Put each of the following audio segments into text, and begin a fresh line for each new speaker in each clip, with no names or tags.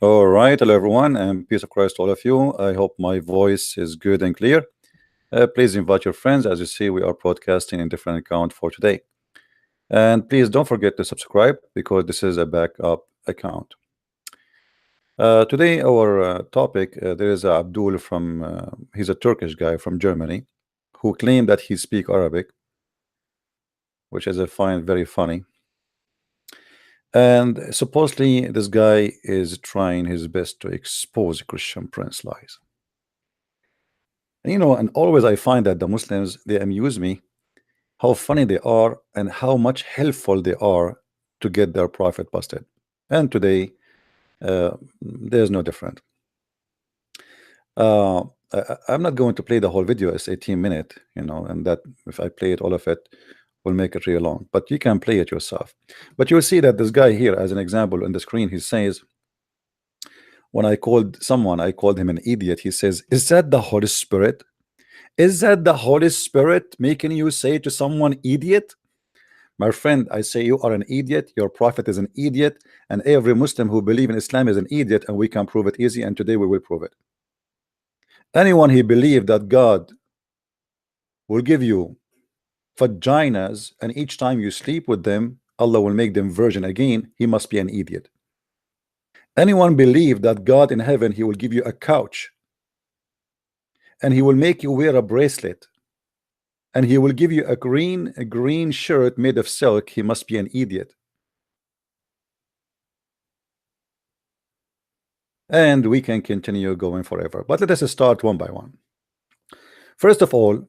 All right, hello everyone, and peace of Christ to all of you. I hope my voice is good and clear. Please invite your friends. As you see, we are broadcasting in different account for today. And please don't forget to subscribe because this is a backup account. Today, our topic, there is Abdul from, he's a Turkish guy from Germany who claimed that he speak Arabic, which is I find very funny. And supposedly this guy is trying his best to expose Christian Prince lies. And, and always I find that the Muslims, they amuse me how funny they are and how much helpful they are to get their prophet busted. And today, there's no different. I'm not going to play the whole video. It's 18 minutes, and that if I play it, all of it will make it real long. But you can play it yourself. But you'll see that this guy here, as an example on the screen, he says, when I called someone, I called him an idiot. He says, "Is that the Holy Spirit? Is that the Holy Spirit making you say to someone idiot?" My friend, I say you are an idiot, your prophet is an idiot, and every Muslim who believes in Islam is an idiot, and we can prove it easy, and today we will prove it. Anyone who believes that God will give you vaginas and each time you sleep with them, Allah will make them virgin again, he must be an idiot. Anyone believe that God in heaven, he will give you a couch and he will make you wear a bracelet and he will give you a green shirt made of silk, he must be an idiot. And we can continue going forever, but let us start one by one. First of all,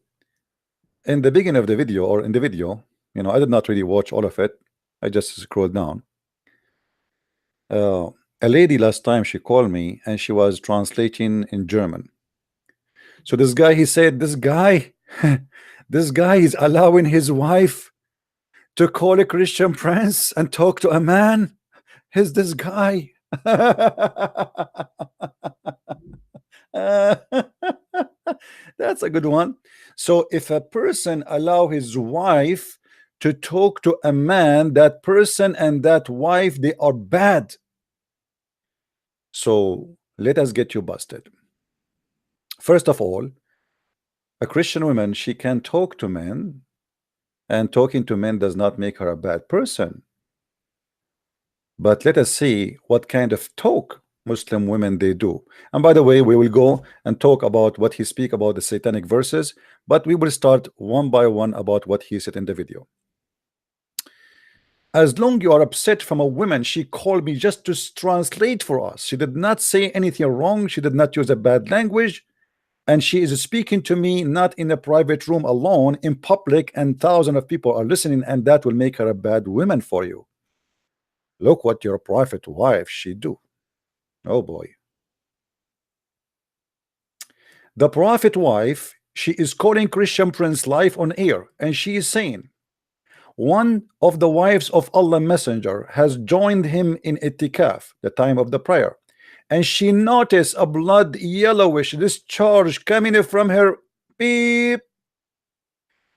in the beginning of the video, or in the video, I did not really watch all of it, I just scrolled down. A lady last time, she called me and she was translating in German. So this guy, he said, this guy this guy is allowing his wife to call a Christian prince and talk to a man. Is this guy? That's a good one. So if a person allow his wife to talk to a man, that person and that wife, they are bad. So let us get you busted. First of all, a Christian woman, she can talk to men, and talking to men does not make her a bad person. But let us see what kind of talk Muslim women they do. And by the way, we will go and talk about what he speak about the satanic verses, but we will start one by one about what he said in the video. As long you are upset from a woman, she called me just to translate for us. She did not say anything wrong. She did not use a bad language. And she is speaking to me not in a private room alone, in public, and thousands of people are listening, and that will make her a bad woman for you. Look what your prophet wife she do. Oh boy. The prophet wife, she is calling Christian Prince live on air, and she is saying, one of the wives of Allah Messenger has joined him in itikaf, the time of the prayer, and she noticed a blood yellowish discharge coming from her beep,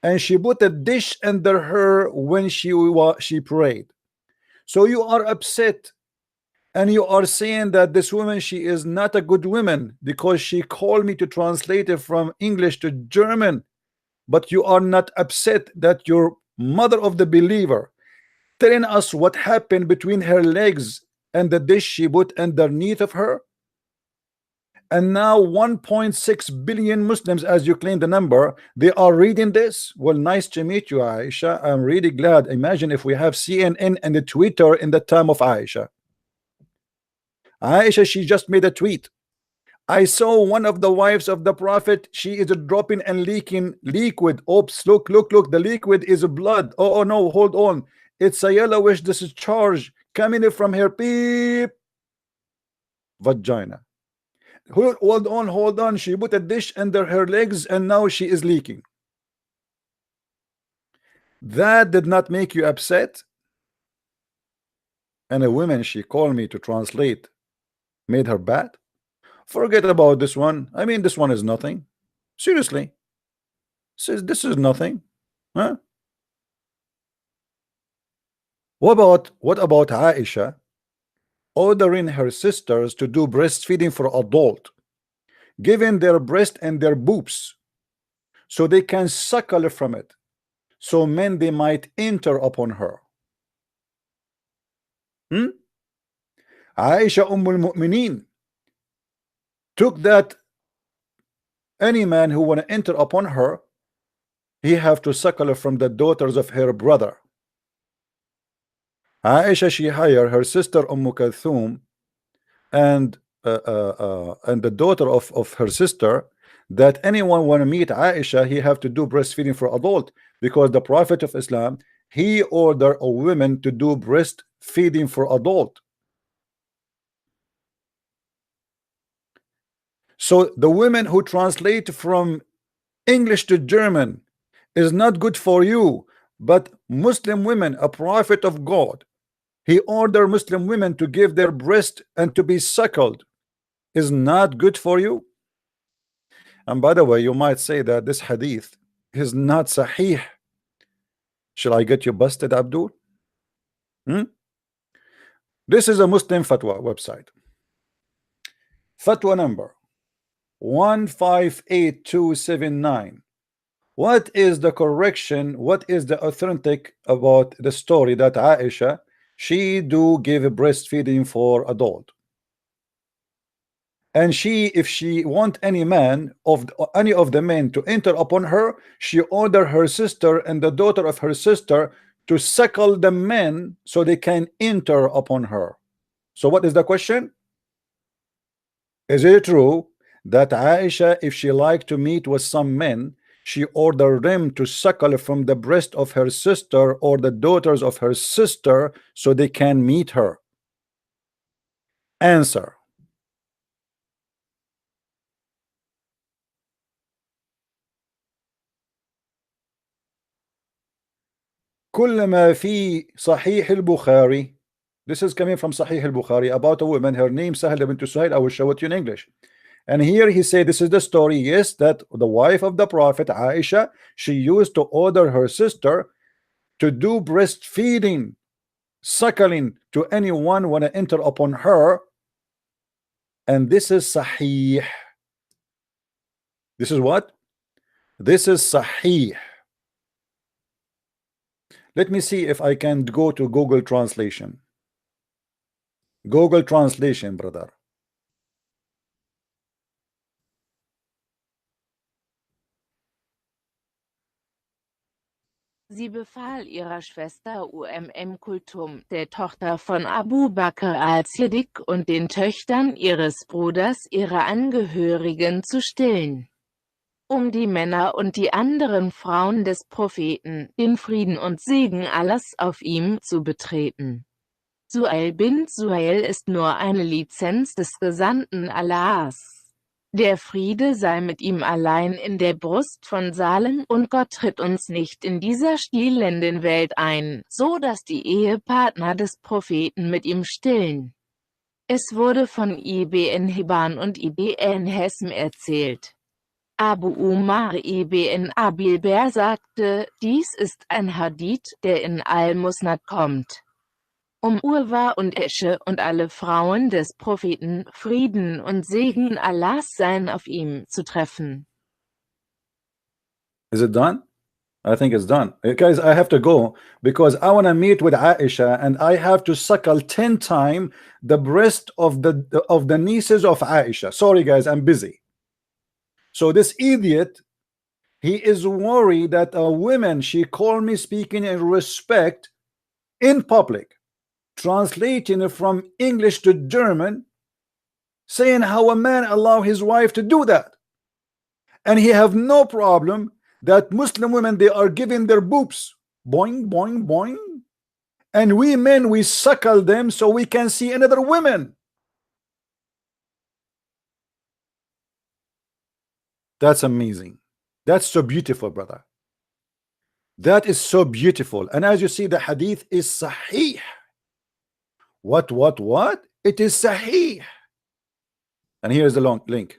and she put a dish under her when she prayed. So you are upset and you are saying that this woman, she is not a good woman because she called me to translate it from English to German, but you are not upset that your mother of the believer telling us what happened between her legs and the dish she put underneath of her. And now 1.6 billion Muslims, as you claim the number, they are reading this. Well, nice to meet you, Aisha. I'm really glad. Imagine if we have CNN and the Twitter in the time of Aisha. Aisha, she just made a tweet. I saw one of the wives of the prophet, she is dropping and leaking liquid. Oops, look, the liquid is blood. Oh no, hold on, it's a yellowish discharge coming from her beep vagina. Hold on, she put a dish under her legs and now she is leaking. That did not make you upset? And a woman, she called me to translate, made her bad? Forget about this one. I mean, this one is nothing. Seriously. Says this is nothing. Huh? What about Aisha ordering her sisters to do breastfeeding for adult, giving their breast and their boobs so they can suckle from it, so men they might enter upon her. Hmm? Aisha Mu'mineen took that any man who want to enter upon her, he have to suckle from the daughters of her brother. Aisha, she hired her sister Kulthum and the daughter of her sister, that anyone want to meet Aisha, he have to do breastfeeding for adult, because the Prophet of Islam, he ordered a women to do breastfeeding for adult. So the women who translate from English to German is not good for you, but Muslim women, a prophet of God, he ordered Muslim women to give their breast and to be suckled, is not good for you. And by the way, you might say that this hadith is not sahih. Shall I get you busted, Abdul? This is a Muslim fatwa website. Fatwa number 158279. What is the correction? What is the authentic about the story that Aisha, she do give breastfeeding for adult? And she, if she want any man of any of the men to enter upon her, she order her sister and the daughter of her sister to suckle the men so they can enter upon her. So what is the question? Is it true that Aisha, if she liked to meet with some men, she ordered them to suckle from the breast of her sister or the daughters of her sister so they can meet her? Answer. كل ما في صحيح البخاري. This is coming from Sahih al-Bukhari about a woman, her name Sahla bint Suhail. I will show it to you in English. And here he said, this is the story, yes, that the wife of the Prophet Aisha, she used to order her sister to do breastfeeding, suckling to anyone when to enter upon her. And this is Sahih. This is what? This is Sahih. Let me see if I can go to Google Translation. Google Translation, brother.
Sie befahl ihrer Schwester Kulthum, der Tochter von Abu Bakr al-Siddiq und den Töchtern ihres Bruders, ihre Angehörigen zu stillen, um die Männer und die anderen Frauen des Propheten, den Frieden und Segen Allahs auf ihm, zu betreten. Suhail bin Suhail ist nur eine Lizenz des Gesandten Allahs. Der Friede sei mit ihm allein in der Brust von Salem, und Gott tritt uns nicht in dieser stillenden Welt ein, so dass die Ehepartner des Propheten mit ihm stillen. Es wurde von Ibn Hibban und Ibn Hesm erzählt. Abu Umar ibn Abilber sagte, dies ist ein Hadith, der in Al-Musnad kommt. Urwa und Esche und alle Frauen des Propheten, Frieden und Segen Allahs seien auf ihm, zu treffen.
Is it done? I think it's done. Guys, I have to go because I want to meet with Aisha and I have to suckle 10 times the breast of the nieces of Aisha. Sorry guys, I'm busy. So this idiot, he is worried that a woman, she called me speaking in respect in public, translating from English to German, saying how a man allow his wife to do that. And he have no problem that Muslim women, they are giving their boobs, boing, boing, boing. And we men, we suckle them so we can see another women. That's amazing. That's so beautiful, brother. That is so beautiful. And as you see, the hadith is sahih. What? It is sahih. And here is the long link.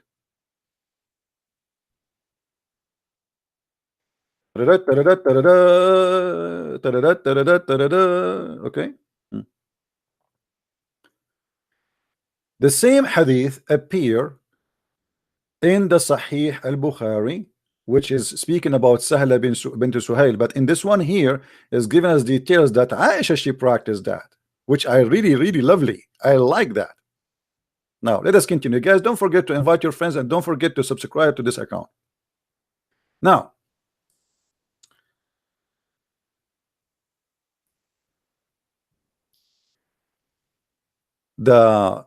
Okay. The same hadith appear in the Sahih al-Bukhari, which is speaking about Sahla bint Suhail, but in this one here is giving us details that Aisha, she practiced that, which I really lovely. I like that. Now let us continue, guys. Don't forget to invite your friends and don't forget to subscribe to this account. Now the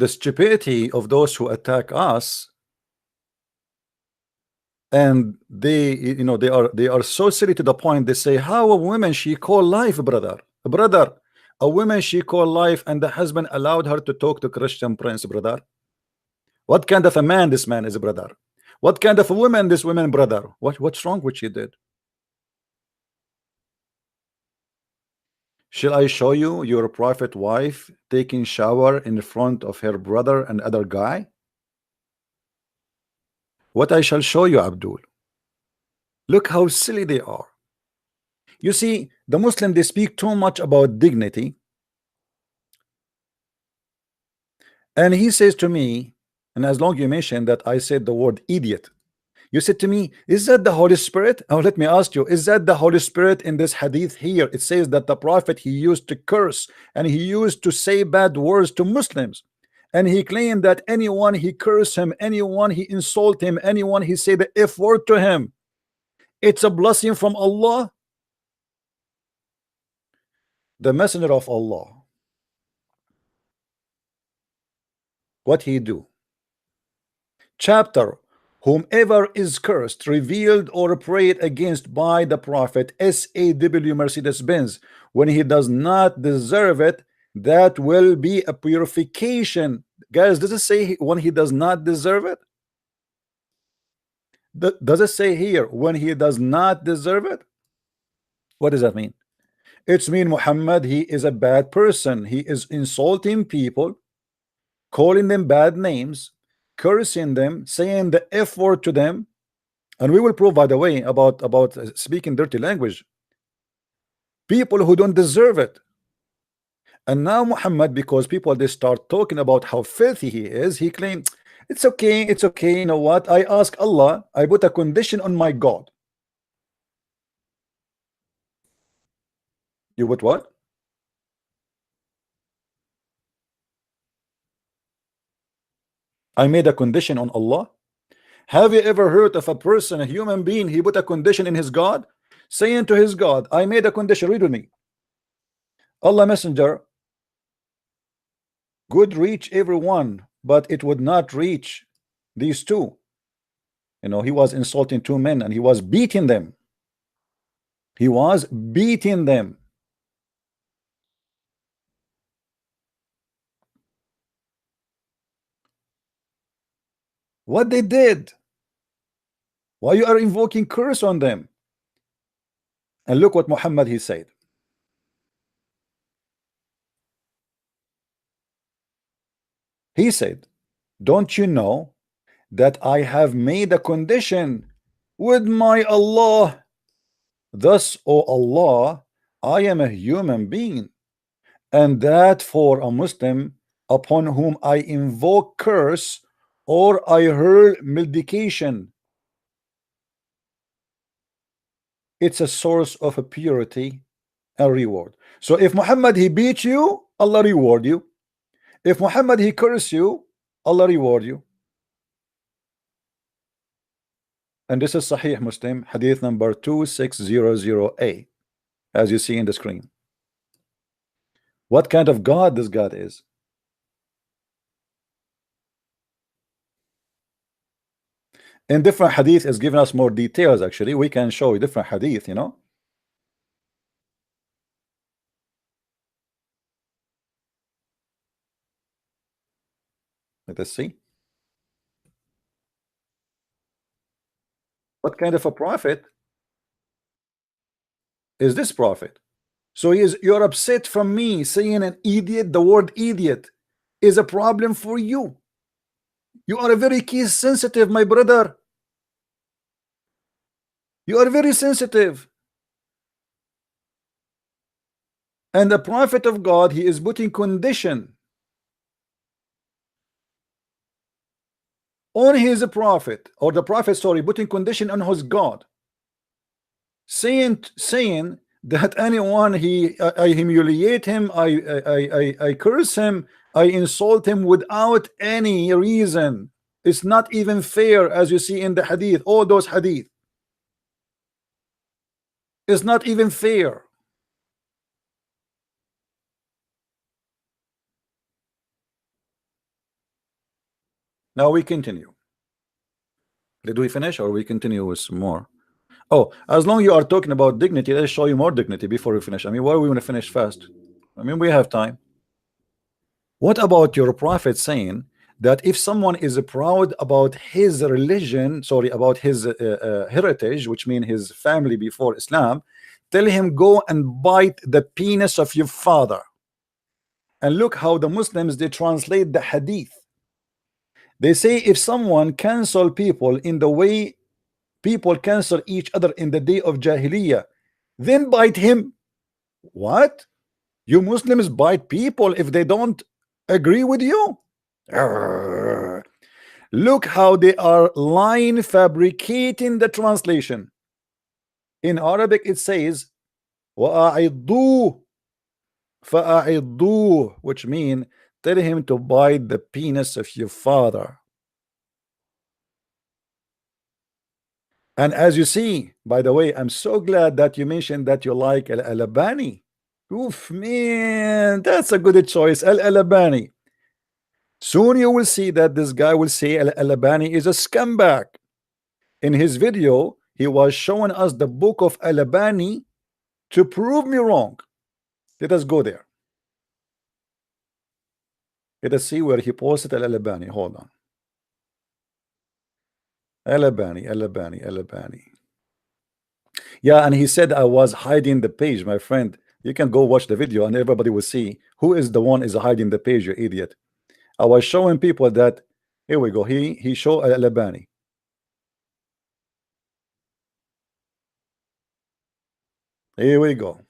stupidity of those who attack us, and they, you know, they are so silly to the point they say, how a woman she call life, brother, a woman she call life, and the husband allowed her to talk to Christian prince, brother. What kind of a man this man is, brother? What kind of a woman this woman, brother? What's wrong with she did? Shall I show you your prophet wife taking shower in front of her brother and other guy? What I shall show you, Abdul. Look how silly they are. You see, the Muslim, they speak too much about dignity. And he says to me, and as long you mentioned that I said the word idiot, you said to me, is that the Holy Spirit? Oh, let me ask you, is that the Holy Spirit in this hadith here? It says that the prophet, he used to curse and he used to say bad words to Muslims. And he claimed that anyone he cursed him, anyone he insult him, anyone he say the F word to him, it's a blessing from Allah. The messenger of Allah, what he do? Chapter, whomever is cursed, revealed, or prayed against by the prophet, SAW Mercedes-Benz, when he does not deserve it, that will be a purification. Guys, does it say when he does not deserve it? Does it say here when he does not deserve it? What does that mean? It's mean Muhammad, he is a bad person. He is insulting people, calling them bad names, cursing them, saying the F word to them. And we will prove, by the way, about speaking dirty language, people who don't deserve it. And now Muhammad, because people they start talking about how filthy he is, he claimed it's okay, it's okay. You know what? I ask Allah, I put a condition on my God. You put what? I made a condition on Allah. Have you ever heard of a person, a human being, he put a condition in his God, saying to his God, I made a condition. Read with me. Allah Messenger could reach everyone, but it would not reach these two. You know, he was insulting two men and he was beating them. He was beating them. What they did? Why you are invoking curse on them? And look what Muhammad he said. He said, don't you know that I have made a condition with my Allah? Thus, O Allah, I am a human being, and that for a Muslim upon whom I invoke curse or I hurl malediction, it's a source of a purity and reward. So if Muhammad he beat you, Allah reward you. If Muhammad he curse you, Allah reward you. And this is Sahih Muslim, hadith number 2600A, as you see in the screen. What kind of God this God is? In different hadith is giving us more details. Actually, we can show you different hadith, you know. Let us see. What kind of a prophet is this prophet? So you're upset from me saying an idiot. The word idiot is a problem for you. You are a very case sensitive, my brother. You are very sensitive. And the prophet of God, he is putting condition on his prophet, or the prophet, sorry, putting condition on his God, saying that anyone I humiliate him, I curse him, I insult him without any reason. It's not even fair, as you see in the hadith, all those hadith. It's not even fair. Now we continue. Did we finish or we continue with some more? Oh, as long you are talking about dignity, let's show you more dignity before we finish. I mean, why are we going to finish fast? I mean, we have time. What about your prophet saying that if someone is proud about his religion, sorry, about his heritage, which means his family before Islam, tell him go and bite the penis of your father. And look how the Muslims, they translate the hadith. They say if someone cancel people in the way people cancel each other in the day of Jahiliyyah, then bite him. What? You Muslims bite people if they don't agree with you? Arrgh. Look how they are lying, fabricating the translation. In Arabic it says وَأَعِضُّوا فَأَعِضُّوا, which mean tell him to bite the penis of your father. And as you see, by the way, I'm so glad that you mentioned that you like Al-Albani. Oof, man, that's a good choice, Al-Albani. Soon you will see that this guy will say Al-Albani is a scumbag. In his video, he was showing us the book of Al-Albani to prove me wrong. Let us go there. Let us see where he posted Al-Albani. Hold on. Al-Albani. Yeah, and he said I was hiding the page, my friend. You can go watch the video and everybody will see who is the one is hiding the page, you idiot. I was showing people that, here we go, he showed Al-Albani. Here we go.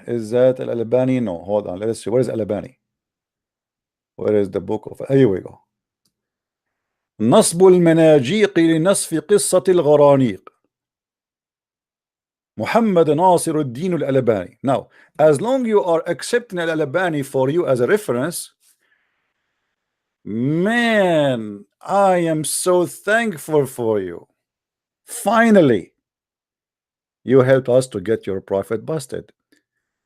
Is that Al-Albani? No, hold on, let's see, where is Al-Albani? Where is the book of, here we go. نصب المناجيق لنصف قصة الغرانيق, Muhammad Nasir al-Din al-Albani. Now, as long you are accepting Al-Albani for you as a reference, man, I am so thankful for you. Finally, you helped us to get your prophet busted.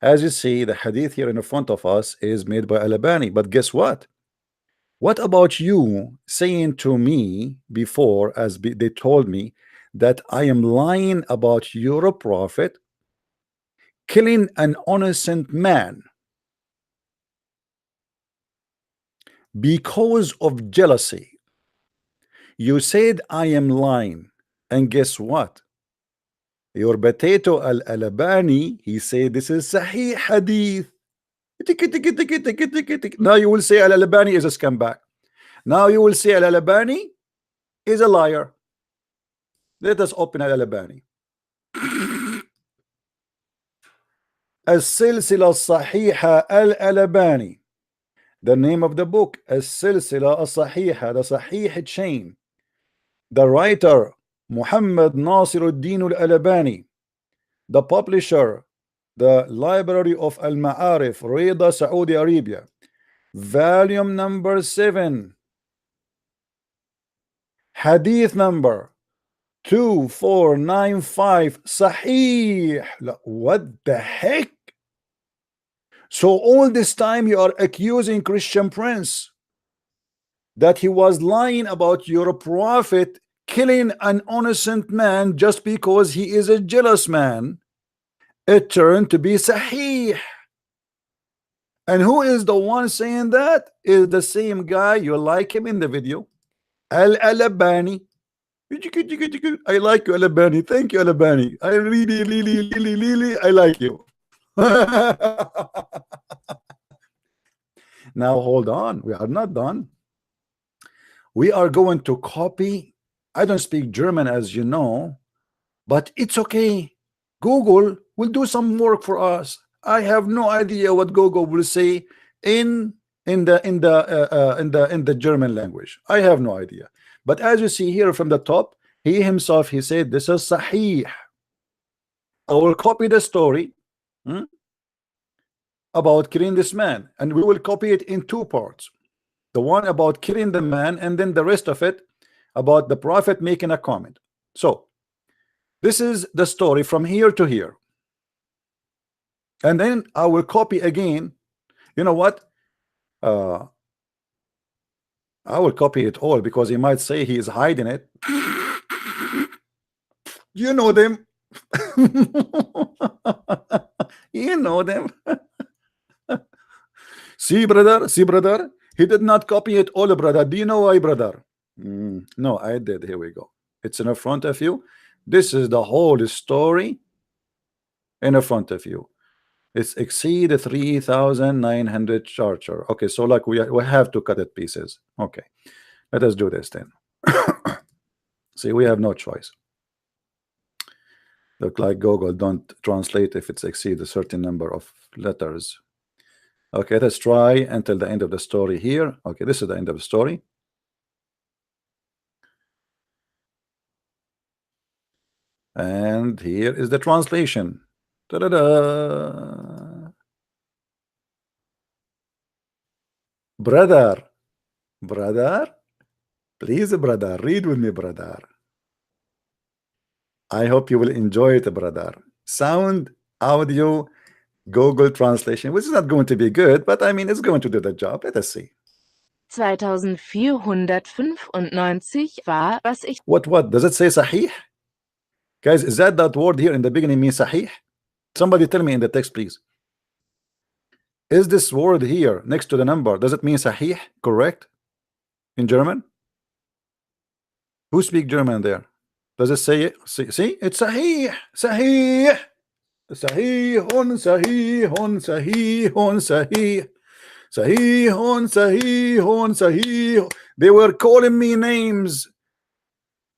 As you see, the hadith here in front of us is made by Al-Albani. But guess what? What about you saying to me before, as they told me, that I am lying about your prophet killing an innocent man because of jealousy? You said I am lying, and guess what? Your potato Al-Albani, he said this is Sahih Hadith. Now you will say Al-Albani is a scumbag. Now you will say Al-Albani is a liar. Let us open Al-Albani. السلسلة الصحيحة Al-Albani. The name of the book, السلسلة الصحيحة, the Sahih chain. The writer, Muhammad Nasir al-Din al-Albani. The publisher, the Library of Al-Ma'arif, Riyadh, Saudi Arabia. Volume number 7. Hadith number 2495. Sahih. What the heck? So all this time you are accusing Christian Prince that he was lying about your prophet killing an innocent man just because he is a jealous man. It turned to be Sahih. And who is the one saying that? Is the same guy, you like him in the video, Al-Albani. I like you, Al-Albani. Thank you, Al-Albani. I really I like you. Now hold on, we are not done. We are going to copy I don't speak German, as you know, but it's okay. Google will do some work for us. I have no idea what Google will say in in the German language. I have no idea. But as you see here from the top, he himself, he said this is sahih. I will copy the story, hmm, about killing this man, and we will copy it in two parts. The one about killing the man, and then the rest of it about the prophet making a comment. So this is the story from here to here, and then I will copy again. You know what? Uh, I will copy it all because he might say he is hiding it. You know them. You know them. See, brother. See, brother. He did not copy it all, brother. Do you know why, brother? No, I did. Here we go. It's in front of you. This is the whole story in front of you. It's exceed 3,900 charger. Okay, so like we have to cut it pieces. Okay, let us do this then. See, we have no choice. Look like Google don't translate if it's exceed a certain number of letters. Okay, let's try until the end of the story here. Okay, this is the end of the story. And here is the translation. Ta-da-da. Brother, please, brother, read with me, brother. I hope you will enjoy it, brother. Sound, audio, Google translation, which is not going to be good, but I mean, it's going to do the job. Let us see.
2495 war, was ich...
What? Does it say sahih? Guys, is that word here in the beginning mean sahih? Somebody tell me in the text, please. Is this word here next to the number, does it mean sahih, correct? In German? Who speak German there? Does it say it? See? It's sahih. Sahih. Sahihun, sahihun, sahihun, sahih. Sahihun, sahihun, sahih. They were calling me names,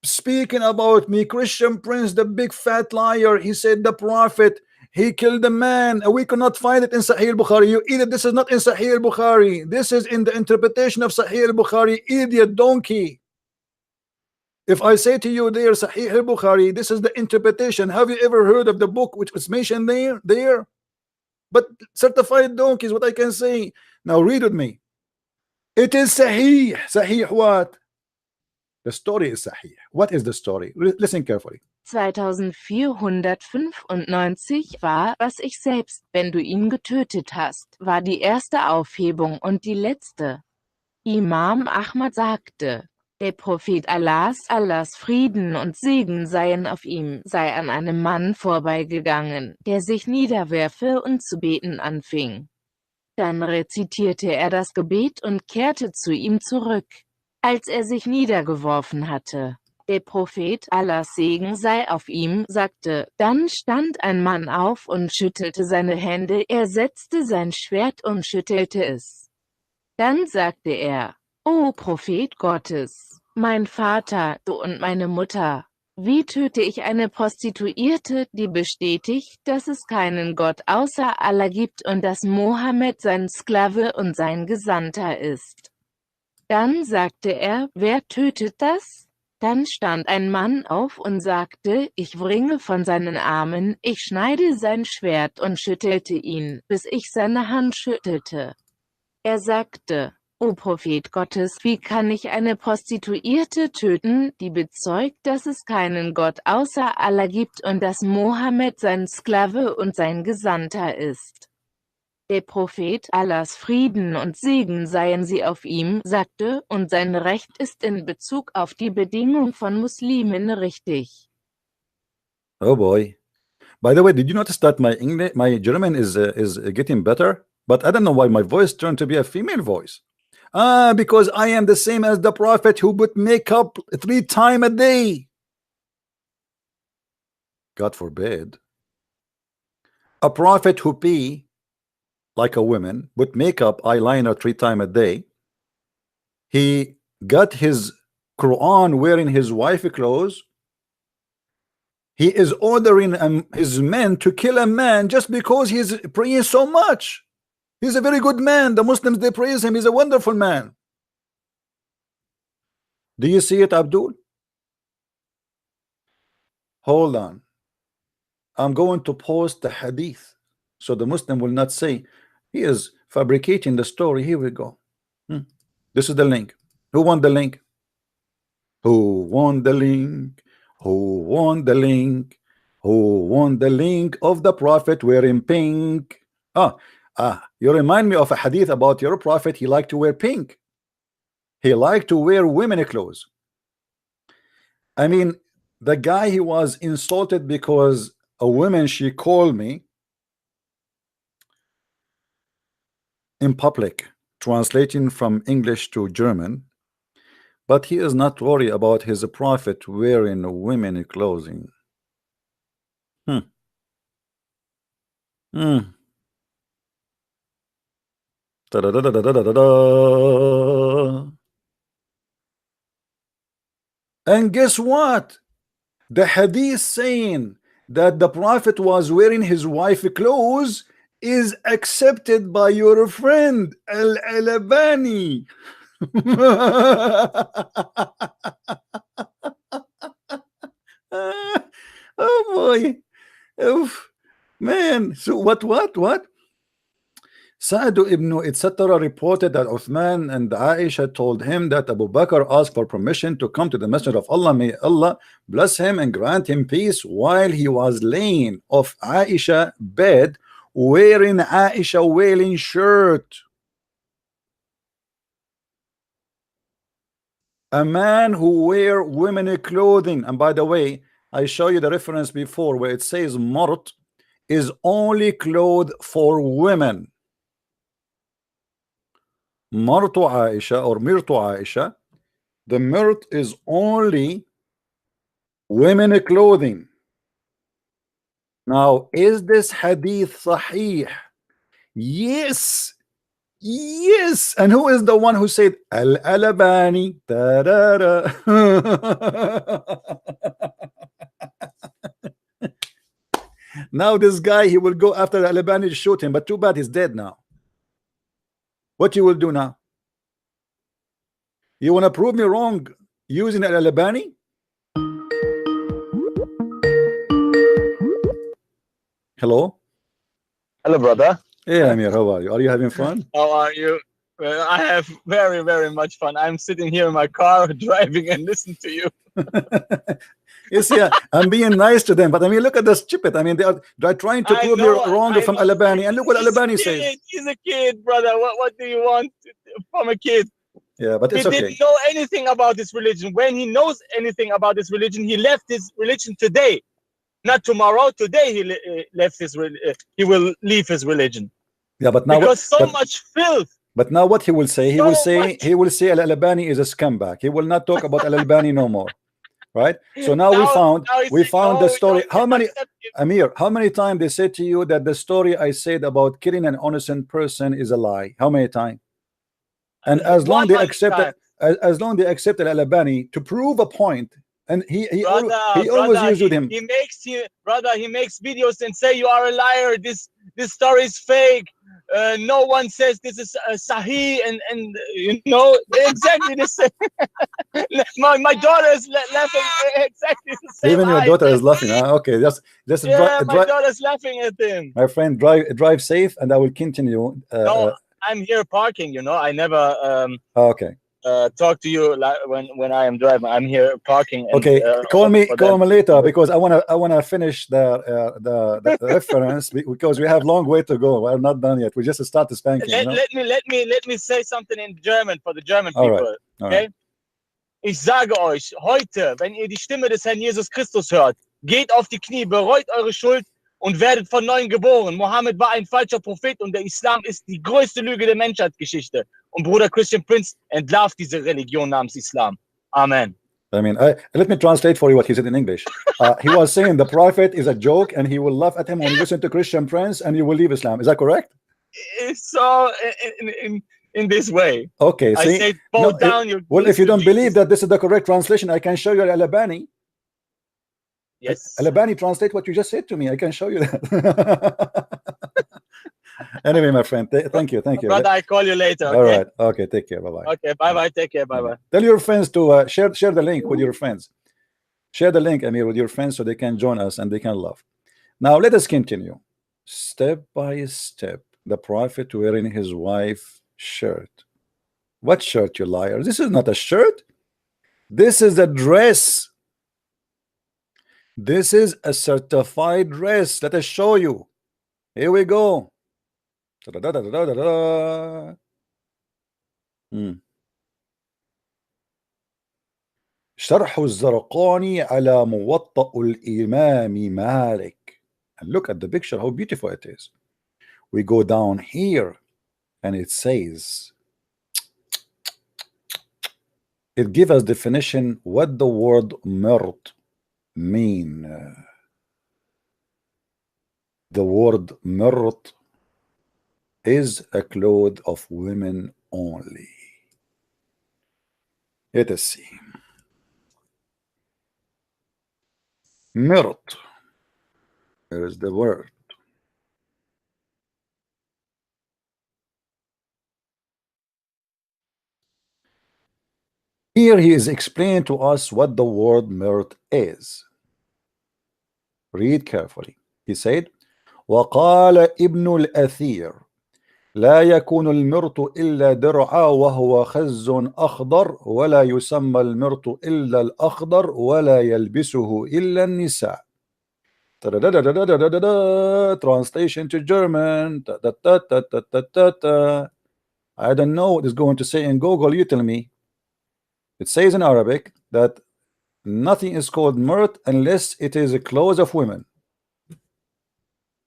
speaking about me. Christian Prince, the big fat liar. He said the prophet, he killed a man. We cannot find it in Sahih al-Bukhari. You idiot, this is not in Sahih al-Bukhari. This is in the interpretation of Sahih al-Bukhari. Idiot donkey. If I say to you there, Sahih al-Bukhari, this is the interpretation. Have you ever heard of the book which was mentioned there? But certified donkey is what I can say. Now read with me. It is Sahih. Sahih what? The story is Sahih. What is the story? Listen carefully.
2495 war, was ich selbst, wenn du ihn getötet hast, war die erste Aufhebung und die letzte. Imam Ahmad sagte, der Prophet Allahs Frieden und Segen seien auf ihm, sei an einem Mann vorbeigegangen, der sich niederwerfe und zu beten anfing. Dann rezitierte er das Gebet und kehrte zu ihm zurück. Als er sich niedergeworfen hatte, der Prophet Allahs Segen sei auf ihm, sagte, dann stand ein Mann auf und schüttelte seine Hände, er setzte sein Schwert und schüttelte es. Dann sagte er, O Prophet Gottes, mein Vater, du und meine Mutter, wie töte ich eine Prostituierte, die bestätigt, dass es keinen Gott außer Allah gibt und dass Mohammed sein Sklave und sein Gesandter ist? Dann sagte er, wer tötet das? Dann stand ein Mann auf und sagte, ich wringe von seinen Armen, ich schneide sein Schwert und schüttelte ihn, bis ich seine Hand schüttelte. Er sagte, O Prophet Gottes, wie kann ich eine Prostituierte töten, die bezeugt, dass es keinen Gott außer Allah gibt und dass Mohammed sein Sklave und sein Gesandter ist? Der Prophet Allahs Frieden und Segen seien sie auf ihm, sagte, und sein Recht ist in Bezug auf die Bedingung von Muslimen richtig.
Oh boy. By the way, did you notice that my German is getting better? But I don't know why my voice turned to be a female voice. Because I am the same as the prophet who put makeup 3 times a day. God forbid. A prophet who pee like a woman, put makeup, eyeliner 3 times a day. He got his Quran wearing his wife clothes. He is ordering his men to kill a man just because he's praying so much. He's a very good man. The Muslims, they praise him. He's a wonderful man. Do you see it, Abdul? Hold on. I'm going to post the hadith so the Muslim will not say he is fabricating the story. Here we go. This is the link. Who won the link? Who won the link? Who won the link? Who won the link of the prophet wearing pink? You remind me of a hadith about your prophet. He liked to wear pink. He liked to wear women clothes. I mean, the guy, he was insulted because a woman, she called me in public, translating from English to German, but he is not worried about his prophet wearing women clothing. And guess what? The hadith saying that the prophet was wearing his wife clothes is accepted by your friend Al-Albani. Oh boy. Oof. Man, so what? Sa'd ibn etc. reported that Uthman and Aisha told him that Abu Bakr asked for permission to come to the Messenger of Allah, may Allah bless him and grant him peace, while he was laying off Aisha bed wearing Aisha wailing shirt. A man who wear women clothing, and by the way, I show you the reference before where it says mart is only clothes for women. Martu Aisha or Mirtu Aisha, the mirt is only women clothing. Now, is this hadith sahih? Yes. Yes. And who is the one who said Al-Albani? Now this guy, he will go after Al-Albani to shoot him, but too bad he's dead now. What you will do now? You want to prove me wrong using Al-Albani? Hello?
Hello, brother.
Hey, Amir, how are you? Are you having fun?
How are you? Well, I have very, very much fun. I'm sitting here in my car driving and listen to you.
You see, I'm being nice to them, but I mean, look at the stupid. I mean, they're trying to prove me wrong from Al-Albani, and look what Al-Albani says.
He's a kid, brother. What do you want from a kid?
Yeah, but it's
he didn't know anything about this religion. When he knows anything about this religion, he left his religion today, not tomorrow. Today he left his. He will leave his religion.
Yeah, but now
because much filth.
But now what he will say? He will say Al-Albani is a scumbag. He will not talk about Al-Albani no more. Right? So now we found the story. How many, Amir, how many times they said to you that the story I said about killing an innocent person is a lie? How many times? And as long they accept it, as long they accept Al-Albani to prove a point, and he always used with him.
He makes videos and say you are a liar. This story is fake. No one says this is Sahih, and you know exactly the same. my daughter is laughing exactly the same.
Even your daughter is laughing. Okay, just
my daughter's laughing at him.
My friend, drive safe, and I will continue.
No, I'm here parking. You know, I never.
Okay.
Talk to you when I am driving. I'm here parking. And,
okay, call me later because I wanna finish the reference because we have long way to go. We're not done yet. We just started spanking.
Let me say something in German for the German people.
All
okay?
Right.
Ich sage euch heute, wenn ihr die Stimme des Herrn Jesus Christus hört, geht auf die Knie, bereut eure Schuld und werdet von neuem geboren. Mohammed war ein falscher Prophet und der Islam ist die größte Lüge der Menschheitsgeschichte. Und Bruder Christian Prince entlarvt diese Religion namens Islam. Amen.
I mean, let me translate for you what he said in English. He was saying the prophet is a joke and he will laugh at him when you listen to Christian Prince and you will leave Islam. Is that correct?
So in this way.
Okay,
I
see?
said, bow down your
well,
knees
if you
to
don't believe
Jesus.
that this is the correct translation, I can show you Al-Albani.
Yes.
Al-Albani translate what you just said to me. I can show you that. Anyway, my friend, thank you.
Brother, I call you later.
All
Okay.
right. Okay. Take care. Bye bye.
Okay. Bye bye. Take care. Bye bye.
Tell your friends to share the link with your friends. Share the link, Amir, with your friends so they can join us and they can love. Now let us continue. Step by step, the prophet wearing his wife's shirt. What shirt, you liar? This is not a shirt. This is a dress. This is a certified dress. Let us show you. Here we go. شرح الزرقاني على موطأ الإمام مالك. And look at the picture, how beautiful it is. We go down here and it says, it gives us definition what the word murt mean. The word murt is a cloth of women only. Let us see. Murt. There is the word. Here he is explaining to us what the word murt is. Read carefully. He said, وقال ابن الأثير لا يكون المرط إلا درعا وهو خز أخضر ولا يسمى المرط إلا الأخضر ولا يلبسه إلا النساء. Translation to German. I don't know what is going to say in Google. You tell me. It says in Arabic that nothing is called murt unless it is a clothes of women.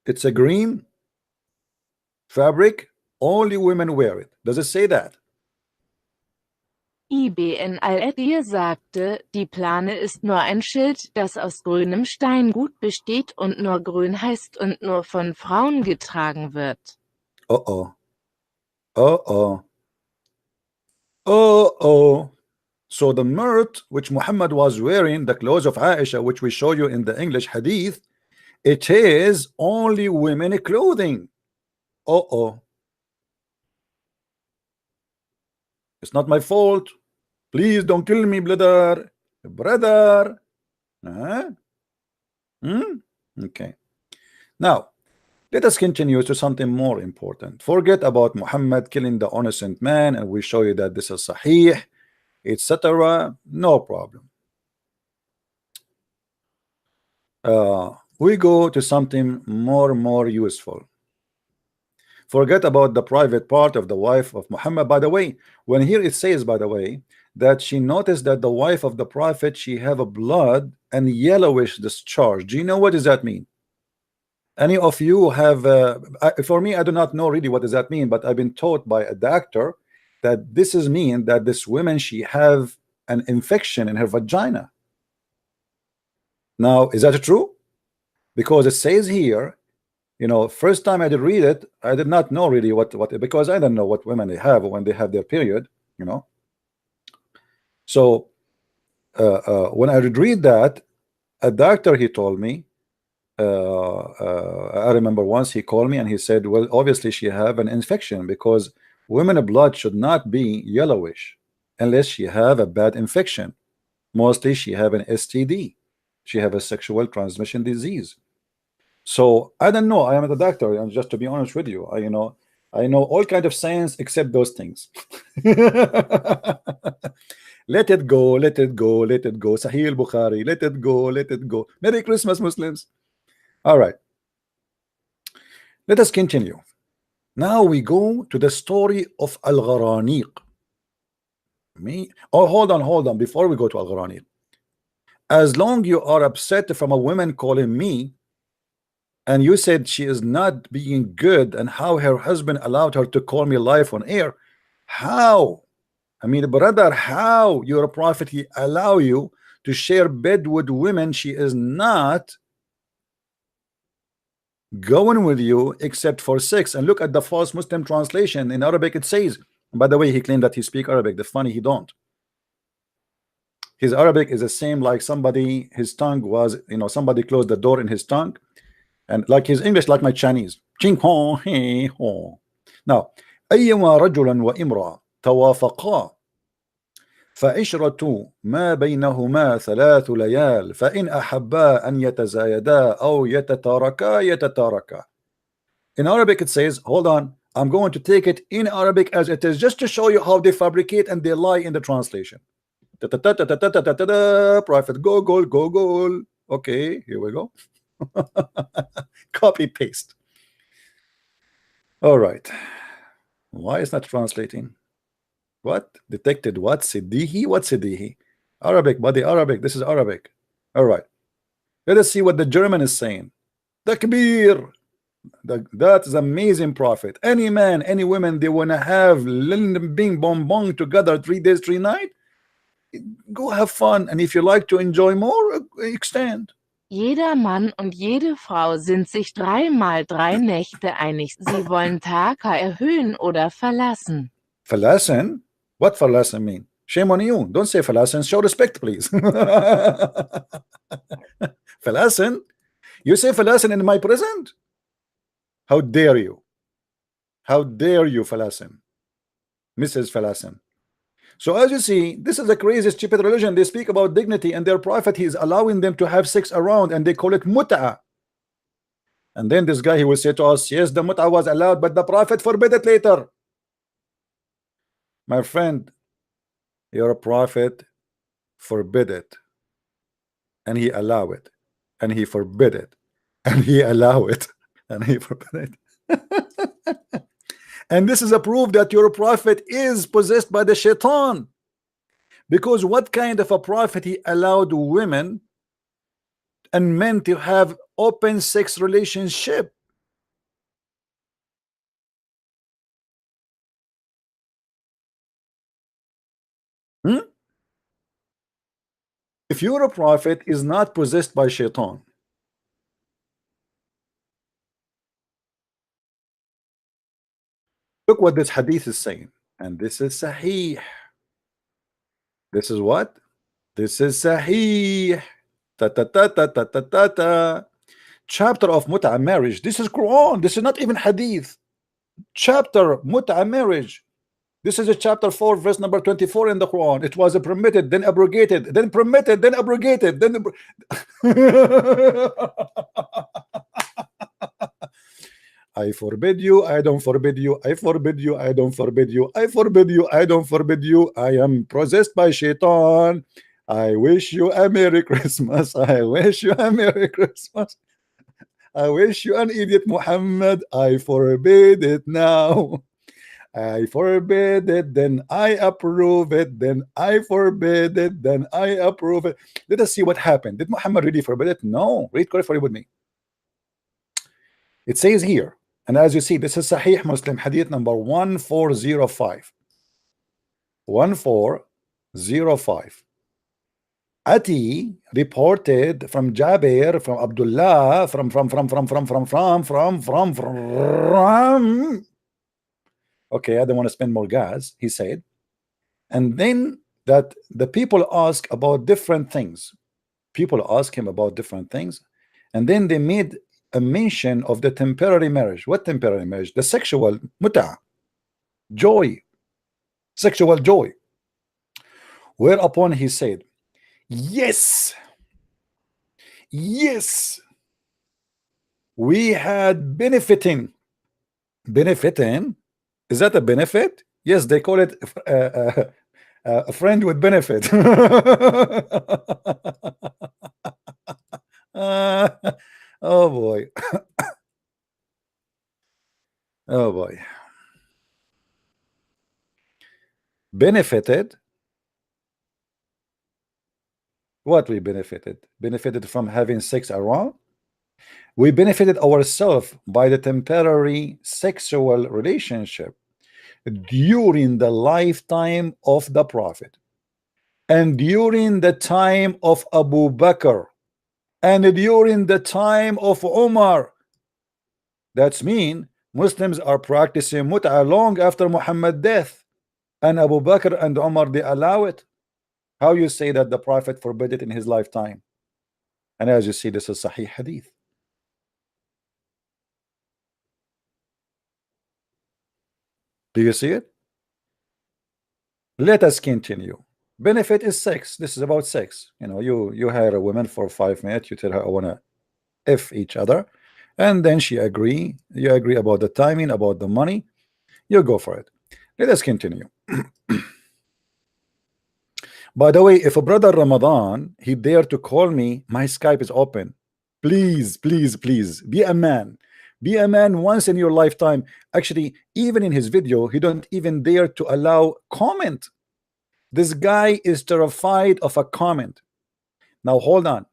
It's a green fabric, only women wear it. Does it say that?
IBN Al-Adir sagte, die Plane ist nur ein Schild, das aus grünem Steingut besteht und nur grün heißt und nur von Frauen getragen wird.
Uh-oh. Uh-oh. Uh-oh. So the murt which Muhammad was wearing, the clothes of Aisha, which we show you in the English hadith, it is only women clothing. Uh-oh. It's not my fault. Please don't kill me, brother. Brother. Okay. Now, let us continue to something more important. Forget about Muhammad killing the innocent man, and we show you that this is sahih, etc. No problem. We go to something more useful. Forget about the private part of the wife of Muhammad. By the way, when here it says, by the way, that she noticed that the wife of the prophet, she have a blood and yellowish discharge. Do you know what does that mean? Any of you have for me, I do not know really what does that mean, but I've been taught by a doctor that this is mean that this woman, she have an infection in her vagina. Now, is that true? Because it says here, you know, first time I did read it, I did not know really what because I don't know what women they have when they have their period, you know. So when I did read that, a doctor, he told me, I remember once he called me and he said, well, obviously she have an infection because women blood should not be yellowish unless she have a bad infection. Mostly she have an STD. She have a sexual transmission disease. So I don't know. I am the doctor, and just to be honest with you, I know all kind of science except those things. Let it go, let it go, let it go. Sahih al-Bukhari, let it go, let it go. Merry Christmas, Muslims. All right. Let us continue. Now we go to the story of Al-Gharaniq. Hold on. Before we go to Al-Gharaniq, as long you are upset from a woman calling me, and you said she is not being good, and how her husband allowed her to call me live on air, how? I mean, brother, how your prophet he allow you to share bed with women she is not going with you except for sex? And look at the false Muslim translation in Arabic. It says By the way, he claimed that he speak Arabic. The funny, he don't. His Arabic is the same like somebody, his tongue was, somebody closed the door in his tongue, and like his English like my Chinese. Ching ho he ho. Now, أيما رجلا وامرأة توافقا فعشرة ما بينهما 3 ليال فإن أحبا أن يتزايدا أو يتتاركا. In Arabic it says, hold on, I'm going to take it in Arabic as it is, just to show you how they fabricate and they lie in the translation. Prophet, go. Okay, here we go. Copy paste. All right. Why is not translating? What? Detected what? Sidihi? What Sidihi? Arabic, buddy, Arabic. This is Arabic. All right. Let us see what the German is saying. Takbir. That is amazing, Prophet. Any man, any woman, they want to have bing bong bong together 3 days, 3 nights. Go have fun. And if you like to enjoy more, extend.
Jeder Mann und jede Frau sind sich 3 mal 3 Nächte einig. Sie wollen Taka erhöhen oder verlassen.
Verlassen? What verlassen mean? Shame on you. Don't say verlassen. Show respect, please. Verlassen? You say verlassen in my present? How dare you? How dare you, verlassen? Mrs. Verlassen. So as you see, this is the crazy stupid religion. They speak about dignity, and their prophet, he is allowing them to have sex around, and they call it mut'a. And then this guy, he will say to us, yes, the mut'a was allowed, but the prophet forbid it later. My friend, your prophet forbid it, and he allow it, and he forbid it, and he allow it, and he forbid it. And this is a proof that your prophet is possessed by the shaitan, because what kind of a prophet he allowed women and men to have open sex relationship? If your prophet is not possessed by shaitan, look what this hadith is saying, and this is sahih. This is what? This is sahih. Ta ta ta ta ta ta ta ta. Chapter of mut'a marriage. This is Quran. This is not even hadith. Chapter mut'a marriage. This is a chapter 4, verse number 24 in the Quran. It was permitted, then abrogated, then permitted, then abrogated, then I forbid you, I don't forbid you, I forbid you, I don't forbid you, I forbid you, I don't forbid you, I am possessed by shaitan. I wish you a Merry Christmas. I wish you a Merry Christmas. I wish you an idiot Muhammad. I forbid it now. I forbid it, then I approve it, then I forbid it, then I approve it. Let us see what happened. Did Muhammad really forbid it? No. Read carefully with me. It says here, and as you see, this is Sahih Muslim, hadith number 1405. 1405. Ati reported from Jabir, from Abdullah, from okay, I don't want to spend more gas, he said. And then that the people ask about different things. People ask him about different things, and then they made a mention of the temporary marriage. What temporary marriage? The sexual mut'a, joy, sexual joy. Whereupon he said, yes, yes, we had benefiting. Is that a benefit? Yes, they call it a friend with benefit. Oh boy. Oh boy. Benefited. What we benefited? Benefited from having sex around? We benefited ourselves by the temporary sexual relationship during the lifetime of the Prophet, and during the time of Abu Bakr, and during the time of Umar. That's mean Muslims are practicing mut'a long after Muhammad's death. and Abu Bakr and Umar, they allow it. How you say that the Prophet forbid it in his lifetime? And as you see, this is Sahih Hadith. Do you see it? Let us continue. Benefit is sex. This is about sex. You know, you hire a woman for 5 minutes. You tell her, I wanna F each other, and then she agree. You agree about the timing, about the money. You go for it. Let us continue. By the way, if a brother Ramadan, he dare to call me, my Skype is open. Please, please, please, be a man. Be a man once in your lifetime. Actually, even in his video, he don't even dare to allow comment. This guy is terrified of a comment. Now hold on.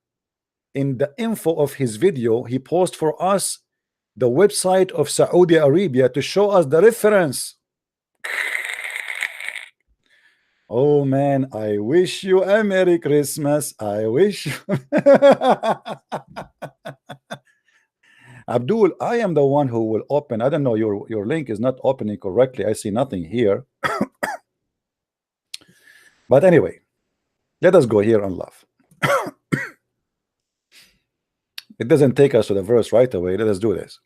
In the info of his video, he posts for us the website of Saudi Arabia to show us the reference. Oh man, I wish you a Merry Christmas. I wish you Abdul, I am the one who will open. I don't know, your link is not opening correctly. I see nothing here. But anyway, let us go here and laugh. It doesn't take us to the verse right away. Let us do this.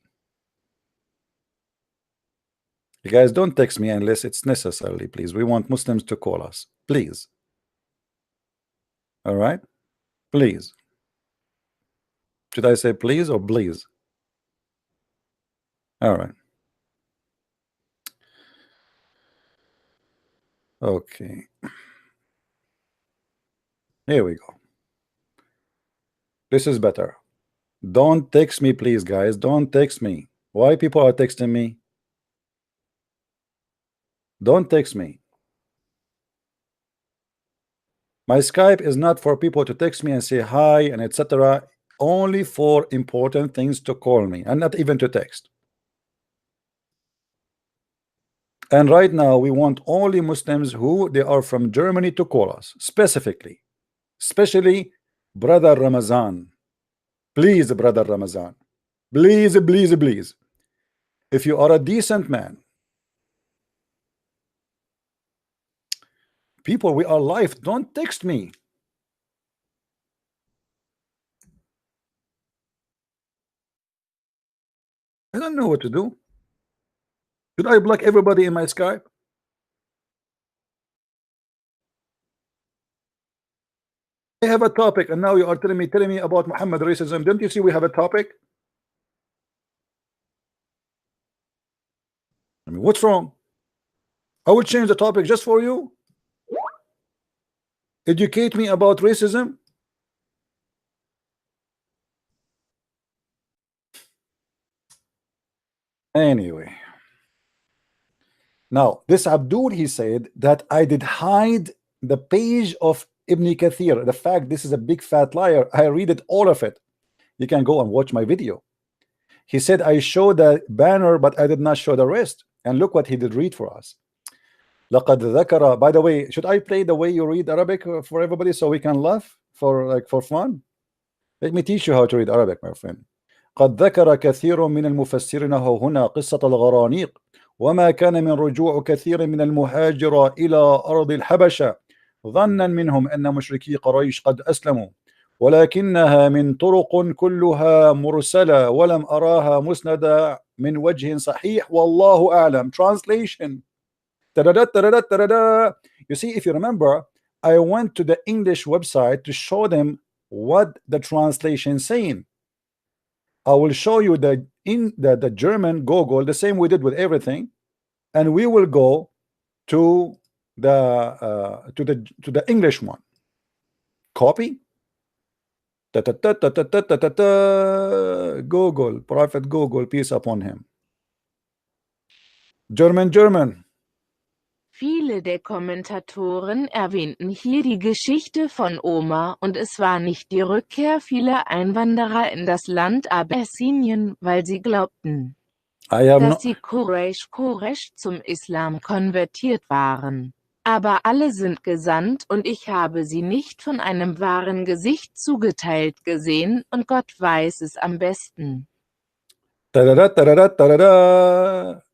You guys don't text me unless it's necessarily, please. We want Muslims to call us, please. All right, please. Should I say please or please? All right. Okay. Here we go. This is better. Don't text me, please, guys. Don't text me. Why people are texting me? Don't text me. My Skype is not for people to text me and say hi and etc. Only for important things to call me, and not even to text. And right now we want only Muslims who they are from Germany to call us specifically, especially brother Ramazan. Please, brother Ramazan, please, please, please, if you are a decent man, people, we are live. Don't text me. I don't know what to do. Should I block everybody in my Skype? I have a topic, and now you are telling me about Muhammad racism. Don't you see we have a topic? I mean, what's wrong? I will change the topic just for you. Educate me about racism. Anyway, now this Abdul, he said that I did hide the page of Ibn Kathir. The fact this is a big fat liar. I read it, all of it. You can go and watch my video. He said I showed the banner, but I did not show the rest. And look what he did read for us. لقد ذكر. By the way, should I play the way you read Arabic for everybody so we can laugh for fun? Let me teach you how to read Arabic, my friend. قد ذكر كثير من المفسرين هنا قصة الغرانيق وما كان من رجوع كثير من المهاجر إلى أرض الحبشة ظنا منهم أن مشركي قريش قد أسلموا ولكنها من طرق كلها مرسلة ولم أراها مسندة من وجه صحيح والله أعلم. Translation. You see, if you remember, I went to the English website to show them what the translation is saying. I will show you the German Google, the same we did with everything, and we will go to the English one. Copy. Google, Prophet Google, peace upon him. German.
Viele der Kommentatoren erwähnten hier die Geschichte von Omar, und es war nicht die Rückkehr vieler Einwanderer in das Land Abessinien, weil sie glaubten, dass die Quraysh zum Islam konvertiert waren. Aber alle sind gesandt, und ich habe sie nicht von einem wahren Gesicht zugeteilt gesehen, und Gott weiß es am besten.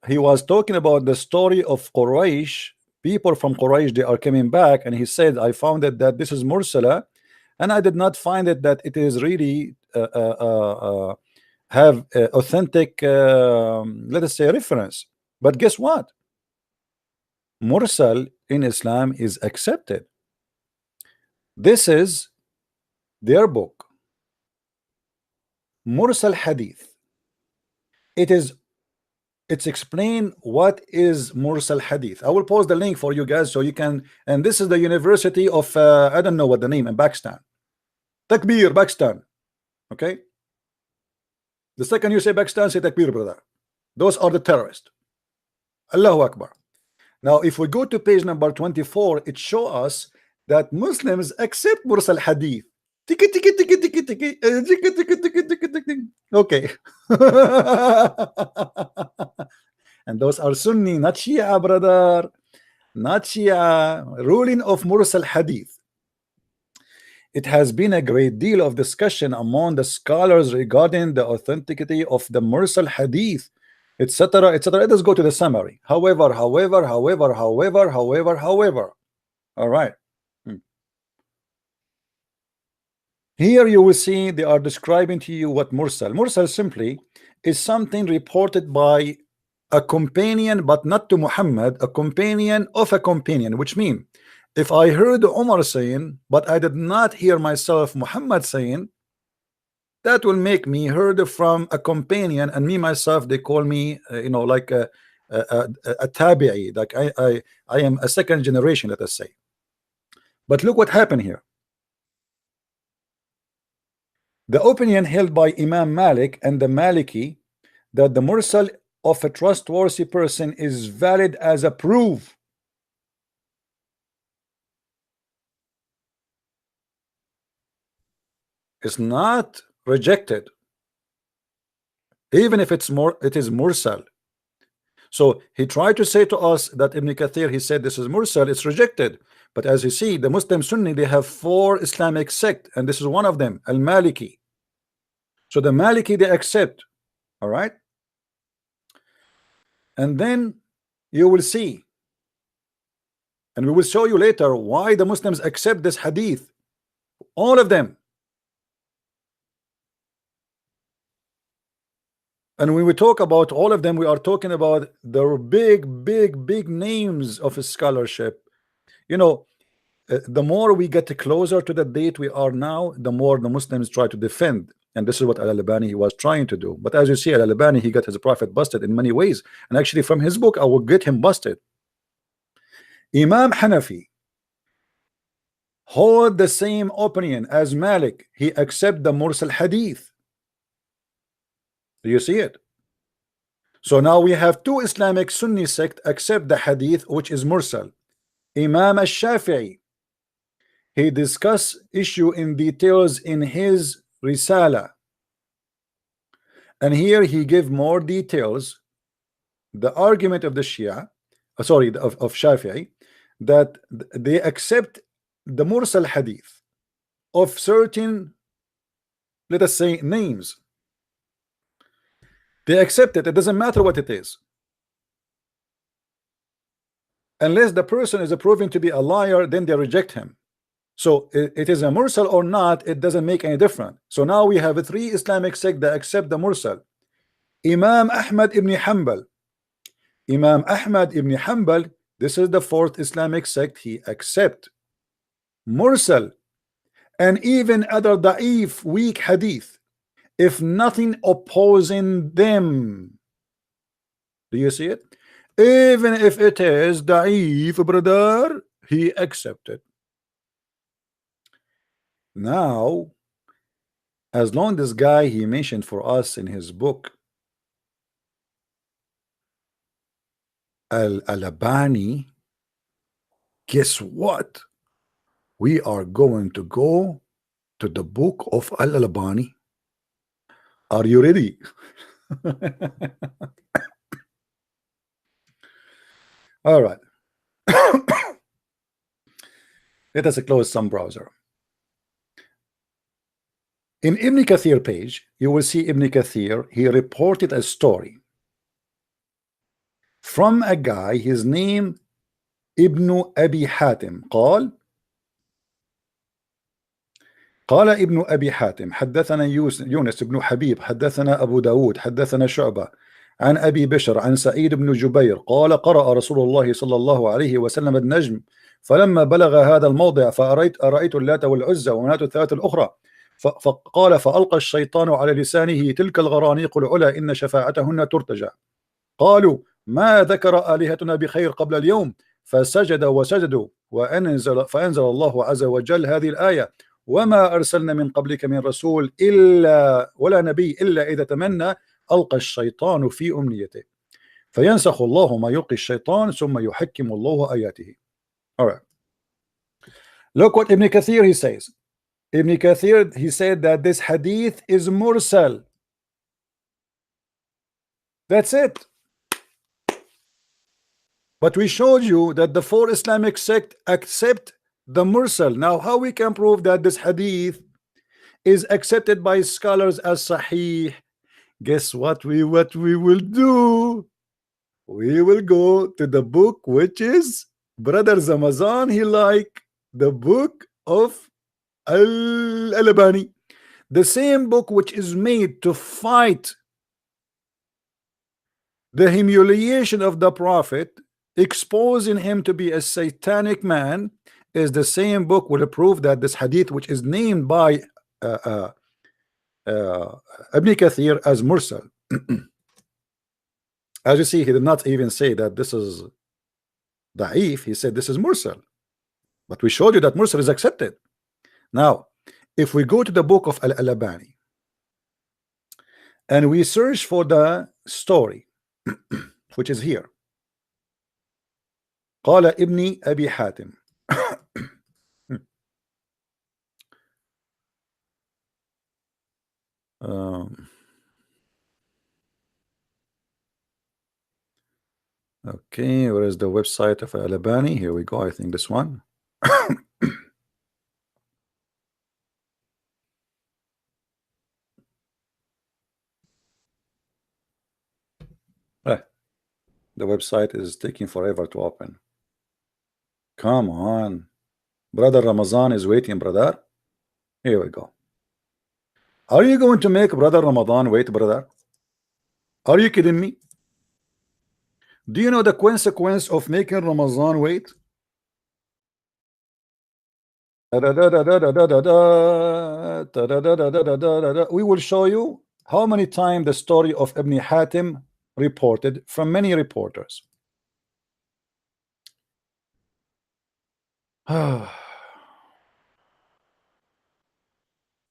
He was talking about the story of Quraysh, people from Quraysh, they are coming back, and he said, I found it that this is Mursala, and I did not find it that it is really have authentic, let us say, reference. But guess what? Mursal in Islam is accepted. This is their book, Mursal Hadith. It's explain what is Mursal Hadith. I will post the link for you guys so you can, and this is the University of I don't know what the name in Pakistan. Takbir, Pakistan. Okay. The second you say Pakistan, say Takbir, brother. Those are the terrorists. Allahu Akbar. Now, if we go to page number 24, it shows us that Muslims accept Mursal Hadith. Tiki, tiki, tiki, tiki, tiki, tiki, tiki, tiki, tiki, tiki. Okay. And those are Sunni, not Shia, brother. Not Shia. Ruling of Mursal Hadith. It has been a great deal of discussion among the scholars regarding the authenticity of the Mursal Hadith, etc., etc. Let us go to the summary. However. All right. Here you will see they are describing to you what Mursal. Mursal simply is something reported by a companion, but not to Muhammad, a companion of a companion, which means if I heard Umar saying, but I did not hear myself Muhammad saying, that will make me heard from a companion, and me myself, they call me, like a tabi'i, like I am a second generation, let us say. But look what happened here. The opinion held by Imam Malik and the Maliki that the Mursal of a trustworthy person is valid as a proof. It's not rejected, even if it is Mursal. So he tried to say to us that Ibn Kathir, he said this is Mursal, it's rejected. But as you see, the Muslim Sunni, they have 4 Islamic sects, and this is one of them, Al-Maliki. So the Maliki, they accept. All right. And then you will see, and we will show you later why the Muslims accept this hadith. All of them. And when we talk about all of them, we are talking about the big names of scholarship. The more we get closer to the date we are now, the more the Muslims try to defend. And this is what Al-Albani he was trying to do. But as you see, Al-Albani, he got his prophet busted in many ways. And actually from his book, I will get him busted. Imam Hanafi hold the same opinion as Malik. He accept the Mursal Hadith. Do you see it? So now we have 2 Islamic Sunni sect accept the Hadith, which is Mursal. Imam Al-Shafi'i, he discuss issue in details in his Risala, and here he give more details. The argument of the Shia, of Shafi'i, that they accept the Mursal Hadith of certain, let us say, names. They accept it. It doesn't matter what it is, unless the person is proven to be a liar, then they reject him. So it is a Mursal or not, it doesn't make any difference. So now we have 3 Islamic sects that accept the Mursal. Imam Ahmad ibn Hanbal. Imam Ahmad ibn Hanbal, this is the 4th Islamic sect, he accept Mursal and even other da'if, weak hadith, if nothing opposing them. Do you see it? Even if it is da'if, brother, he accepted. Now, as long as this guy he mentioned for us in his book, Al-Albani, guess what? We are going to go to the book of Al-Albani. Are you ready? All right. Let us close some browser. In Ibn Kathir page, you will see Ibn Kathir, he reported a story from a guy, his name ابن أبي حاتم قال ابن أبي حاتم حدثنا يونس بن حبيب حدثنا أبو داود حدثنا شعبة عن أبي بشر عن سعيد بن جبير قال قرأ رسول الله صلى الله عليه وسلم النجم فلما بلغ هذا الموضع أرأيت اللات والعزى ومناة الثلاث الأخرى فقال فألقى الشيطان على لسانه تلك الغرانيق العلا إن شفاعتهن ترتجى. قالوا ما ذكر آلهتنا بخير قبل اليوم فسجد وسجدوا فأنزل الله عز وجل هذه الآية وما أرسلنا من قبلك من رسول إلا ولا نبي إلا إذا تمنى ألقى الشيطان في أمنيته فينسخ الله ما يلقي الشيطان ثم يحكم الله آياته. All right. Look what Ibn Kathir he says. Ibn Kathir he said that this hadith is mursal. That's it. But we showed you that the four Islamic sect accept the mursal. Now how we can prove that this hadith is accepted by scholars as sahih? Guess what we will do? We will go to the book which is Brother Ramazn he like the book of Al-Albani, the same book which is made to fight the humiliation of the Prophet, exposing him to be a satanic man, is the same book will prove that this hadith which is named by Ibn Kathir as mursal. As you see, he did not even say that this is da'if, he said this is mursal. But we showed you that mursal is accepted. Now, if we go to the book of Al-Albani and we search for the story which is here, قال ابن أبي حاتم okay, where is the website of Al-Albani? Here we go. I think this one. The website is taking forever to open. Come on, brother Ramazan is waiting, brother. Here we go. Are you going to make brother Ramadan wait, brother? Are you kidding me? Do you know the consequence of making Ramazan wait? We will show you how many times the story of Ibn Hatim reported from many reporters.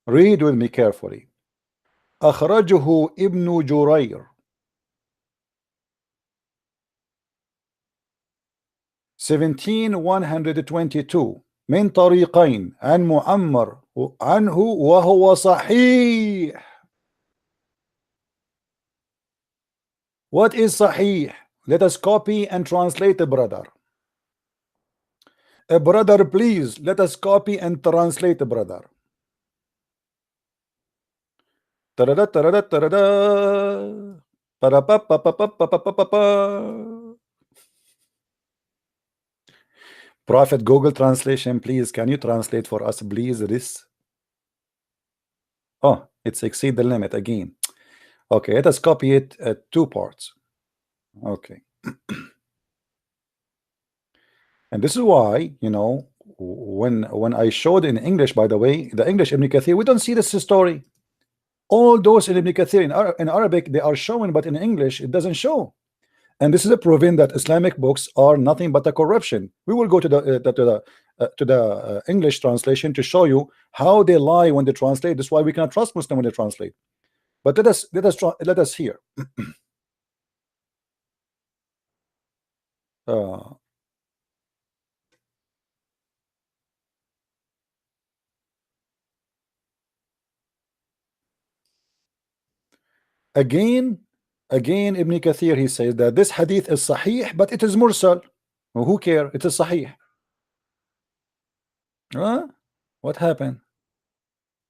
Read with me carefully. أخرجه ابن جرير 17122 من طريقين عن معمر عنه وهو صحيح. What is صحيح? Let us copy and translate, brother. Brother, please let us copy and translate, brother. Prophet Google translation, please, can you translate for us, please, this? Oh, it's exceed the limit again. Okay, let us copy it at 2 parts. Okay. And this is why, you know, when I showed in English, by the way, the English Ibn Kathir, we don't see this story. All those in Ibn Kathir in Arabic, they are showing, but in English, it doesn't show. And this is a proving that Islamic books are nothing but a corruption. We will go to the English translation to show you how they lie when they translate. That's why we cannot trust Muslim when they translate. But let us hear. Again, Ibn Kathir, he says that this hadith is sahih, but it is mursal. Well, who care? It is sahih. What happened?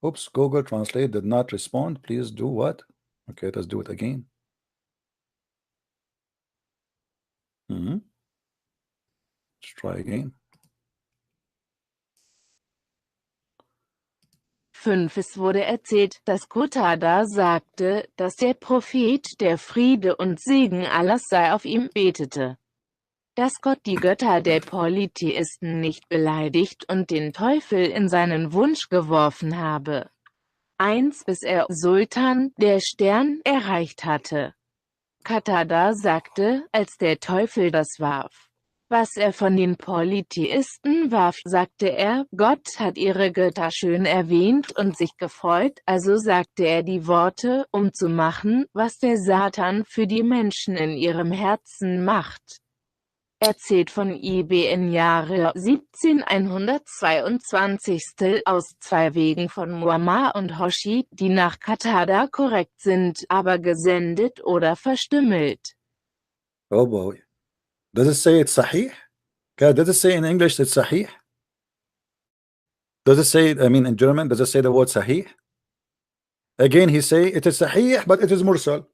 Oops, Google Translate did not respond. Please do what? Okay, let's do it again. Let's try again.
5. Es wurde erzählt, dass Qatada sagte, dass der Prophet, der Friede und Segen Allahs sei auf ihm, betete, dass Gott die Götter der Polytheisten nicht beleidigt und den Teufel in seinen Wunsch geworfen habe. 1. Bis er Sultan, der Stern, erreicht hatte. Qatada sagte, als der Teufel das warf, was er von den Polytheisten warf, sagte er, Gott hat ihre Götter schön erwähnt und sich gefreut, also sagte er die Worte, um zu machen, was der Satan für die Menschen in ihrem Herzen macht. Erzählt von IBN Jahre 17122 aus 2 Wegen von Muammar und Hoshi, die nach Qatada korrekt sind, aber gesendet oder verstümmelt.
Oh boy. Does it say it's sahih? Okay, does it say in English it's sahih? Does it say, I mean in German, does it say the word sahih? Again, he say it is sahih, but it is mursal.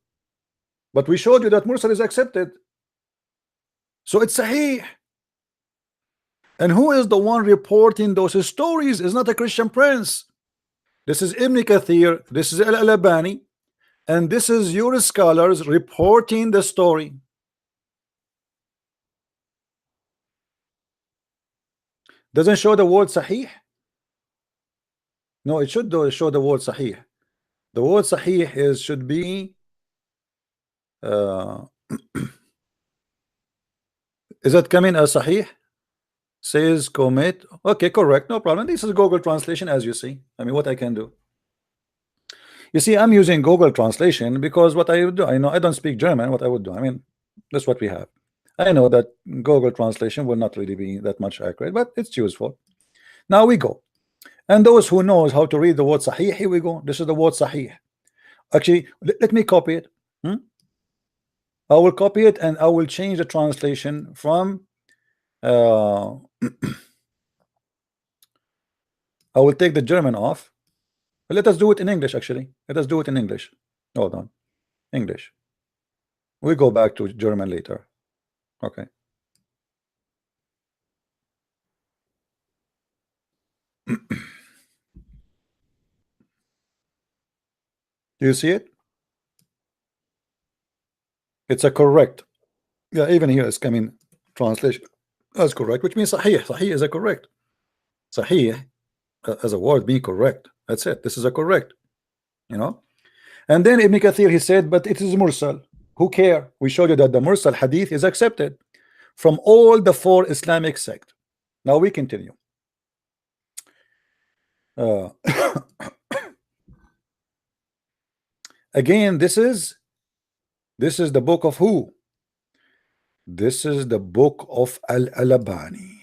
But we showed you that mursal is accepted. So it's sahih. And who is the one reporting those stories? Is not a Christian prince. This is Ibn Kathir, this is Al-Albani, and this is your scholars reporting the story. Doesn't show the word sahih? No, it should show the word sahih. The word sahih is should be is that coming as sahih? Says commit. Okay, correct, no problem. This is Google translation, as you see. I mean, what I can do. You see, I'm using Google translation because what I would do, I know I don't speak German. What I would do, I mean, that's what we have. I know that Google translation will not really be that much accurate, but it's useful. Now we go. And those who knows how to read the word sahih, here we go. This is the word sahih. Actually, let me copy it. I will copy it and I will change the translation from I will take the German off. Let us do it in English, actually. Let us do it in English. Hold on. English. We go back to German later. Okay. Do you see it? It's a correct. Yeah, even here it's coming translation. That's correct, which means sahih. Sahih is a correct. Sahih as a word being correct. That's it. This is a correct. You know. And then Ibn Kathir, he said, but it is mursal. Who care? We showed you that the mursal hadith is accepted from all the 4 Islamic sects. Now we continue. Again, this is the book of who? This is the book of Al-Albani.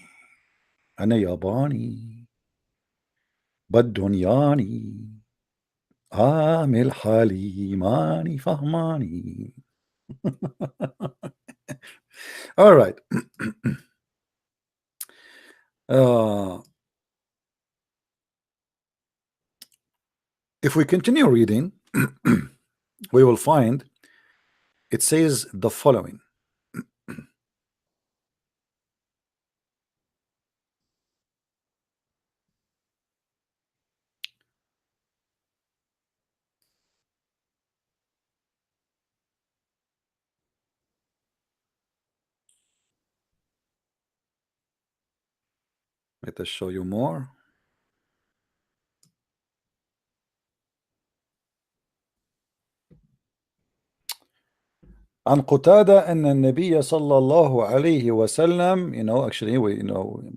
Ana yabani badunyani amil halimani fahmani. All right. If we continue reading, we will find it says the following. Let us show you more. عن قتادة أن النبي صلى الله عليه وسلم, actually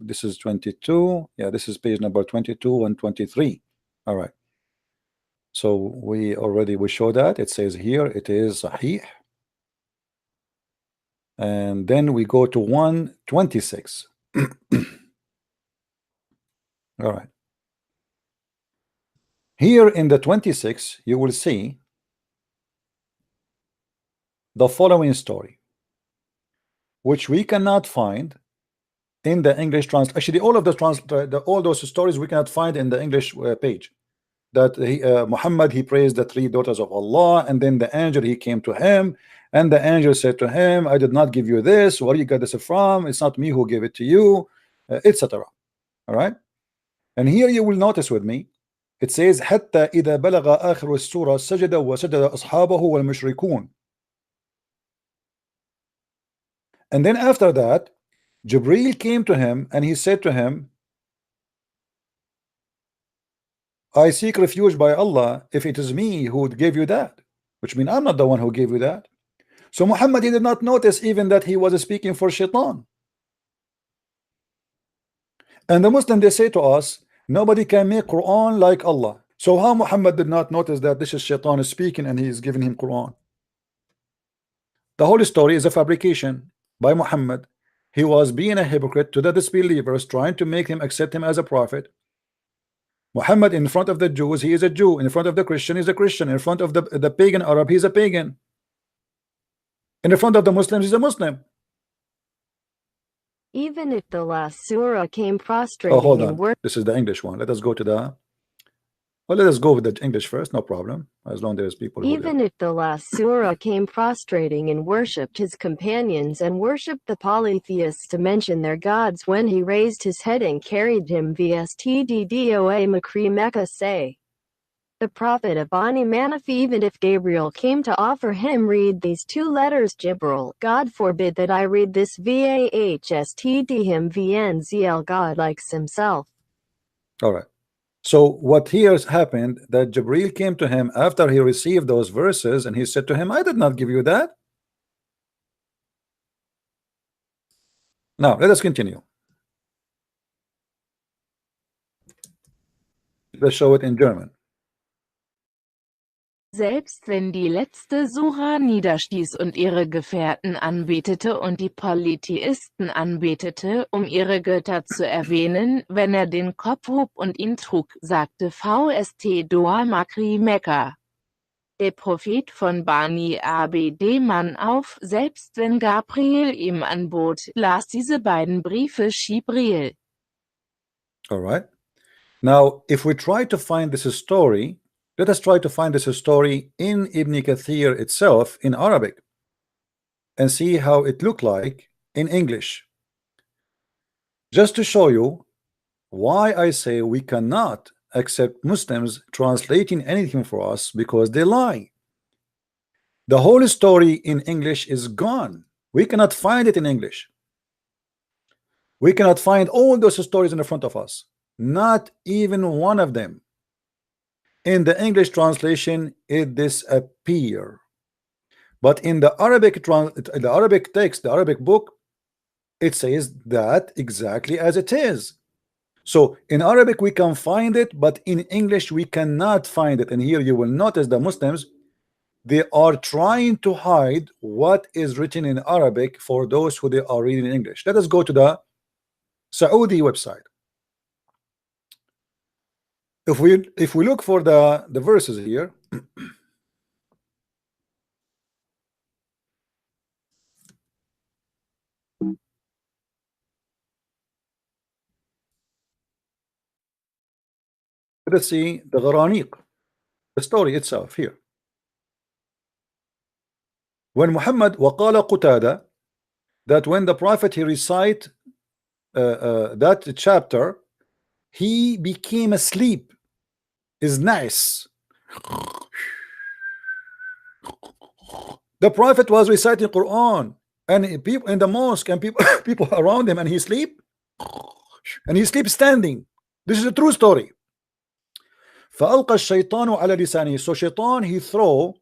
this is 22. Yeah, this is page number 22 and 23. All right. So we show that it says here it is sahih. And then we go to 126. All right. Here in the 26, you will see the following story, which we cannot find in the English translation. Actually, all of the all those stories we cannot find in the English page. that Muhammad, he praised the three daughters of Allah, and then the angel, he came to him, and the angel said to him, I did not give you this. Where you got this from? It's not me who gave it to you, etc. All right. And here you will notice with me, it says حتى إذا بلغ آخر السورة سجد وسجد أصحابه والمشركون. And then after that, Jibreel came to him and he said to him, I seek refuge by Allah if it is me who gave you that, which means I'm not the one who gave you that. So Muhammad, he did not notice even that he was speaking for shaitan. And the Muslim, they say to us, nobody can make Quran like Allah. So how Muhammad did not notice that this is shaitan is speaking and he is giving him Quran? The whole story is a fabrication by Muhammad. He was being a hypocrite to the disbelievers, trying to make him accept him as a prophet. Muhammad, in front of the Jews, he is a Jew. In front of the Christian, he's a Christian. In front of the pagan Arab, he's a pagan. In front of the Muslims, he's a Muslim.
Even if the last surah came
Oh,
prostrating
hold
in
on.
worship,
This is the English one. Let us go to the. Well, let us go with the English first. No problem. As long as there's people who.
even if the last surah came prostrating and worshipped his companions and worshipped the polytheists to mention their gods when he raised his head and carried him vstddoa Makri Mecca say. The Prophet of Bani Manaf, even if Gabriel came to offer him read these two letters Jibril, God forbid that I read this vahstd him vnzl God likes himself.
All right. So what here has happened, that Jibreel came to him after he received those verses and he said to him, I did not give you that. Now let us continue. Let's show it in German.
Selbst wenn die letzte Sura niederstieß und ihre Gefährten anbetete und die Polytheisten anbetete, um ihre Götter zu erwähnen, wenn er den Kopf hob und ihn trug, sagte VST Doa Makri Mekka. Der Prophet von Bani Abd Mann auf, selbst wenn Gabriel ihm anbot, las diese beiden Briefe Schibril.
All right. Now, if we try to find this story, let us try to find this story in Ibn Kathir itself in Arabic and see how it looked like in English. Just to show you why I say we cannot accept Muslims translating anything for us because they lie. The whole story in English is gone. We cannot find it in English. We cannot find all those stories in the front of us. Not even one of them. In the English translation, it disappears. But in the Arabic text, the Arabic book, it says that exactly as it is. So in Arabic we can find it, but in English we cannot find it. And here you will notice the Muslims, they are trying to hide what is written in Arabic for those who they are reading in English. Let us go to the Saudi website. If we look for the verses here, let's see the Gharaniq, the story itself here. When Muhammad وقال قتادة, that when the Prophet he recite that chapter, he became asleep. Is nice. The Prophet was reciting Quran and people in the mosque and people around him, and he sleep standing. This is a true story. فألقى الشيطان على لسانه. So shaitan he throw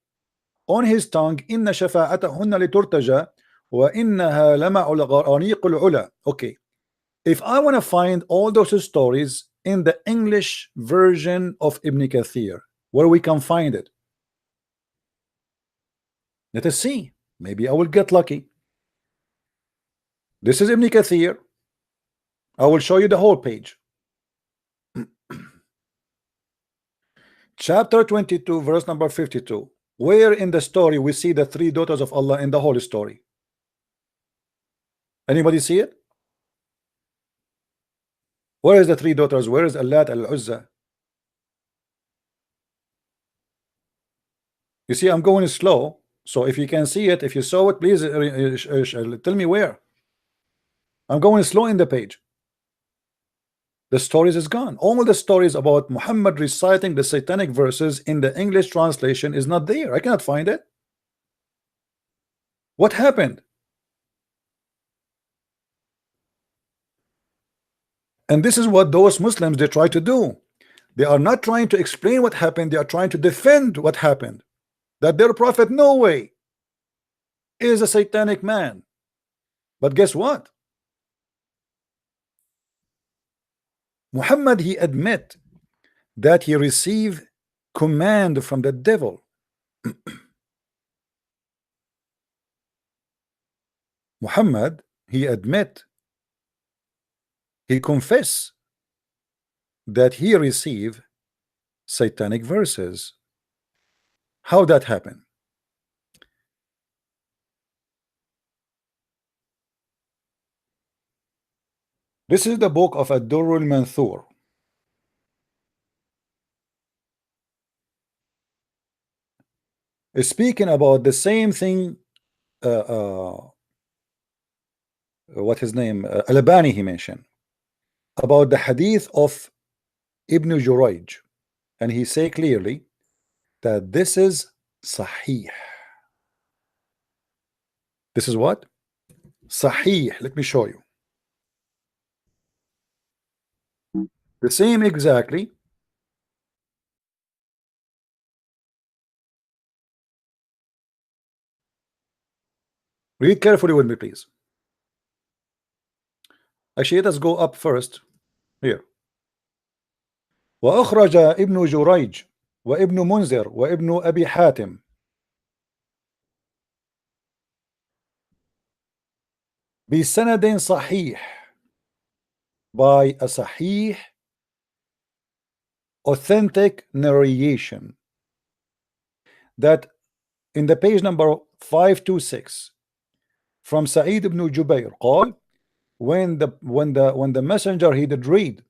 on his tongue إن شفاعتهن لترتجى وإنها لمع الغرانيق العلا. Okay, if I want to find all those stories in the English version of Ibn Kathir, where we can find it, let us see. Maybe I will get lucky. This is Ibn Kathir. I will show you the whole page. Chapter 22, verse number 52. Where in the story we see the three daughters of Allah in the whole story? Anybody see it? Where is the three daughters? Where is Allat, Al-Uzza? You see, I'm going slow. So if you can see it, if you saw it, please tell me where. I'm going slow in the page. The stories is gone. All the stories about Muhammad reciting the satanic verses in the English translation is not there. I cannot find it. What happened? And this is what those Muslims they try to do. They are not trying to explain what happened. They are trying to defend what happened. That their prophet, no way, is a satanic man. But guess what? Muhammad, he admit that he received command from the devil. Muhammad, he admit, he confess that he received satanic verses. How that happened? This is the book of Ad-Durr al-Manthur. Speaking about the same thing, what his name, Al-Albani, he mentioned about the hadith of Ibn Jurayj, and he say clearly that this is Sahih. This is what? Sahih. Let me show you. The same exactly. Read carefully with me, please. Actually, let us go up first. Here. وأخرج ابن جريج وابن منذر وابن أبي حاتم بسند صحيح, by a sahih authentic narration, that in the page number 526 from Sa'id ibn Jubair قال, when the messenger he did read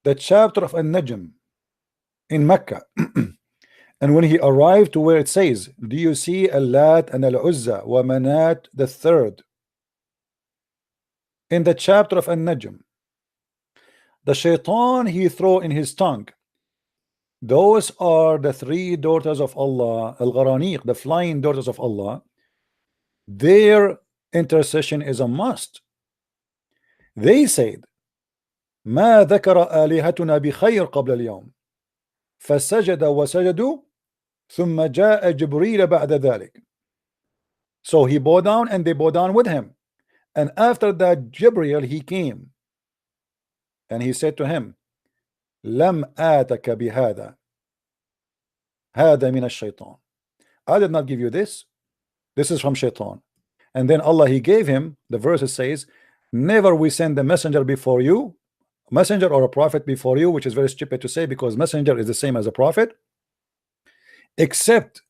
the chapter of An-Najm in Mecca and when he arrived to where it says, do you see Al-Lat and Al-Uzza wa Manat the third, in the chapter of An-Najm, the shaitan he throw in his tongue, those are the three daughters of Allah, Al-Gharaniq, the flying daughters of Allah. Their intercession is a must. They said, ما ذكر آلهتنا بخير قبل اليوم فسجد وسجدوا ثم جاء جبريل بعد ذلك. So he bowed down and they bowed down with him, and after that Jibril he came and he said to him, لم آتك بهذا هذا من الشيطان. I did not give you this. This is from shaitan. And then Allah he gave him, the verse says, never we send a messenger before you, messenger or a prophet before you, which is very stupid to say because messenger is the same as a prophet, except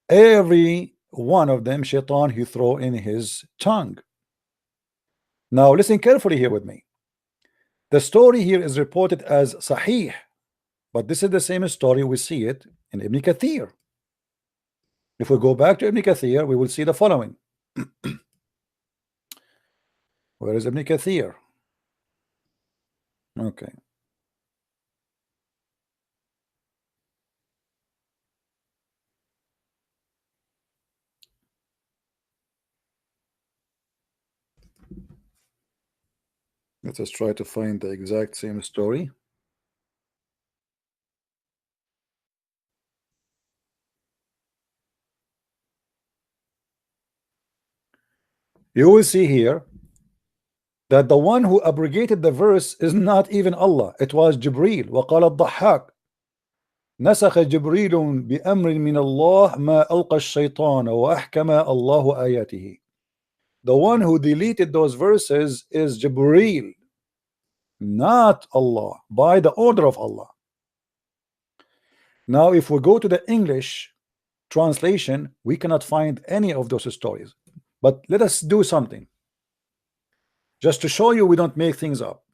every one of them shaitan he throw in his tongue. Now listen carefully here with me. The story here is reported as Sahih, but this is the same story. We see it in Ibn Kathir. If we go back to Ibn Kathir, we will see the following. Where is Ibn Kathir? Okay. Let us try to find the exact same story. You will see here that the one who abrogated the verse is not even Allah. It was Jibril. وقال الضحاك نسخ جبريل بأمر من الله ما ألقى الشيطان وأحكم الله آياته. The one who deleted those verses is Jibril, not Allah, by the order of Allah. Now if we go to the English translation, we cannot find any of those stories. But let us do something just to show you we don't make things up.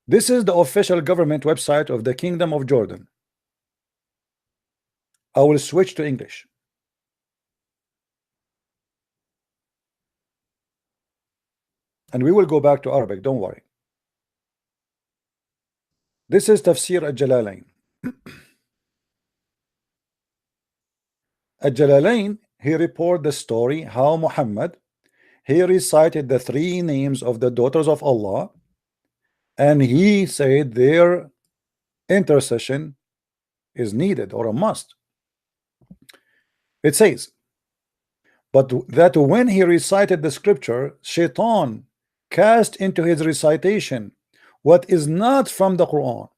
This is the official government website of the Kingdom of Jordan. I will switch to English. And we will go back to Arabic, don't worry. This is Tafsir al-Jalalain. Al-Jalalain, he report the story how Muhammad, he recited the 3 names of the daughters of Allah, and he said their intercession is needed or a must. It says, but that when he recited the scripture, Shaitan cast into his recitation what is not from the Quran,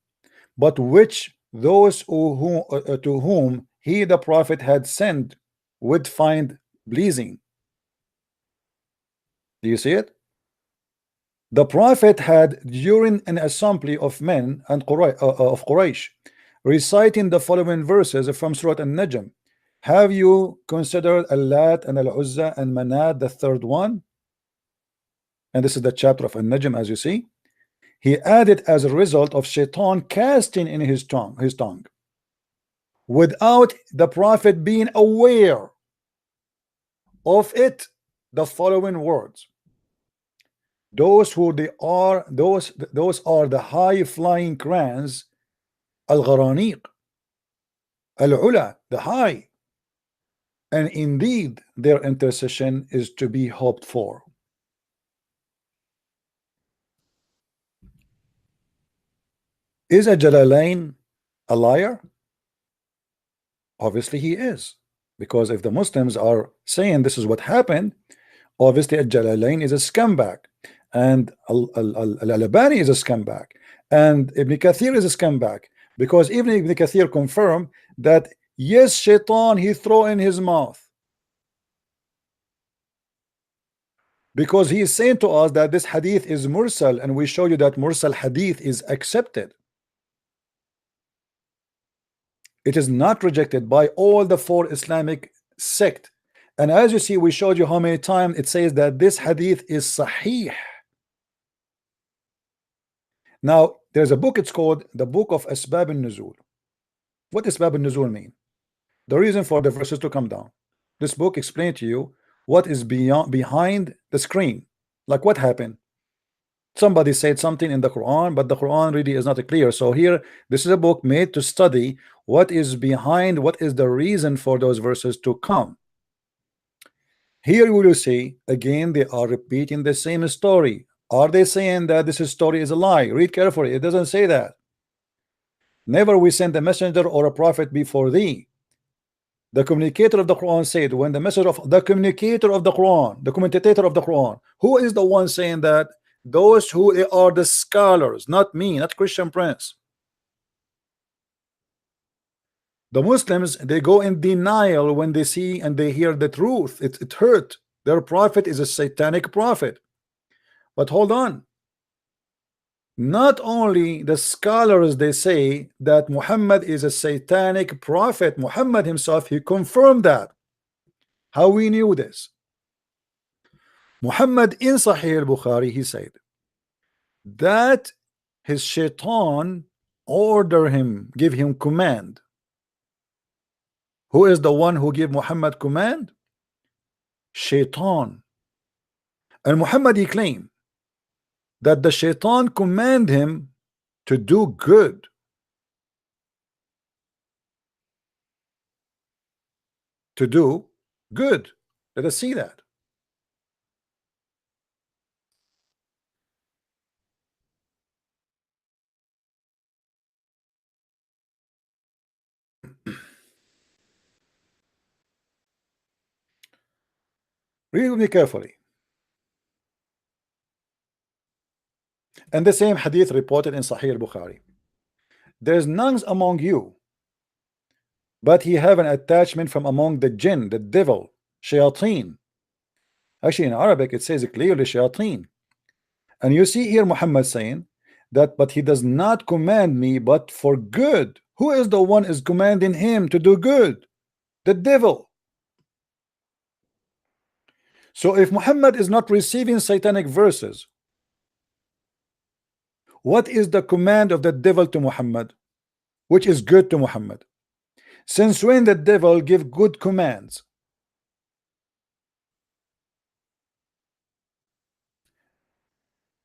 but which those to whom he the Prophet had sent would find pleasing. Do you see it? The Prophet had, during an assembly of men and of Quraysh, reciting the following verses from Surah An-Najm. Have you considered Al-Lat and Al-Uzza and Manat, the third one? And this is the chapter of An-Najm, as you see. He added as a result of Shaitan casting in his tongue, without the Prophet being aware of it, the following words. Those are the high flying crans, al-gharaniq, al-ula, the high, and indeed their intercession is to be hoped for. Is a Jalalain a liar? Obviously he is, because if the Muslims are saying this is what happened, obviously a Jalalain is a scumbag, and Al-Albani is a scumbag, and Ibn Kathir is a scumbag, because even Ibn Kathir confirmed that yes, Shaitan he throw in his mouth, because he is saying to us that this hadith is mursal, and we show you that mursal hadith is accepted. It is not rejected by all the 4 Islamic sect, and as you see, we showed you how many times it says that this hadith is sahih. Now there's a book, it's called the Book of Asbab al-Nuzul. What does Asbab al-Nuzul mean? The reason for the verses to come down. This book explains to you what is behind the screen, like what happened. Somebody said something in the Quran, but the Quran really is not clear. So here, this is a book made to study what is behind, what is the reason for those verses to come. Here you will see again they are repeating the same story. Are they saying that this story is a lie? Read carefully, it doesn't say that. Never we sent a messenger or a prophet before thee. The communicator of the Quran said, when the message of the communicator of the Quran, the commentator of the Quran, who is the one saying that? Those who are the scholars, not me, not Christian Prince. The Muslims, they go in denial when they see and they hear the truth. It hurt. Their prophet is a satanic prophet. But hold on. Not only the scholars, they say that Muhammad is a satanic prophet. Muhammad himself, he confirmed that. How we knew this? Muhammad in Sahih al-Bukhari, he said that his shaitan order him, give him command. Who is the one who gave Muhammad command? Shaitan. And Muhammad, he claimed that the shaitan command him to do good. To do good. Let us see that. Read with me carefully. And the same hadith reported in Sahih al-Bukhari. There is none among you, but he have an attachment from among the jinn, the devil, shayateen. Actually in Arabic it says clearly shayateen. And you see here Muhammad saying that, but he does not command me but for good. Who is the one is commanding him to do good? The devil. So if Muhammad is not receiving satanic verses, what is the command of the devil to Muhammad, which is good to Muhammad? Since when the devil give good commands?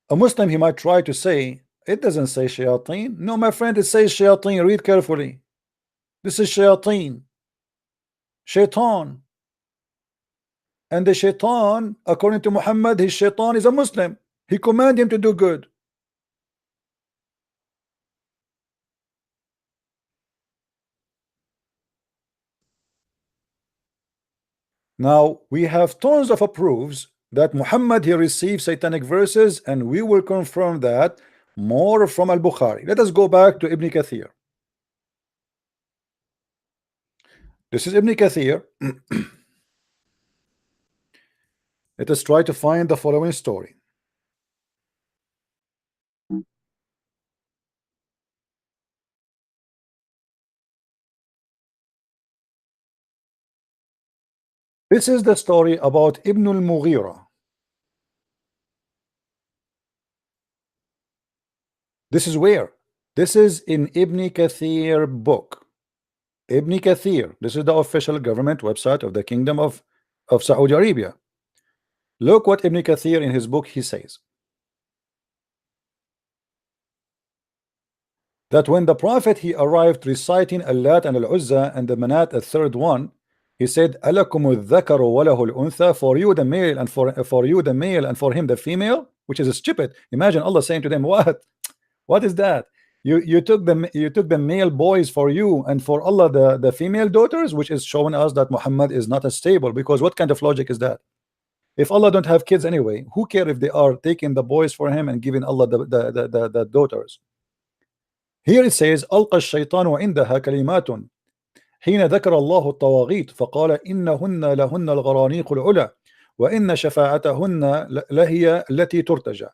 A Muslim, he might try to say, it doesn't say shayateen. No, my friend, it says shayateen. Read carefully. This is shayateen. Shaitan. And the shaitan, according to Muhammad, his shaitan is a Muslim. He command him to do good. Now, we have tons of proofs that Muhammad, he received satanic verses, and we will confirm that more from Al-Bukhari. Let us go back to Ibn Kathir. This is Ibn Kathir. Let us try to find the following story. This is the story about Ibn al-Mughira. This is where? This is in Ibn Kathir book. Ibn Kathir. This is the official government website of the Kingdom of Saudi Arabia. Look what Ibn Kathir in his book he says. That when the Prophet he arrived reciting Al-Lat and Al-Uzza and the Manat, a third one, he said, Alakum al-dhakaru wa lahu al-untha, for you the male and for you the male and for him the female, which is stupid. Imagine Allah saying to them, what is that? You took the male boys for you and for Allah the female daughters, which is showing us that Muhammad is not as stable, because what kind of logic is that? If Allah don't have kids anyway, who care if they are taking the boys for him and giving Allah the daughters? Here it says, ألقى الشيطان وعندها كلمات حين ذكر الله الطواغيت فقال إنهن لهن الغرانيق العلا وإن شفاعتهن لهي التي ترتجى.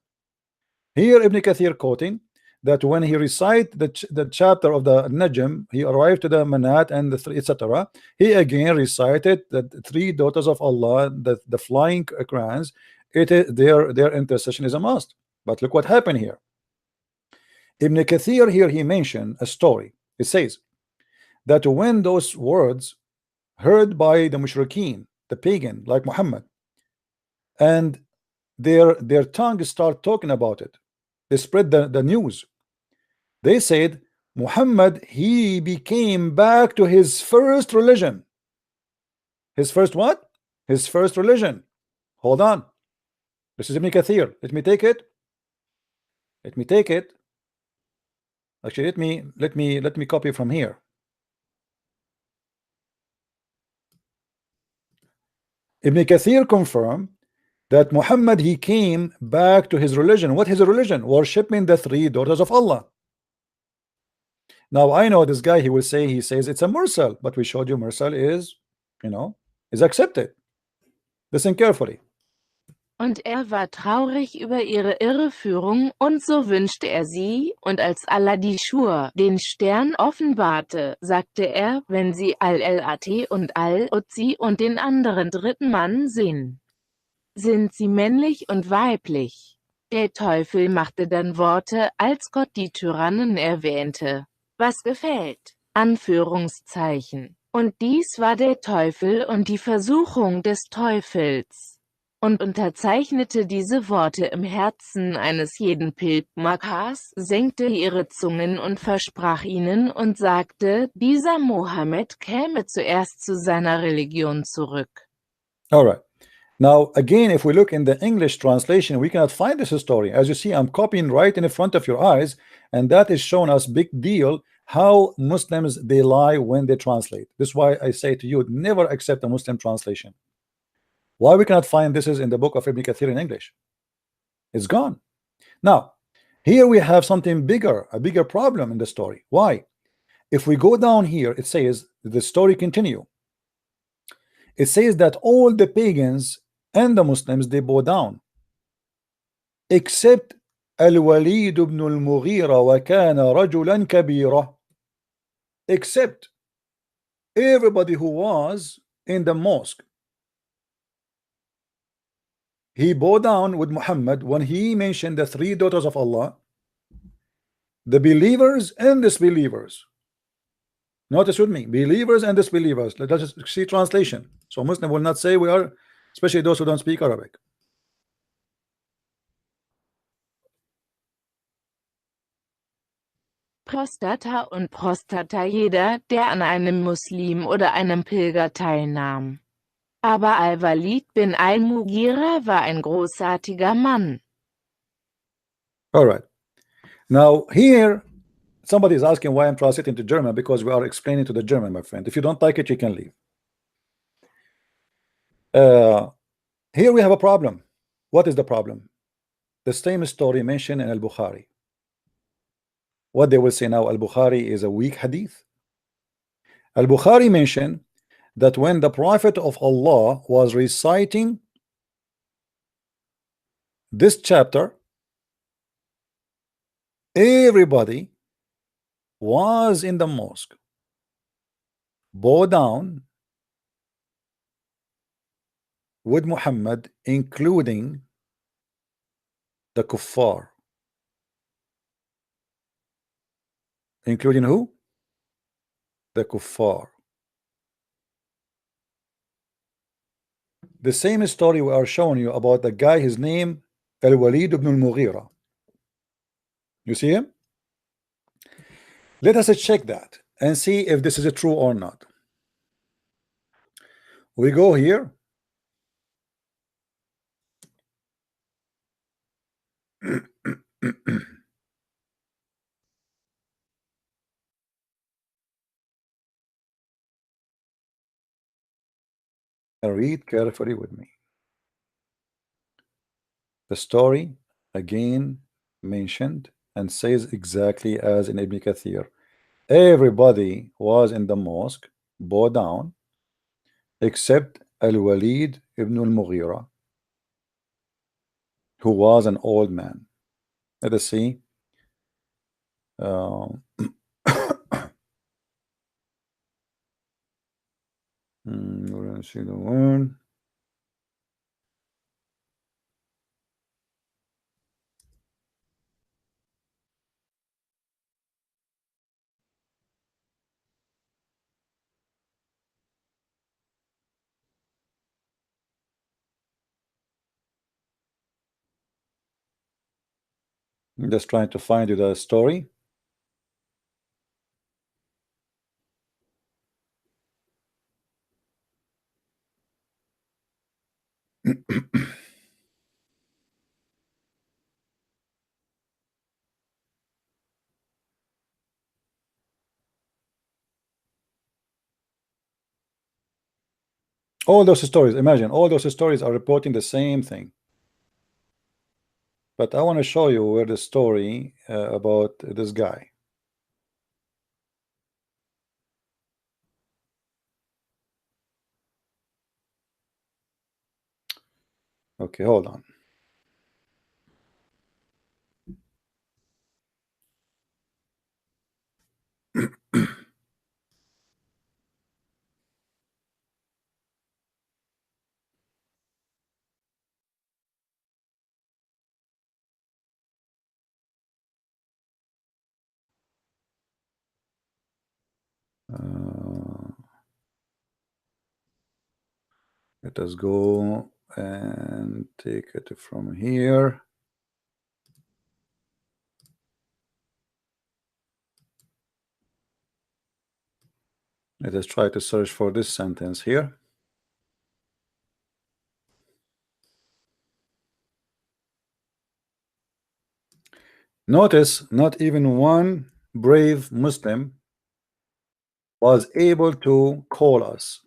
Here Ibn Kathir quoting that when he recite the chapter of the Najm, he arrived to the Manat and the three, etc. He again recited the three daughters of Allah, the flying crowns. It is their intercession is a must. But look what happened here. Ibn Kathir here he mentioned a story. It says that when those words heard by the mushrikeen, the pagan like Muhammad, and their tongue start talking about it, they spread the news. They said Muhammad, he became back to his first religion. His first what? His first religion. Hold on. This is Ibn Kathir. Let me take it. Let me take it. Actually, let me copy from here. Ibn Kathir confirmed that Muhammad, he came back to his religion. What his religion? Worshipping the three daughters of Allah. Now I know this guy, he says it's a mursal, but we showed you mursal is, is accepted. Listen carefully.
Und war traurig über ihre Irreführung, und so wünschte sie, und als Allah die Schur, den Stern offenbarte, sagte er, wenn sie Al-Lat und Al-Uzzi und den anderen dritten Mann sehen, sind sie männlich und weiblich. Der Teufel machte dann Worte, als Gott die Tyrannen erwähnte. Was gefällt? Anführungszeichen. Und dies war der Teufel und die Versuchung des Teufels. Und unterzeichnete diese Worte im Herzen eines jeden Pilgers, senkte ihre Zungen und versprach ihnen und sagte, dieser Mohammed käme zuerst zu seiner Religion zurück.
All right. Now, again, if we look in the English translation, we cannot find this story. As you see, I'm copying right in front of your eyes, and that is showing us big deal how Muslims, they lie when they translate. This is why I say to you, never accept a Muslim translation. Why we cannot find this is in the book of Ibn Kathir in English? It's gone. Now, here we have something bigger, a bigger problem in the story. Why? If we go down here, it says, the story continue. It says that all the pagans and the Muslims, they bow down, except Al-Walid ibn al-Mughira wa kana rajulan kabira, except everybody who was in the mosque. He bowed down with Muhammad when he mentioned the three daughters of Allah, the believers and disbelievers. Notice with me, believers and disbelievers. Let us see translation. So Muslim will not say we are, especially those who don't speak Arabic.
Prostata und Prostata jeder, der an einem Muslim oder einem Pilger teilnahm. Aber Al-Walid bin al-Mughira war ein großartiger Mann.
All right. Now here, somebody is asking why I'm translating to German, because we are explaining to the German, my friend. If you don't like it, you can leave. Here we have a problem. What is the problem? The same story mentioned in Al-Bukhari. What they will say now, Al-Bukhari is a weak hadith. Al-Bukhari mentioned that when the Prophet of Allah was reciting this chapter, everybody was in the mosque, bow down with Muhammad, including the kuffar. Including who? The kuffar. The same story we are showing you about the guy, his name Al-Walid ibn al-Mughira. You see him? Let us check that and see if this is true or not. We go here. Read carefully with me. The story again mentioned and says exactly as in Ibn Kathir. Everybody was in the mosque, bow down, except Al-Walid ibn al-Mughira, who was an old man. Let us see. We're going to see the one. I'm just trying to find you the story. All those stories, imagine, all those stories are reporting the same thing. But I want to show you where the story about this guy. Okay, hold on. Let us go and take it from here. Let us try to search for this sentence here. Notice not even one brave Muslim was able to call us.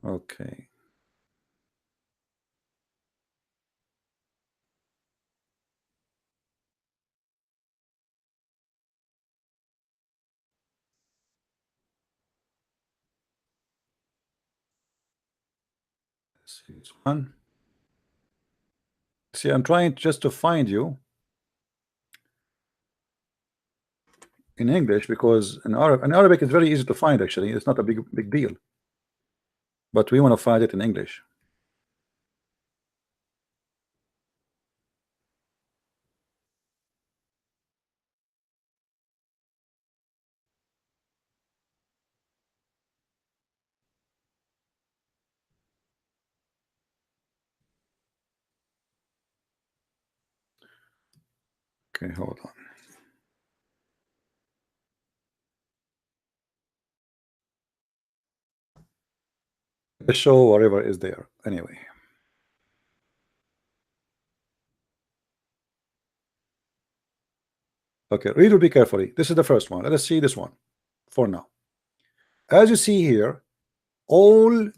Okay. Let's see this one. See, I'm trying just to find you in English, because in Arabic it's very easy to find. Actually, it's not a big deal. But we want to find it in English. Okay, hold on. The show whatever is there anyway. Okay, read it, be carefully. This is the first one. Let us see this one for now. As you see here, all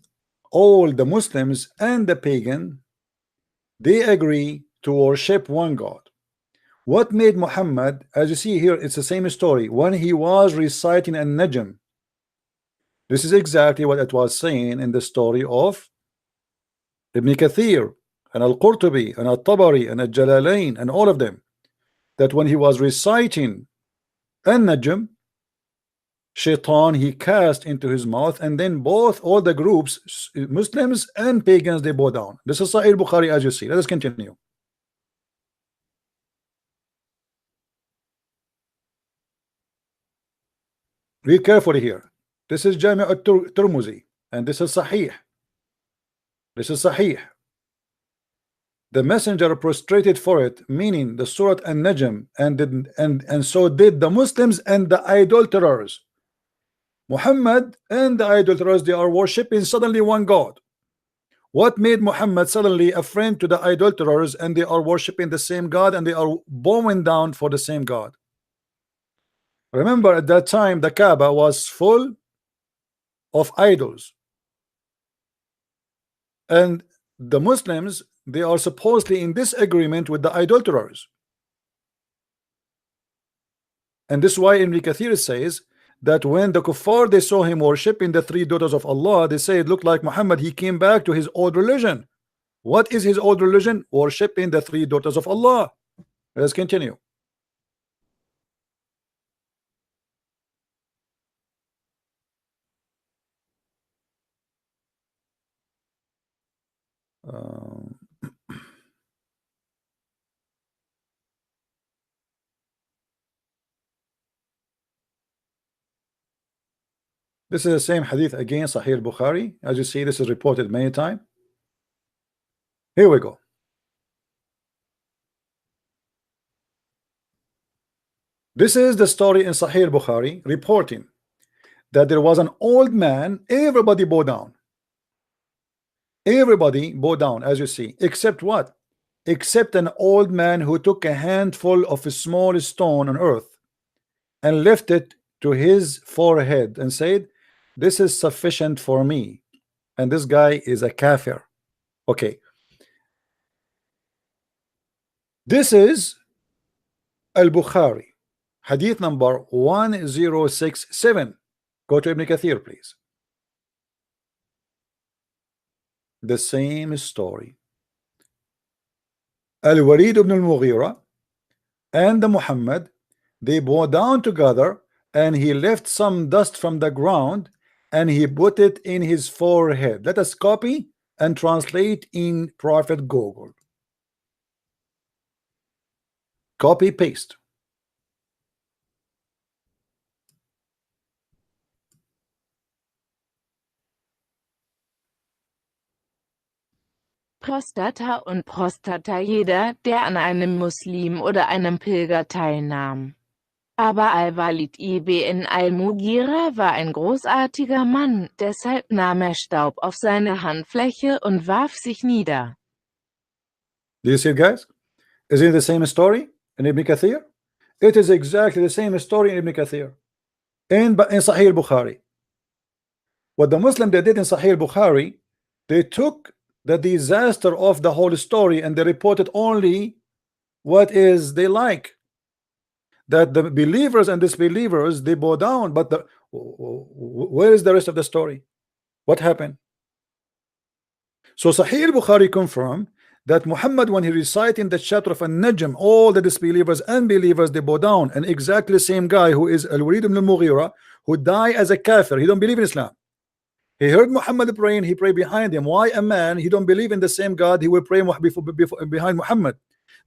the Muslims and the pagan, they agree to worship one God. What made Muhammad, as you see here, it's the same story. When he was reciting an-Najm, this is exactly what it was saying in the story of Ibn Kathir and Al-Qurtubi and Al-Tabari and Al-Jalalain and all of them, that when he was reciting an-Najm, Shaitan he cast into his mouth, and then all the groups, Muslims and pagans, they bow down. This is Sahih Bukhari, as you see. Let us continue. Read carefully here. This is Jami' al-Tirmidhi, and this is Sahih. This is Sahih. The messenger prostrated for it, meaning the Surah An-Najm, and so did the Muslims and the idolaters. Muhammad and the idolaters, they are worshipping suddenly one God. What made Muhammad suddenly a friend to the idolaters, and they are worshipping the same God, and they are bowing down for the same God? Remember, at that time the Kaaba was full of idols, and the Muslims, they are supposedly in disagreement with the idolaters. And this is why Ibn Kathir says that when the kuffar, they saw him worshiping the three daughters of Allah, they say it looked like Muhammad, he came back to his old religion. What is his old religion? Worshipping the three daughters of Allah. Let's continue. This is the same hadith again, Sahih Bukhari. As you see, this is reported many times. Here we go. This is the story in Sahih Bukhari reporting that there was an old man. Everybody bow down. Everybody bow down, as you see, except what? Except an old man who took a handful of a small stone on earth and left it to his forehead and said, "This is sufficient for me." And this guy is a kafir. Okay. This is Al-Bukhari, hadith number 1067. Go to Ibn Kathir, please. The same story. Al-Walid ibn al-Mughira and the Muhammad, they bow down together, and he left some dust from the ground and he put it in his forehead. Let us copy and translate in Prophet Google. Copy paste.
Prostata und Prostata jeder, der an einem Muslim oder einem Pilger teilnahm. Aber Al-Walid ibn al-Mughira war ein großartiger Mann, deshalb nahm er Staub auf seine Handfläche und warf sich nieder.
Do you see it, guys? Is it the same story in Ibn Kathir? It is exactly the same story in Ibn Kathir. In Sahih Bukhari. What the Muslim they did in Sahih Bukhari, they took the disaster of the whole story and they reported only what is they like. That the believers and disbelievers, they bow down, but where is the rest of the story? What happened? So Sahih Bukhari confirmed that Muhammad, when he recited the chapter of An-Najm, all the disbelievers and believers, they bow down. And exactly the same guy who is Al-Walid ibn al-Mughira, who died as a kafir, he don't believe in Islam. He heard Muhammad praying, he prayed behind him. Why a man, he don't believe in the same God, he will pray behind Muhammad?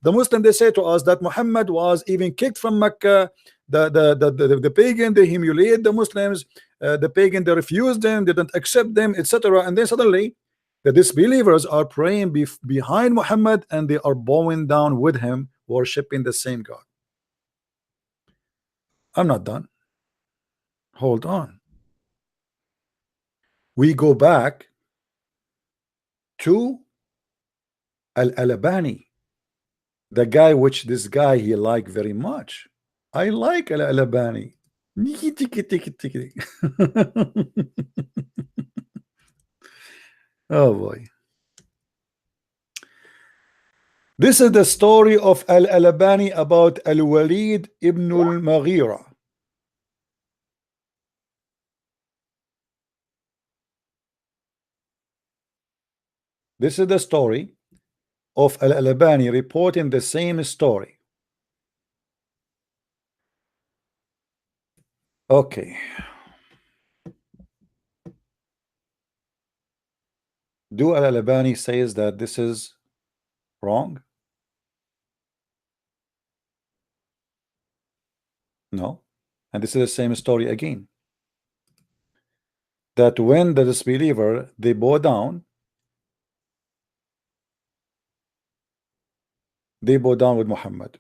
The Muslim, they say to us that Muhammad was even kicked from Mecca. The pagan, they humiliate the Muslims. The pagan, they refused them, they didn't accept them, etc. And then suddenly the disbelievers are praying behind Muhammad, and they are bowing down with him, worshiping the same God. I'm not done. Hold on. We go back to Al-Albani, the guy which this guy he liked very much. I like Al-Albani. Oh boy. This is the story of Al-Albani about Al-Walid ibn al-Maghira. This is the story of Al-Albani reporting the same story. Okay. Do Al-Albani says that this is wrong? No. And this is the same story again. That when the disbeliever they bow down, they bow down with Muhammad,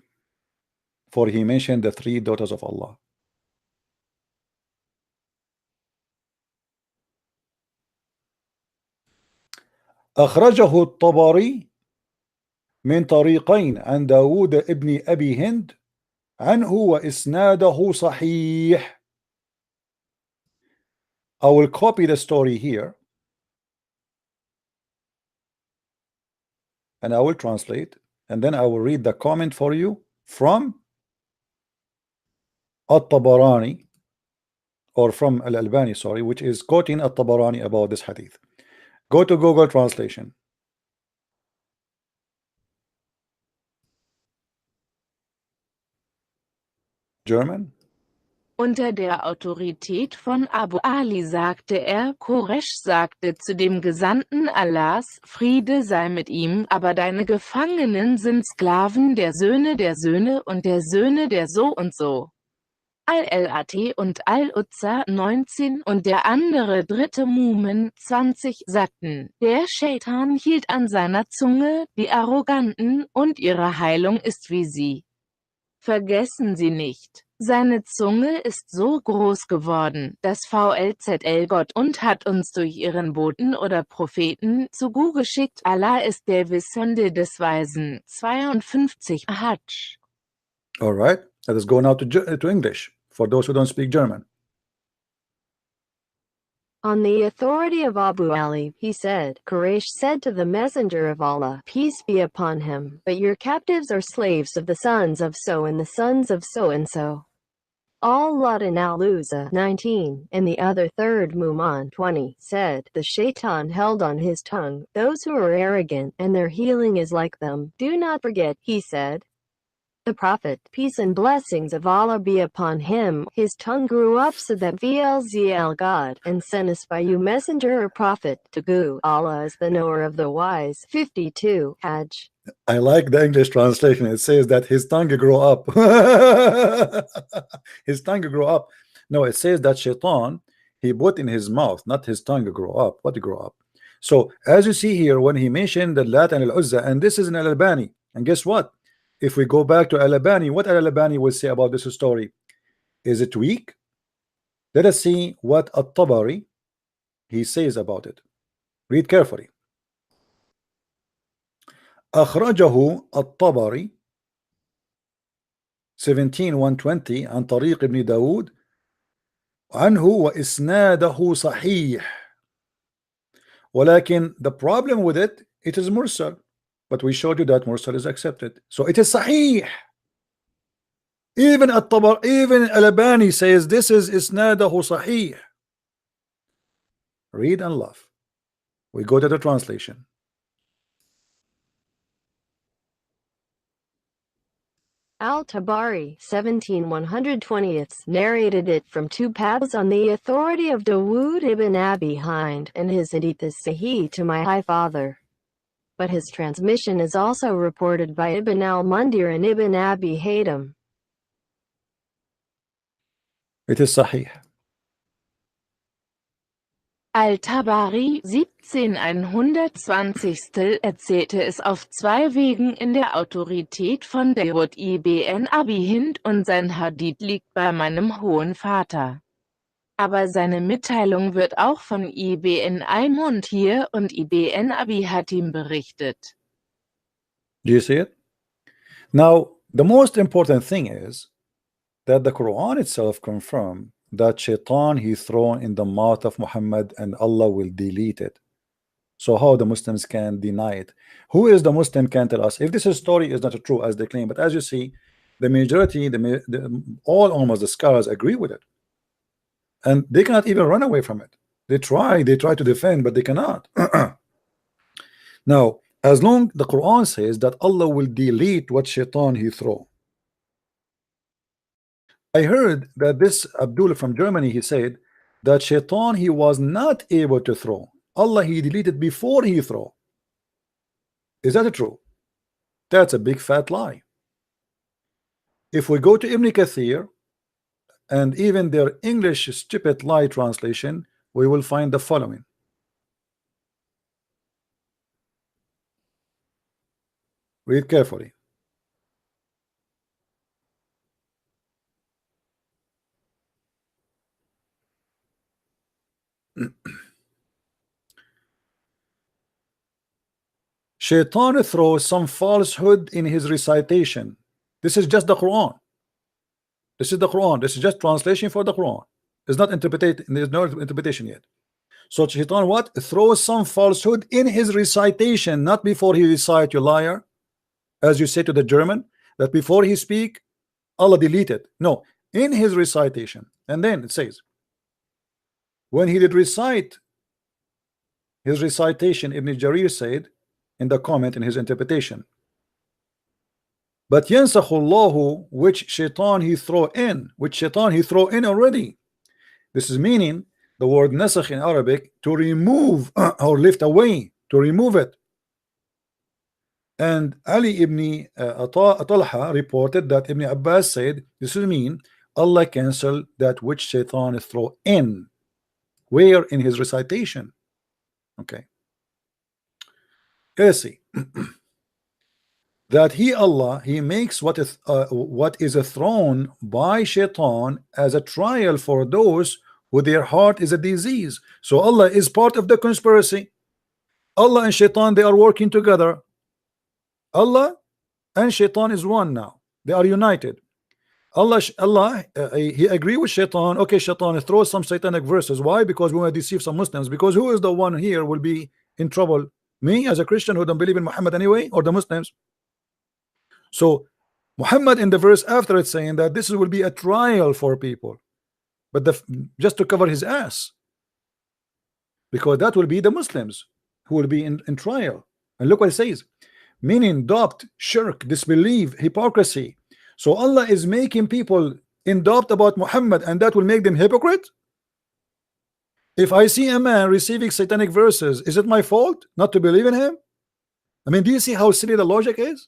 for he mentioned the three daughters of Allah. أخرجه الطبري من طريقين عن داود ابن أبي هند عنه وإسناده صحيح. I will copy the story here and I will translate, and then I will read the comment for you from At-Tabarani, or from Al-Albani, sorry, which is quoting At-Tabarani about this hadith. Go to Google Translation. German.
Unter der Autorität von Abu Ali sagte er, Koresh sagte zu dem Gesandten Allahs, Friede sei mit ihm, aber deine Gefangenen sind Sklaven der Söhne und der Söhne der so und so. Al-Lat und Al-Uzza 19 und der andere dritte Mumen 20 sagten, der Scheitan hielt an seiner Zunge, die Arroganten, und ihre Heilung ist wie sie. Vergessen Sie nicht, seine Zunge ist so groß geworden, dass VLZL Gott und hat uns durch ihren Boten oder Propheten zu Gu geschickt. Allah ist der Wissende des Weisen. 52 Hajj.
All right, let us go now to English for those who don't speak German.
On the authority of Abu Ali, he said, Quraysh said to the Messenger of Allah, peace be upon him, but your captives are slaves of the sons of so and the sons of so and so. Al-Lat and Al-Uzza 19, and the other third Muman 20, said, the Shaitan held on his tongue, those who are arrogant, and their healing is like them. Do not forget, he said. The Prophet, peace and blessings of Allah be upon him, his tongue grew up so that VLZL God, and sent us by you messenger or prophet, to Gu. Allah is the knower of the wise. 52, Hajj.
I like the English translation. It says that his tongue grew up. His tongue grew up. No, it says that Shaitan, he put in his mouth, not his tongue grew up. What grew up? So, as you see here, when he mentioned the Lat and Al-Uzza, and this is an Al-Albani, and guess what? If we go back to Al-Albani, what Al-Albani will say about this story? Is it weak? Let us see what At-Tabari he says about it. Read carefully. أخرجه الطبري 17-120 عن طريق ابن داود عنه وإسناده صحيح. ولكن the problem with it, it is mursal. But we showed you that mursal is accepted. So it is sahih. Even Al-Albani says this is isnadahu sahih. Read and laugh. We go to the translation.
Al-Tabari 17-120 narrated it from two paths on the authority of Dawood ibn Abi Hind, and his hadith is sahih to my high father. But his transmission is also reported by Ibn al-Mundir and Ibn Abi Haytham.
It is sahih.
Al-Tabari 17/120 erzählte es auf 2 Wegen in der Autorität von Dawud ibn Abi Hind und sein Hadith liegt bei meinem Hohen Vater. Aber seine Mitteilung wird auch von ibn al-Muntir und ibn Abi Hatim berichtet.
Do you see it? Now, the most important thing is that the Quran itself confirms that shaitan he thrown in the mouth of Muhammad and Allah will delete it. So how the Muslims can deny it? Who is the Muslim can tell us if this story is not true as they claim? But as you see, the majority, all almost the scholars agree with it, and they cannot even run away from it. They try to defend, but they cannot. Now, as long the Quran says that Allah will delete what shaitan he throw. I heard that this Abdullah from Germany, he said that shaitan he was not able to throw. Allah he deleted before he throw. Is that true? That's a big fat lie. If we go to Ibn Kathir and even their English stupid lie translation, we will find the following. Read carefully. Shaitan throws some falsehood in his recitation. This is just the Quran. This is the Quran. This is just translation for the Quran. It's not interpreted. There's no interpretation yet. So Shaitan what? Throws some falsehood in his recitation, not before he recite, you liar. As you say to the German, that before he speak, Allah deleted. No, in his recitation. And then it says, when he did recite his recitation, Ibn Jarir said in the comment in his interpretation, but yansakhullahu, which shaitan he throw in, already. This is meaning the word nasakh in Arabic, to remove or lift away, to remove it. And Ali ibn Talha reported that Ibn Abbas said this will mean Allah cancel that which shaitan throw in. Where? In his recitation. Okay. Let's see. That he Allah he makes what is a thrown by shaitan as a trial for those who their heart is a disease. So Allah is part of the conspiracy. Allah and shaitan they are working together. Allah and shaitan is one now. They are united. Allah he agree with shaitan. Okay, shaitan throws some satanic verses. Why? Because we want to deceive some Muslims. Because who is the one here will be in trouble? Me as a Christian who don't believe in Muhammad anyway, or the Muslims? So Muhammad in the verse after it saying that this will be a trial for people, but just to cover his ass, because that will be the Muslims who will be in trial. And look what it says, meaning doubt, shirk, disbelief, hypocrisy. So Allah is making people in doubt about Muhammad, and that will make them hypocrite. If I see a man receiving satanic verses, is it my fault not to believe in him? I mean, do you see how silly the logic is?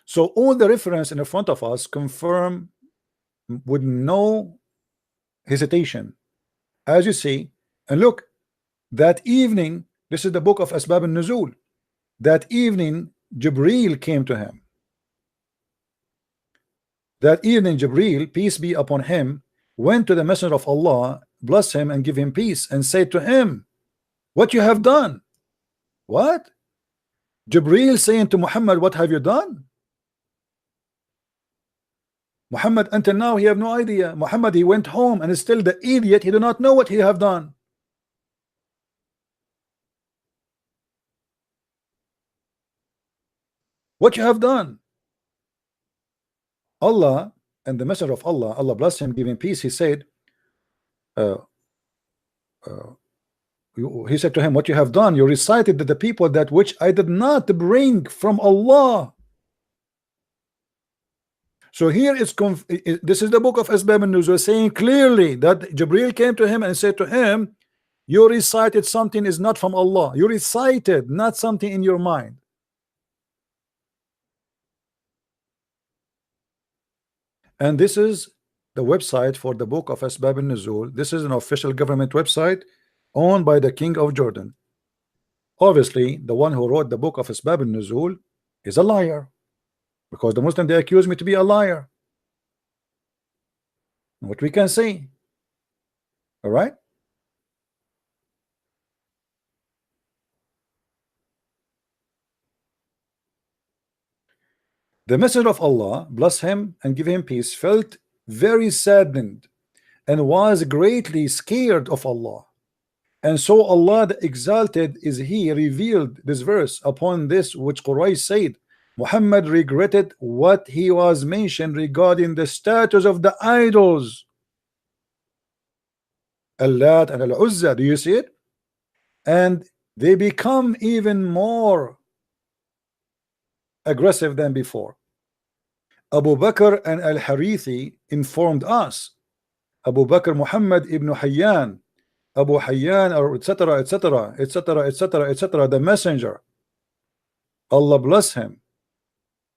So all the reference in the front of us confirm with no hesitation, as you see. And look, that evening, this is the book of Asbab al-Nuzul. That evening, Jibreel came to him. That evening, Jibreel, peace be upon him, went to the Messenger of Allah, bless him and give him peace, and said to him, what you have done? What? Jibreel saying to Muhammad, what have you done? Muhammad until now he have no idea. Muhammad he went home and is still the idiot. He do not know what he have done. What you have done? Allah and the Messenger of Allah, Allah bless him, give him peace. He said, he said to him, what you have done, you recited to the people that which I did not bring from Allah. So here it's this is the book of Asbab al-Nuzul saying clearly that Jibreel came to him and said to him, you recited something is not from Allah. You recited not something in your mind. And this is the website for the book of Asbab al-Nuzul. This is an official government website owned by the King of Jordan. Obviously, the one who wrote the book of Asbab al-Nuzul is a liar, because the Muslim, they accuse me to be a liar. What we can see. All right. The Messenger of Allah, bless him and give him peace, felt very saddened and was greatly scared of Allah. And so Allah the Exalted is He revealed this verse upon this which Quraysh said, Muhammad regretted what he was mentioned regarding the status of the idols. Al-Lat and Al-Uzza, do you see it? And they become even more aggressive than before. Abu Bakr and Al-Harithi informed us. Abu Bakr Muhammad ibn Hayyan, Abu Hayyan, or etc., etc., etc., etc., etc., the messenger, Allah bless him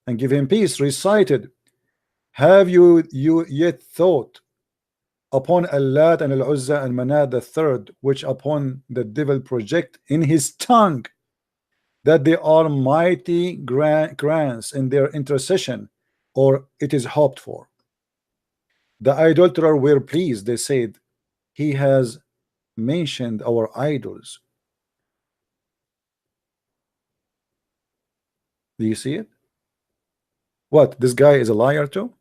and give him peace, recited, have you yet thought upon Al-Lat and Al-Uzza and Manat the third, which upon the devil project in his tongue, that they are mighty grants in their intercession, or it is hoped for. The idolater were pleased, they said, he has mentioned our idols. Do you see it? What, this guy is a liar too?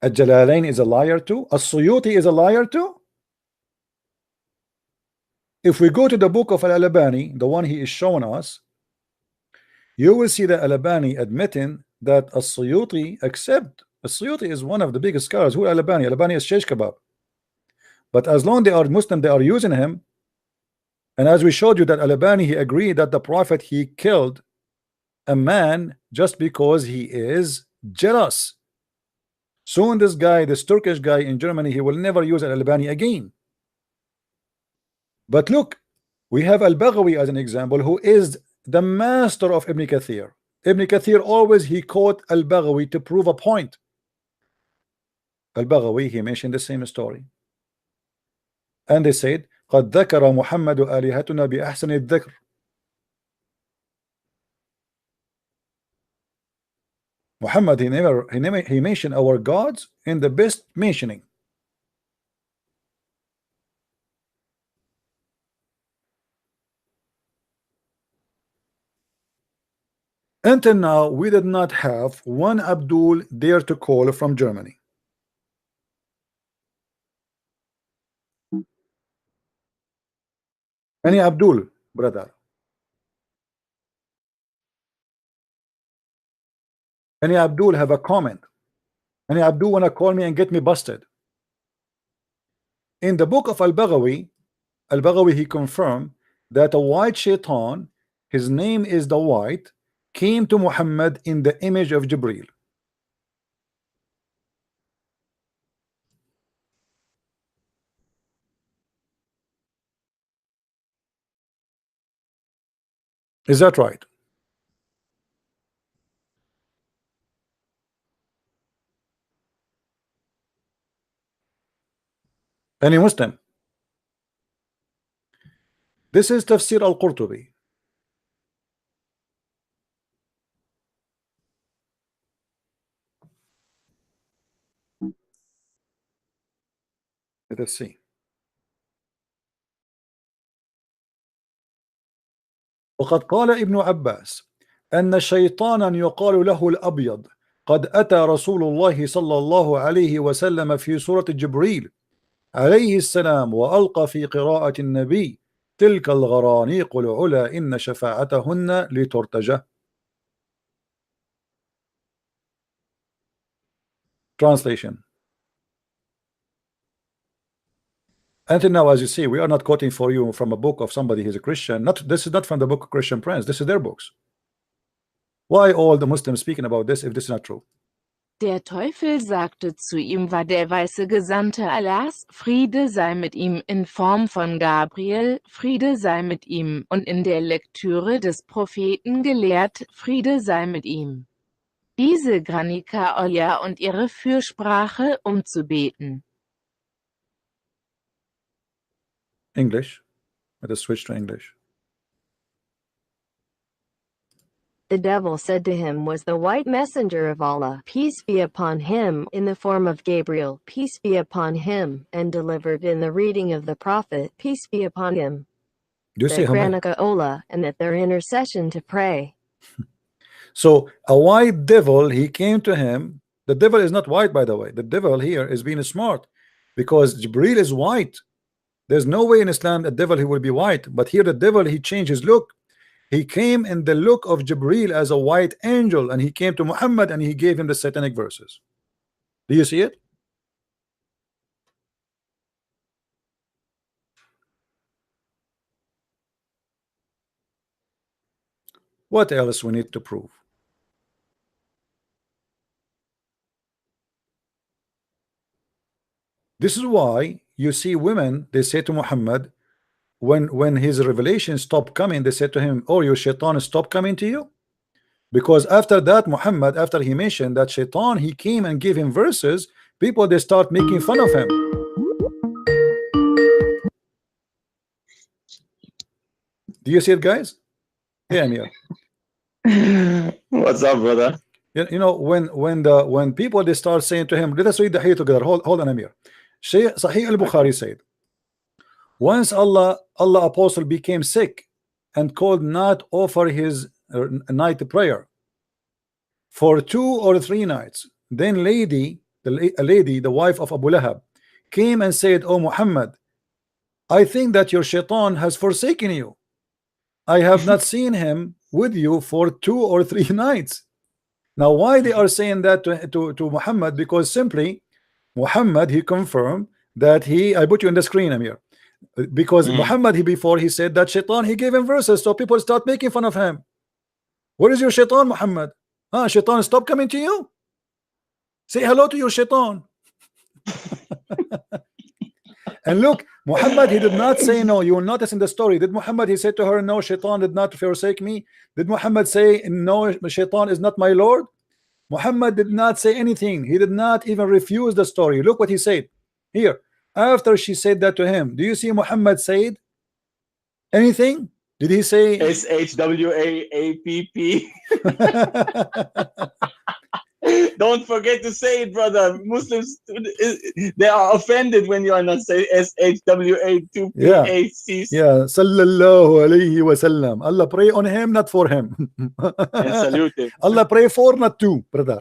Al-Jalalain is a liar too? As-Suyuti is a liar too? If we go to the book of Al-Albani, the one he is showing us, you will see that Al-Albani admitting that As-Suyuti, except As-Suyuti is one of the biggest scholars. Who Al-Albani? Al-Albani is Shish Kebab. But as long as they are Muslim, they are using him. And as we showed you that Al-Albani, he agreed that the Prophet, he killed a man just because he is jealous. Soon this guy, this Turkish guy in Germany, he will never use Al-Albani again. But look, we have Al-Baghawi as an example, who is the master of Ibn Kathir. Ibn Kathir always he quote Al-Baghawi to prove a point. Al-Baghawi, he mentioned the same story. And they said, قد ذكر محمد آلهتنا بأحسن الذكر. Muhammad, he mentioned our gods in the best mentioning. Until now, we did not have one Abdul dare to call from Germany. Any Abdul, brother? Any Abdul have a comment? Any Abdul wanna call me and get me busted? In the book of Al-Baghawi, he confirmed that a white shaitan, his name is the white, came to Muhammad in the image of Jibril. Is that right? Any Muslim? This is Tafsir al-Qurtubi. Let us see. وقد قال ابن عباس أن شيطانا يقال له الأبيض قد أتى رسول الله صلى الله عليه وسلم في سورة جبريل عليه السلام وألقى في قراءة النبي تلك الغرانيق العلا إن شفاعتهن لترتجى. Translation. Until now, as you see, we are not quoting for you from a book of somebody who's a Christian. This is not from the book of Christian Prince. This is their books. Why all the Muslims speaking about this if this is not true?
Der Teufel sagte zu ihm, war der weiße Gesandte Allahs, Friede sei mit ihm, in Form von Gabriel, Friede sei mit ihm, und in der Lektüre des Propheten gelehrt, Friede sei mit ihm. diese Granikaolia und ihre Fürsprache, um zu beten.
English. Let us switch to English.
The devil said to him was the white messenger of Allah, peace be upon him, in the form of Gabriel, peace be upon him, and delivered in the reading of the prophet, peace be upon him,
Do you
the
see how many?
Granica Ola, and at their intercession to pray.
So a white devil, he came to him. The devil is not white, by the way. The devil here is being smart, because Jibril is white. There's no way in Islam the devil he will be white, but here the devil, he changed his look. He came in the look of Jibril as a white angel, and he came to Muhammad and he gave him the satanic verses. Do you see it? What else we need to prove? This is why you see women, they say to Muhammad, when his revelation stopped coming, they said to him, oh, your shaitan stopped coming to you? Because after that, Muhammad, after he mentioned that shaitan, he came and gave him verses, people, they start making fun of him. Do you see it, guys? Yeah, Amir.
What's up, brother?
You know, when people, they start saying to him, let us read the hadith together. Hold on, Amir. Sahih al-Bukhari said, once Allah apostle became sick and could not offer his night prayer for 2 or 3 nights, then a lady, the wife of Abu Lahab, came and said, oh Muhammad, I think that your shaitan has forsaken you. I have not seen him with you for 2 or 3 nights. Now why they are saying that to Muhammad? Because simply Muhammad, he confirmed that I put you in the screen, Amir, because Muhammad, before he said that shaitan, he gave him verses, so people start making fun of him. Where is your shaitan, Muhammad? Shaitan, stop coming to you. Say hello to your shaitan. And look, Muhammad, he did not say no. You will notice in the story, did Muhammad, he said to her, no, shaitan did not forsake me? Did Muhammad say, no, shaitan is not my Lord? Muhammad did not say anything. He did not even refuse the story. Look what he said here. After she said that to him, do you see Muhammad said anything? Did he say
SHWAAPP? Don't forget to say it, brother. Muslims, they are offended when you are not saying SHWA2PAC.
Yeah, sallallahu alayhi wa sallam. Allah pray on him, not for him.
And salute him.
Allah pray for, not to, brother.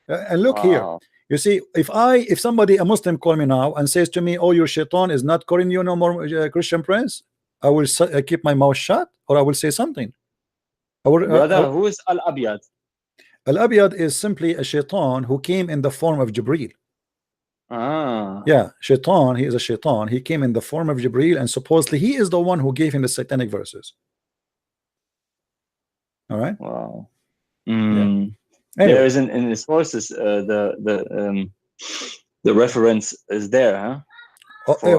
And look here. You see, if somebody, a Muslim, call me now and says to me, oh, your shaitan is not calling you no more, Christian Prince, I will keep my mouth shut, or I will say something.
Brother, who is Al-Abiyad?
Al-Abiyad is simply a shaitan who came in the form of Jibril. Yeah, shaitan, he is a shaitan. He came in the form of Jibril, and supposedly he is the one who gave him the satanic verses. All right.
Wow.
Anyway.
There isn't in the sources the reference is there, huh?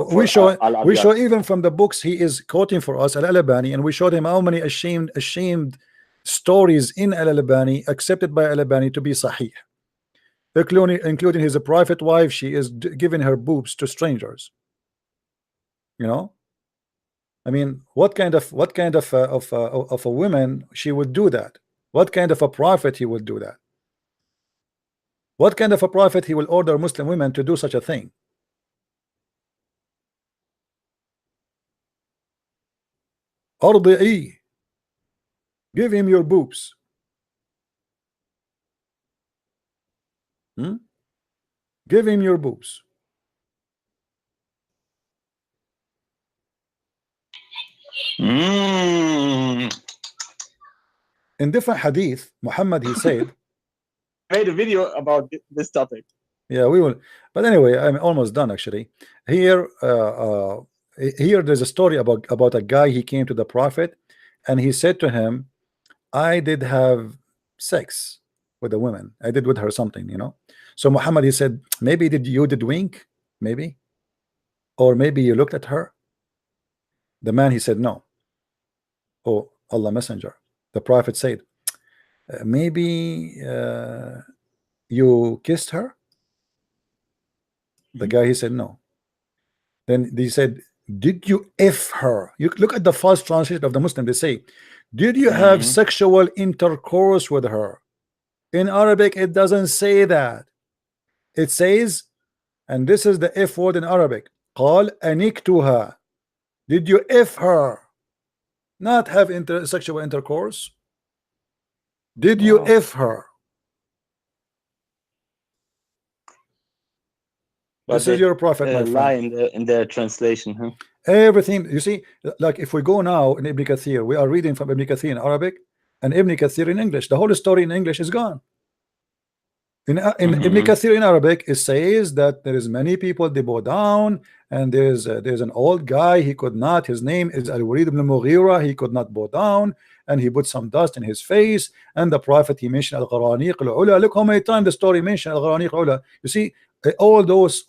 We show even from the books he is quoting for us, Al-Albani, and we showed him how many ashamed stories in Al-Albani accepted by Al-Albani to be sahih, including his private wife. She is giving her boobs to strangers. You know, I mean, what kind of a woman she would do that? What kind of a prophet he would do that? What kind of a prophet he will order Muslim women to do such a thing? Ardi'i, give him your boobs. Give him your boobs. In different hadith, Muhammad, he said,
made a video about this topic.
Yeah, we will. But anyway, I'm almost done actually. Here, here there's a story about a guy. He came to the Prophet and he said to him, I did have sex with a woman. I did with her something, you know. So Muhammad, he said, maybe you did wink, maybe, or maybe you looked at her. The man, he said, no. Oh, Allah Messenger. The Prophet said, maybe you kissed her. The guy, he said no. Then they said, did you F her? You look at the false translation of the Muslim. They say, did you have sexual intercourse with her? In Arabic, it doesn't say that. It says, and this is the F word in Arabic, قال أنكتها. Did you F her? Not have sexual intercourse. Did you F her?
But
this is your prophet, my
lie
friend.
in the translation, huh?
Everything, you see, like if we go now in Ibn Kathir, we are reading from Ibn Kathir in Arabic and Ibn Kathir in English. The whole story in English is gone. In Ibn Kathir in Arabic, it says that there is many people, they bow down, and there's an old guy, he could not, his name is Al-Walid ibn Mughira, he could not bow down, and he put some dust in his face, and the prophet, he mentioned Al-Gharaniq al-Ula. Look how many times the story mentioned Al-Gharaniq al-Ula. You see, all those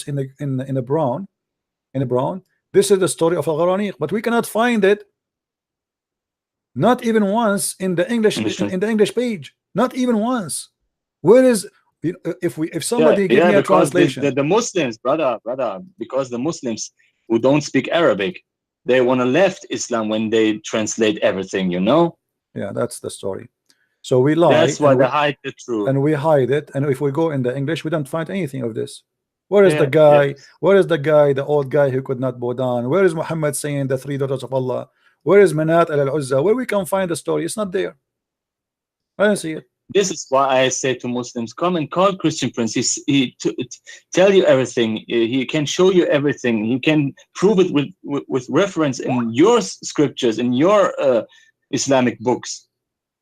in the brown, this is the story of Al-Gharaniq, but we cannot find it, not even once in the English page, not even once. Where is, if somebody give me a translation?
The Muslims, brother, because the Muslims who don't speak Arabic, they want to left Islam when they translate everything, you know?
Yeah, that's the story. So we lie.
That's why they hide the truth.
And we hide it. And if we go in the English, we don't find anything of this. Where is the guy? Yes. Where is the guy, the old guy who could not bow down? Where is Muhammad saying the 3 daughters of Allah? Where is Manat al-Uzza? Where we can find the story? It's not there. I don't see it.
This is why I say to Muslims, come and call Christian Prince. He tell you everything. He can show you everything. He can prove it with reference in your scriptures, in your Islamic books.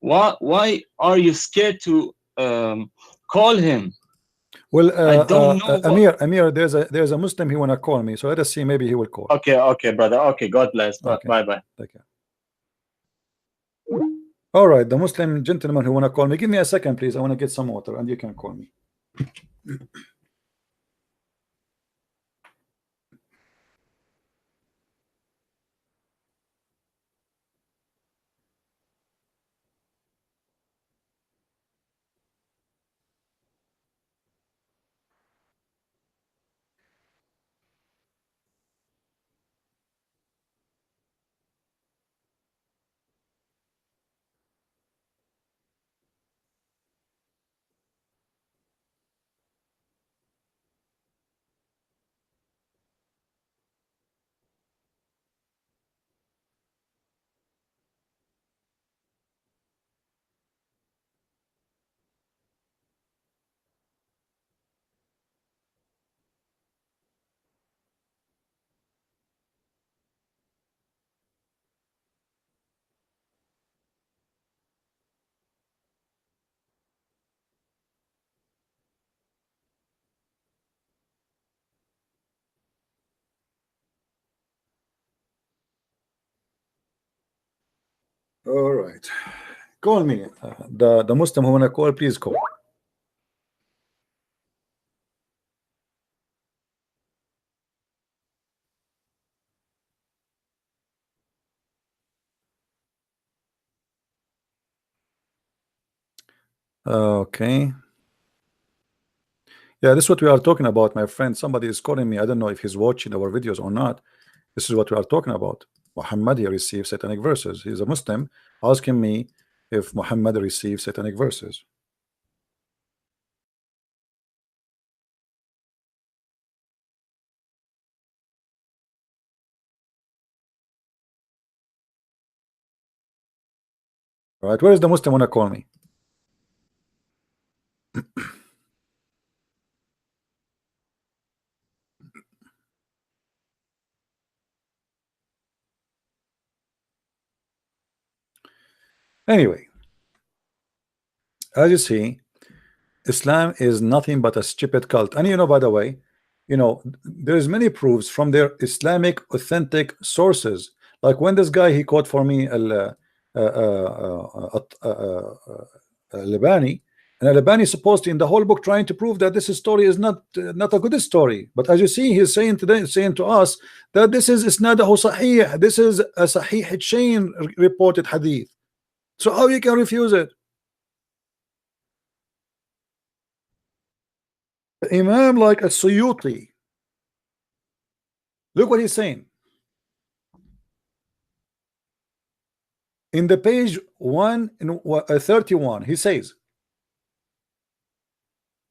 Why are you scared to call him?
Well,
I don't know.
Amir, there's a Muslim, he wanna call me. So let us see, maybe he will call.
Okay, brother. Okay, God bless.
Okay.
Bye.
Take care. All right, the Muslim gentleman who wanna call me, give me a second, please. I wanna get some water, and you can call me. All right, call me. The Muslim who wanna call, please call. Okay. Yeah, this is what we are talking about, my friend. Somebody is calling me. I don't know if he's watching our videos or not. This is what we are talking about. Muhammad, he receives satanic verses. He's a Muslim asking me if Muhammad receives satanic verses. All right, where is the Muslim wanna call me? Anyway, as you see, Islam is nothing but a stupid cult. And you know, by the way, you know, there's many proofs from their Islamic authentic sources. Like when this guy, he quote for me Al-Albani, and Al-Albani is supposed in the whole book trying to prove that this story is not a good story. But as you see, he's saying to us that this is isnadahu sahih, this is a sahih chain reported hadith. So how you can refuse it? Imam like a Suyuti. Look what he's saying. In the page 31, he says,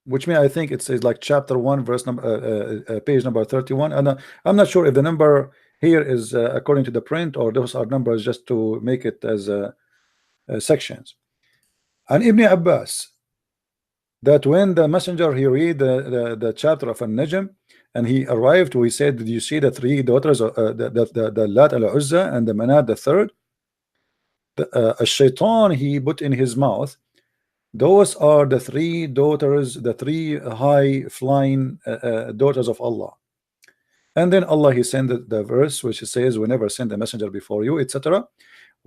which means I think it says like chapter 1, verse number, page number 31. And I'm not sure if the number here is according to the print, or those are numbers just to make it as sections. And Ibn Abbas, that when the messenger he read the chapter of An-Najm, and he arrived, he said, did you see the three daughters of the Lat al-Uzza and the Manat the third? A shaitan he put in his mouth, those are the three daughters, the three high flying daughters of Allah. And then Allah he sent the verse which says, we never send a messenger before you, etc.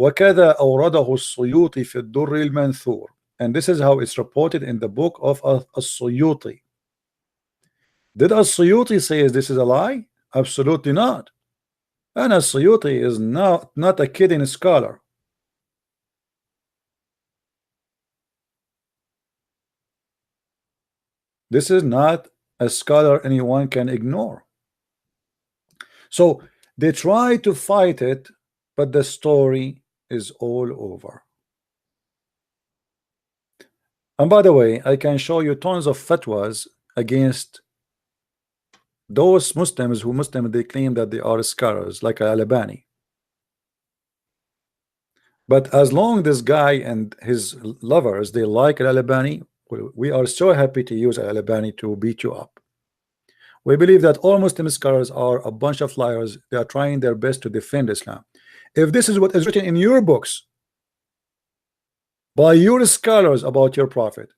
وَكَذَا أَوْرَدَهُ السُّيُوطِ فِي الدُّرِّ الْمَنْثُورِ. And this is how it's reported in the book of As-Suyuti. Did As-Suyuti say this is a lie? Absolutely not. And As-Suyuti is not a kidding scholar. This is not a scholar anyone can ignore. So they try to fight it, but the story is all over. And by the way, I can show you tons of fatwas against those Muslims who they claim that they are scholars, like Al-Albani. But as long this guy and his lovers they like Al-Albani, we are so happy to use Al-Albani to beat you up. We believe that all Muslim scholars are a bunch of liars. They are trying their best to defend Islam. If this is what is written in your books by your scholars about your prophet,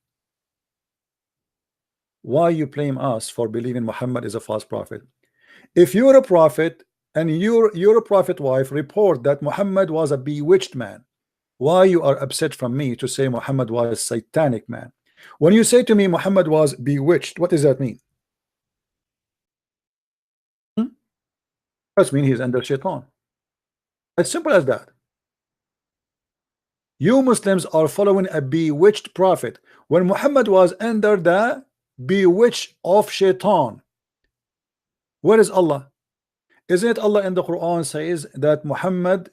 why you blame us for believing Muhammad is a false prophet? If you're a prophet and your prophet wife report that Muhammad was a bewitched man, why you are upset from me to say Muhammad was a satanic man? When you say to me Muhammad was bewitched, what does that mean? That means he's under shaitan. As simple as that. You Muslims are following a bewitched prophet when Muhammad was under the bewitched of shaitan. Where is Allah? Isn't it Allah in the Quran says that Muhammad,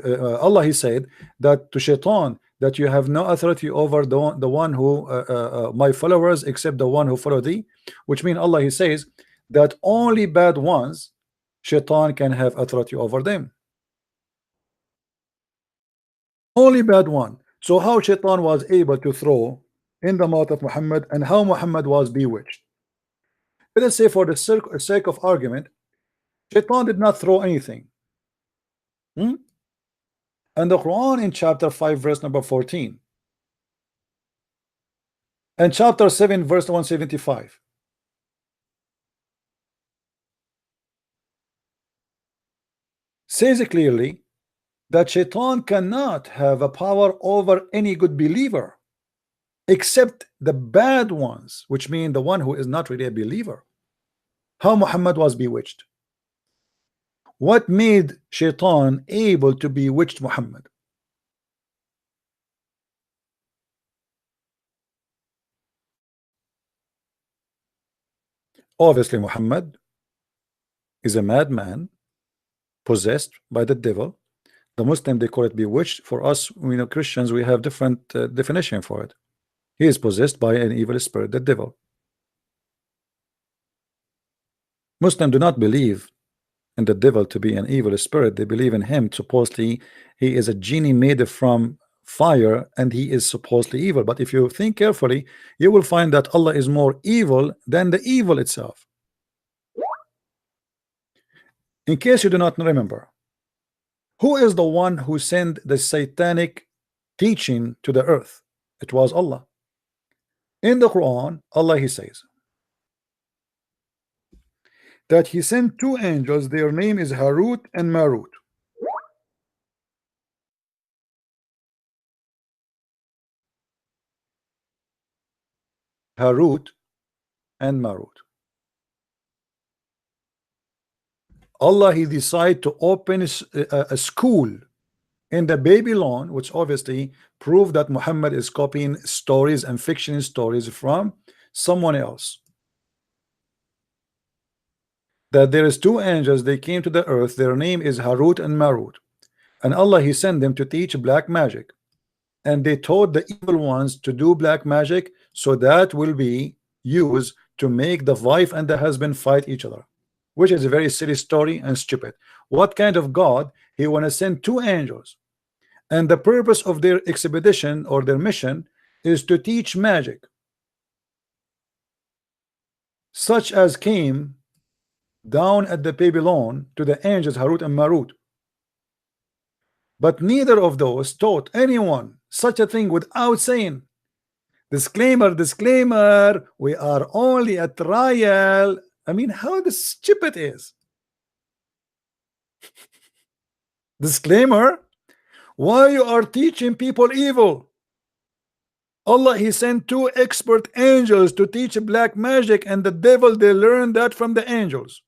Allah he said that to shaitan, that you have no authority over the one who my followers except the one who follow thee, which means Allah he says that only bad ones shaitan can have authority over them. Only bad one. So how shaitan was able to throw in the mouth of Muhammad, and how Muhammad was bewitched? Let us say for the sake of argument, shaitan did not throw anything. And the Quran in chapter 5 verse number 14 and chapter 7 verse 175 says clearly that shaitan cannot have a power over any good believer except the bad ones, which mean the one who is not really a believer. How Muhammad was bewitched? What made shaitan able to bewitch Muhammad? Obviously Muhammad is a madman possessed by the devil. The Muslim they call it bewitched. For us, we know Christians, we have different definition for it. He is possessed by an evil spirit, the devil. Muslims do not believe in the devil to be an evil spirit. They believe in him. Supposedly he is a genie made from fire and he is supposedly evil. But if you think carefully, you will find that Allah is more evil than the evil itself. In case you do not remember, who is the one who sent the satanic teaching to the earth? It was Allah. In the Quran, Allah he says that he sent two angels, their name is Harut and Marut. Harut and Marut. Allah he decided to open a school in the Babylon, which obviously proved that Muhammad is copying stories and fiction stories from someone else. that there is two angels, they came to the earth, their name is Harut and Marut, and Allah he sent them to teach black magic, and they taught the evil ones to do black magic, so that will be used to make the wife and the husband fight each other, which is a very silly story and stupid. What kind of God he want to send two angels, and the purpose of their expedition or their mission is to teach magic, such as came down at the Babylon to the angels Harut and Marut. But neither of those taught anyone such a thing without saying, disclaimer, disclaimer, we are only a trial. I mean, how stupid is. Disclaimer, why you are teaching people evil? Allah he sent two expert angels to teach black magic, and the devil they learned that from the angels,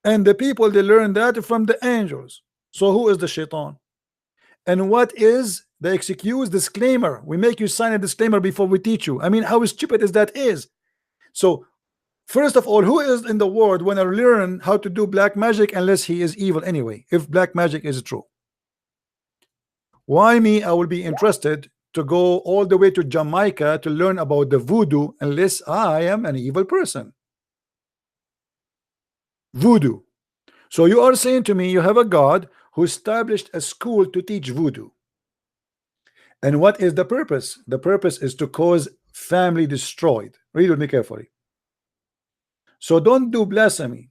and the people they learned that from the angels. So who is the shaitan? And what is the excuse? Disclaimer. We make you sign a disclaimer before we teach you. I mean, how stupid is that is? So first of all, who is in the world when I learn how to do black magic unless he is evil anyway, if black magic is true? Why me? I will be interested to go all the way to Jamaica to learn about the voodoo unless I am an evil person. Voodoo. So you are saying to me you have a God who established a school to teach voodoo. And what is the purpose? The purpose is to cause family destroyed. Read with me carefully. So don't do blasphemy.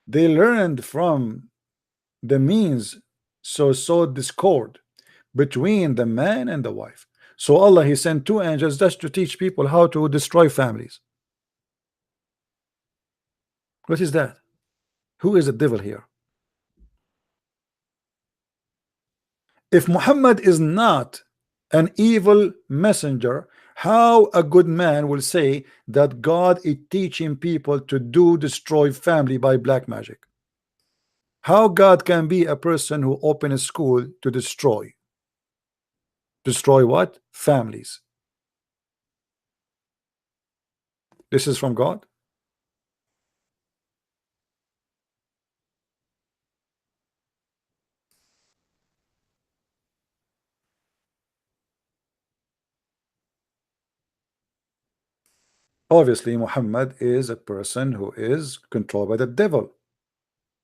They learned from the means so discord between the man and the wife. So Allah he sent two angels just to teach people how to destroy families. What is that? Who is the devil here? If Muhammad is not an evil messenger, how a good man will say that God is teaching people to destroy family by black magic? How God can be a person who open a school to destroy what? Families. This is from God. Obviously, Muhammad is a person who is controlled by the devil.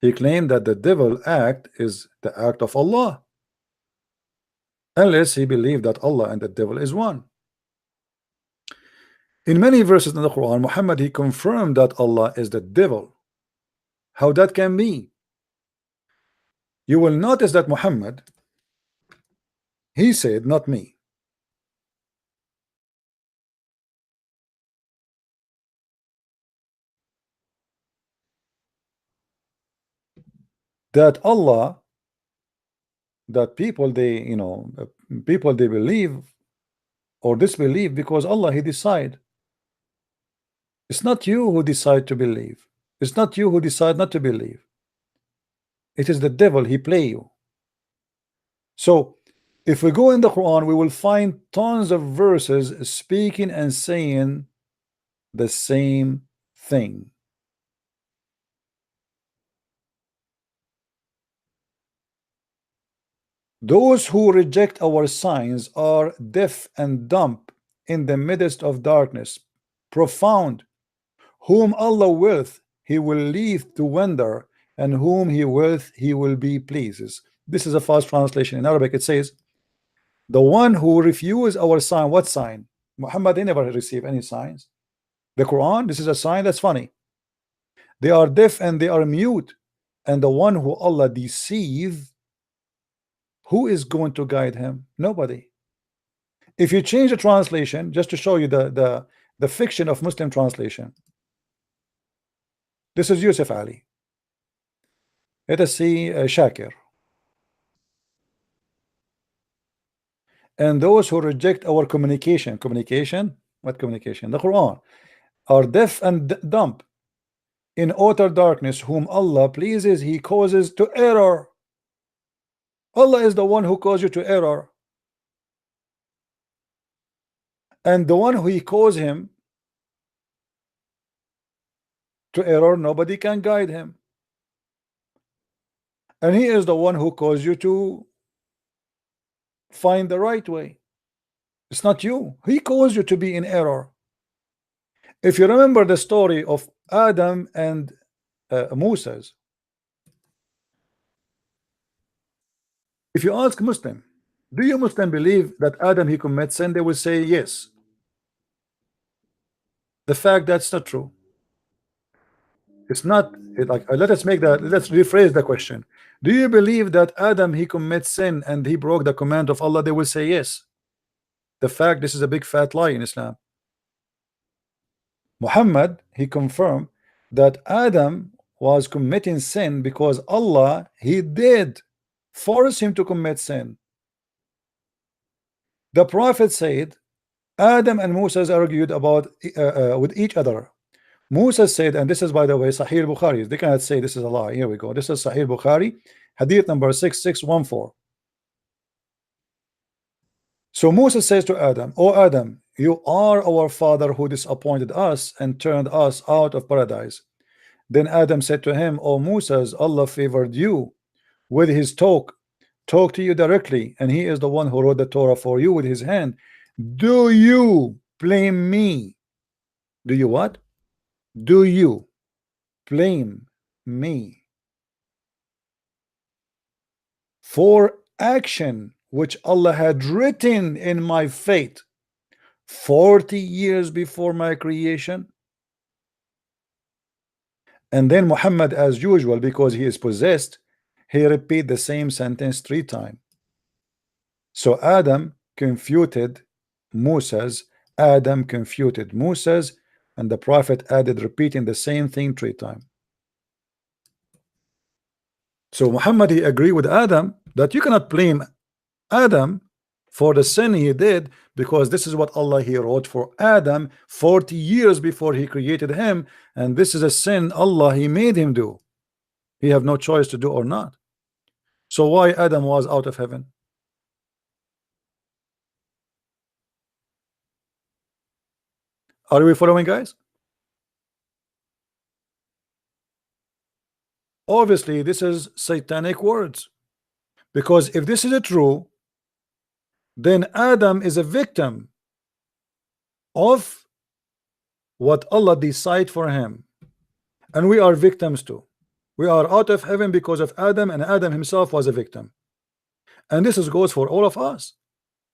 He claimed that the devil act is the act of Allah, unless he believed that Allah and the devil is one. In many verses in the Quran, Muhammad he confirmed that Allah is the devil. How that can be? You will notice that Muhammad he said, not me, that Allah, that people they people they believe or disbelieve because Allah he decide. It's not you who decide to believe. It's not you who decide not to believe. It is the devil, he play you. So if we go in the Quran, we will find tons of verses speaking and saying the same thing. Those who reject our signs are deaf and dumb in the midst of darkness profound, whom Allah willeth he will leave to wander, and whom he willeth he will be pleases. This is a fast translation. In Arabic it says, the one who refuse our sign. What sign? Muhammad they never received any signs. The Quran, this is a sign. That's funny. They are deaf and they are mute, and the one who Allah deceive, who is going to guide him? Nobody. If you change the translation, just to show you the fiction of Muslim translation, this is Yusuf Ali. Let us see Shakir. And those who reject our communication, what communication? The Quran, are deaf and dumb in utter darkness, whom Allah pleases he causes to error. Allah is the one who causes you to error, and the one who he calls him to error, nobody can guide him. And he is the one who calls you to find the right way. It's not you. He calls you to be in error. If you remember the story of Adam and Moses, if you ask Muslim, do you Muslim believe that Adam he commits sin? They will say yes. The fact that's not true. It's not like let's rephrase the question. Do you believe that Adam he commits sin and he broke the command of Allah? They will say yes. The fact this is a big fat lie in Islam. Muhammad he confirmed that Adam was committing sin because Allah he did force him to commit sin. The Prophet said Adam and Moses argued about with each other. Moses said, and this is by the way Sahih Bukhari, they cannot say this is a lie. Here we go. This is Sahih Bukhari, hadith number 6614. So Moses says to Adam, "O Adam, you are our father who disappointed us and turned us out of paradise." Then Adam said to him, "O Moses, Allah favored you with his talk to you directly, and he is the one who wrote the Torah for you with his hand. Do you blame me?" Do you what? Do you blame me for action which Allah had written in my fate 40 years before my creation? And then Muhammad, as usual, because he is possessed, he repeat the same sentence 3 times. So Adam confuted Moses, and the Prophet added repeating the same thing 3 times. So Muhammad he agreed with Adam that you cannot blame Adam for the sin he did, because this is what Allah he wrote for Adam 40 years before he created him, and this is a sin Allah he made him do. He have no choice to do or not. So why Adam was out of heaven? Are we following, guys? Obviously this is satanic words, because if this is true, then Adam is a victim of what Allah decide for him, and we are victims too. We are out of heaven because of Adam, and Adam himself was a victim. And this goes for all of us.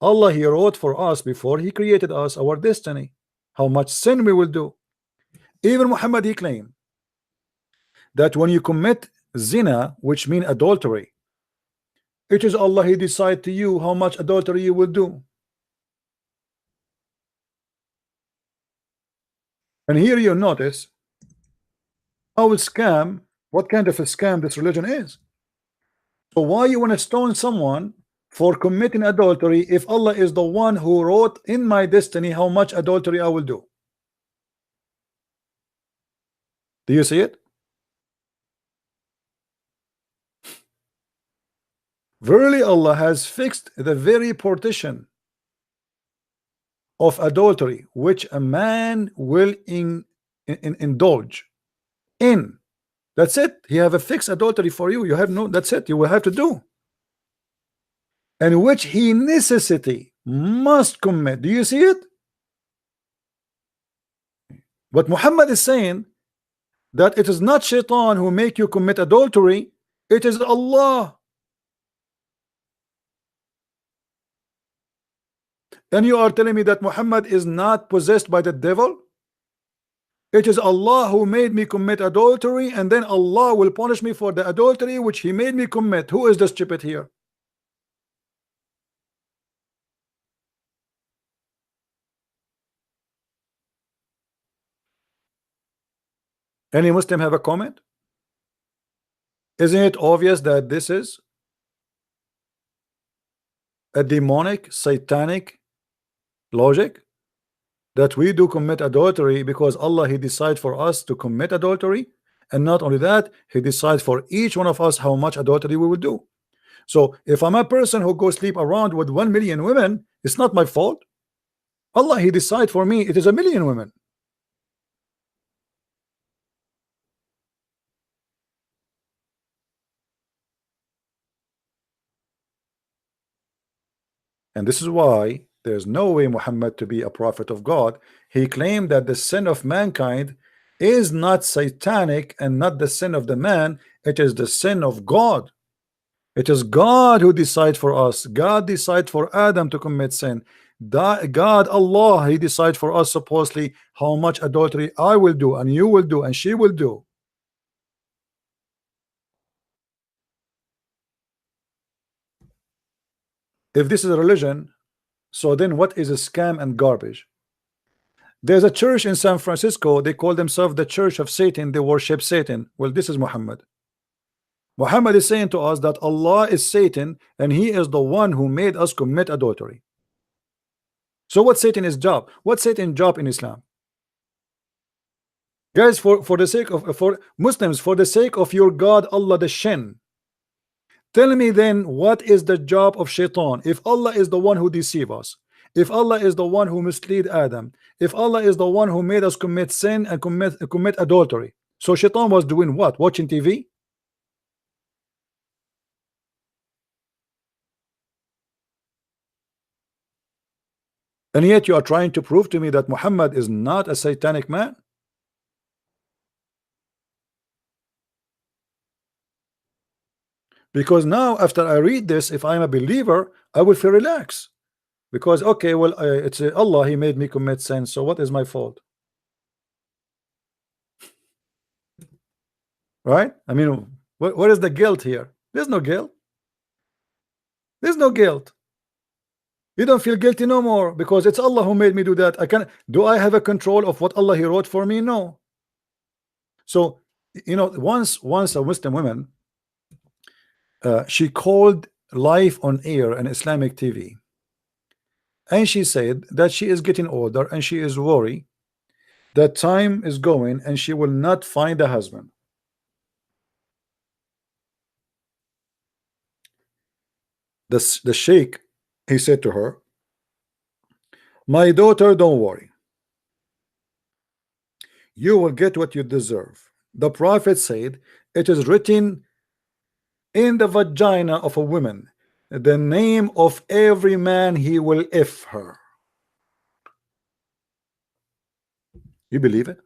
Allah he wrote for us before he created us our destiny, how much sin we will do. Even Muhammad he claimed that when you commit zina, which mean adultery, it is Allah he decide to you how much adultery you will do. And here you notice how a scam, what kind of a scam this religion is. So why you want to stone someone for committing adultery if Allah is the one who wrote in my destiny how much adultery I will do? Do you see it? Verily Allah has fixed the very partition of adultery which a man will indulge in. That's it. He have a fixed adultery for you. You have no, that's it. You will have to do. And which he necessity must commit. Do you see it? But Muhammad is saying that it is not shaitan who make you commit adultery, it is Allah. And you are telling me that Muhammad is not possessed by the devil? It is Allah who made me commit adultery, and then Allah will punish me for the adultery which he made me commit. Who is the stupid here? Any Muslim have a comment? Isn't it obvious that this is a demonic, satanic logic? That we do commit adultery because Allah he decide for us to commit adultery, and not only that, he decides for each one of us how much adultery we will do. So if I'm a person who goes sleep around with 1 million women, it's not my fault. Allah he decide for me it is 1 million women. And this is why there's no way Muhammad to be a prophet of God. He claimed that the sin of mankind is not satanic and not the sin of the man, it is the sin of God. It is God who decides for us. God decides for Adam to commit sin. God, Allah, He decides for us supposedly how much adultery I will do and you will do and she will do. If this is a religion, so then what is a scam and garbage? There's a church in San Francisco, they call themselves the Church of Satan, they worship Satan. Well, this is Muhammad. Muhammad is saying to us that Allah is Satan and he is the one who made us commit adultery. So what's Satan's job? What's Satan's job in Islam? Guys, for the sake of for Muslims, for the sake of your God Allah the Shin, tell me then what is the job of Shaitan? If Allah is the one who deceive us, if Allah is the one who mislead Adam, if Allah is the one who made us commit sin and commit adultery, so Shaitan was doing what? Watching TV? And yet you are trying to prove to me that Muhammad is not a satanic man? Because now after I read this, if I'm a believer, I will feel relaxed. Because okay, well, it's Allah, He made me commit sin, so what is my fault? Right? I mean, what is the guilt here? There's no guilt. There's no guilt. You don't feel guilty no more because it's Allah who made me do that. Do I have a control of what Allah He wrote for me? No. So you know, once a Muslim woman, she called live on air an Islamic TV, and she said that she is getting older and she is worried that time is going and she will not find a husband. The sheikh, he said to her, my daughter, don't worry, you will get what you deserve. The prophet said it is written in the vagina of a woman the name of every man he will if her. You believe it?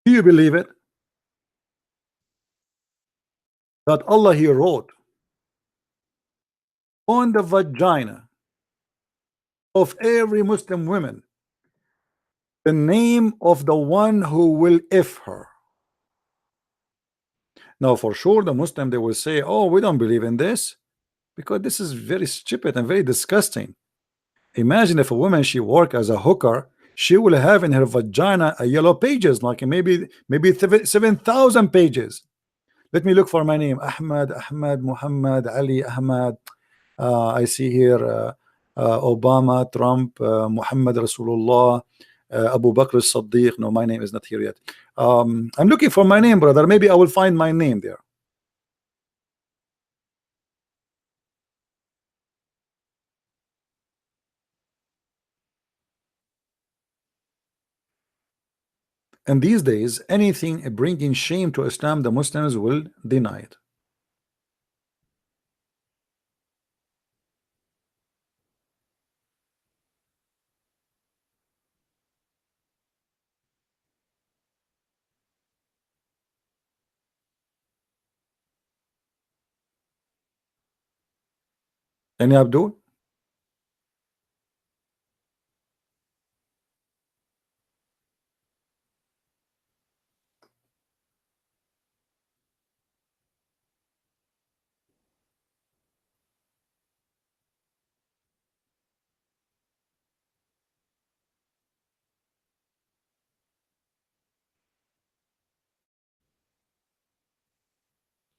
Do you believe it? That Allah He wrote on the vagina of every Muslim woman the name of the one who will if her. Now for sure the Muslim, they will say, oh, we don't believe in this because this is very stupid and very disgusting. Imagine if a woman, she work as a hooker, she will have in her vagina a yellow pages, like maybe 7,000 pages. Let me look for my name. Ahmad, Muhammad, Ali, Ahmad. I see here Obama, Trump, Muhammad Rasulullah, Abu Bakr as-Siddiq. No, my name is not here yet. I'm looking for my name, brother. Maybe I will find my name there. And these days, anything bringing shame to Islam, the Muslims will deny it. Any Abdul?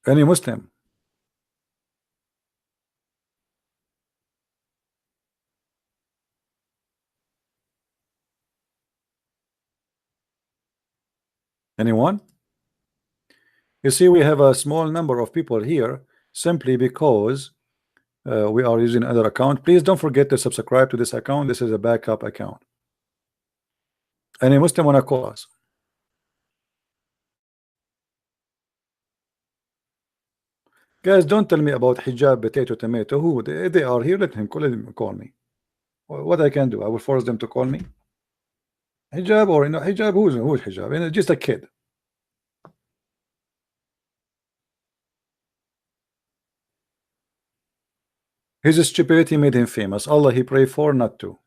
Any Muslim? Anyone? You see, we have a small number of people here simply because we are using another account. Please don't forget to subscribe to this account. This is a backup account. Any Muslim wanna call us? Guys, don't tell me about hijab, potato, tomato. Who they are here? Let them call me. What I can do? I will force them to call me. Hijab or hijab? Who's hijab? Just a kid. His stupidity made him famous. Allah he prayed for not to.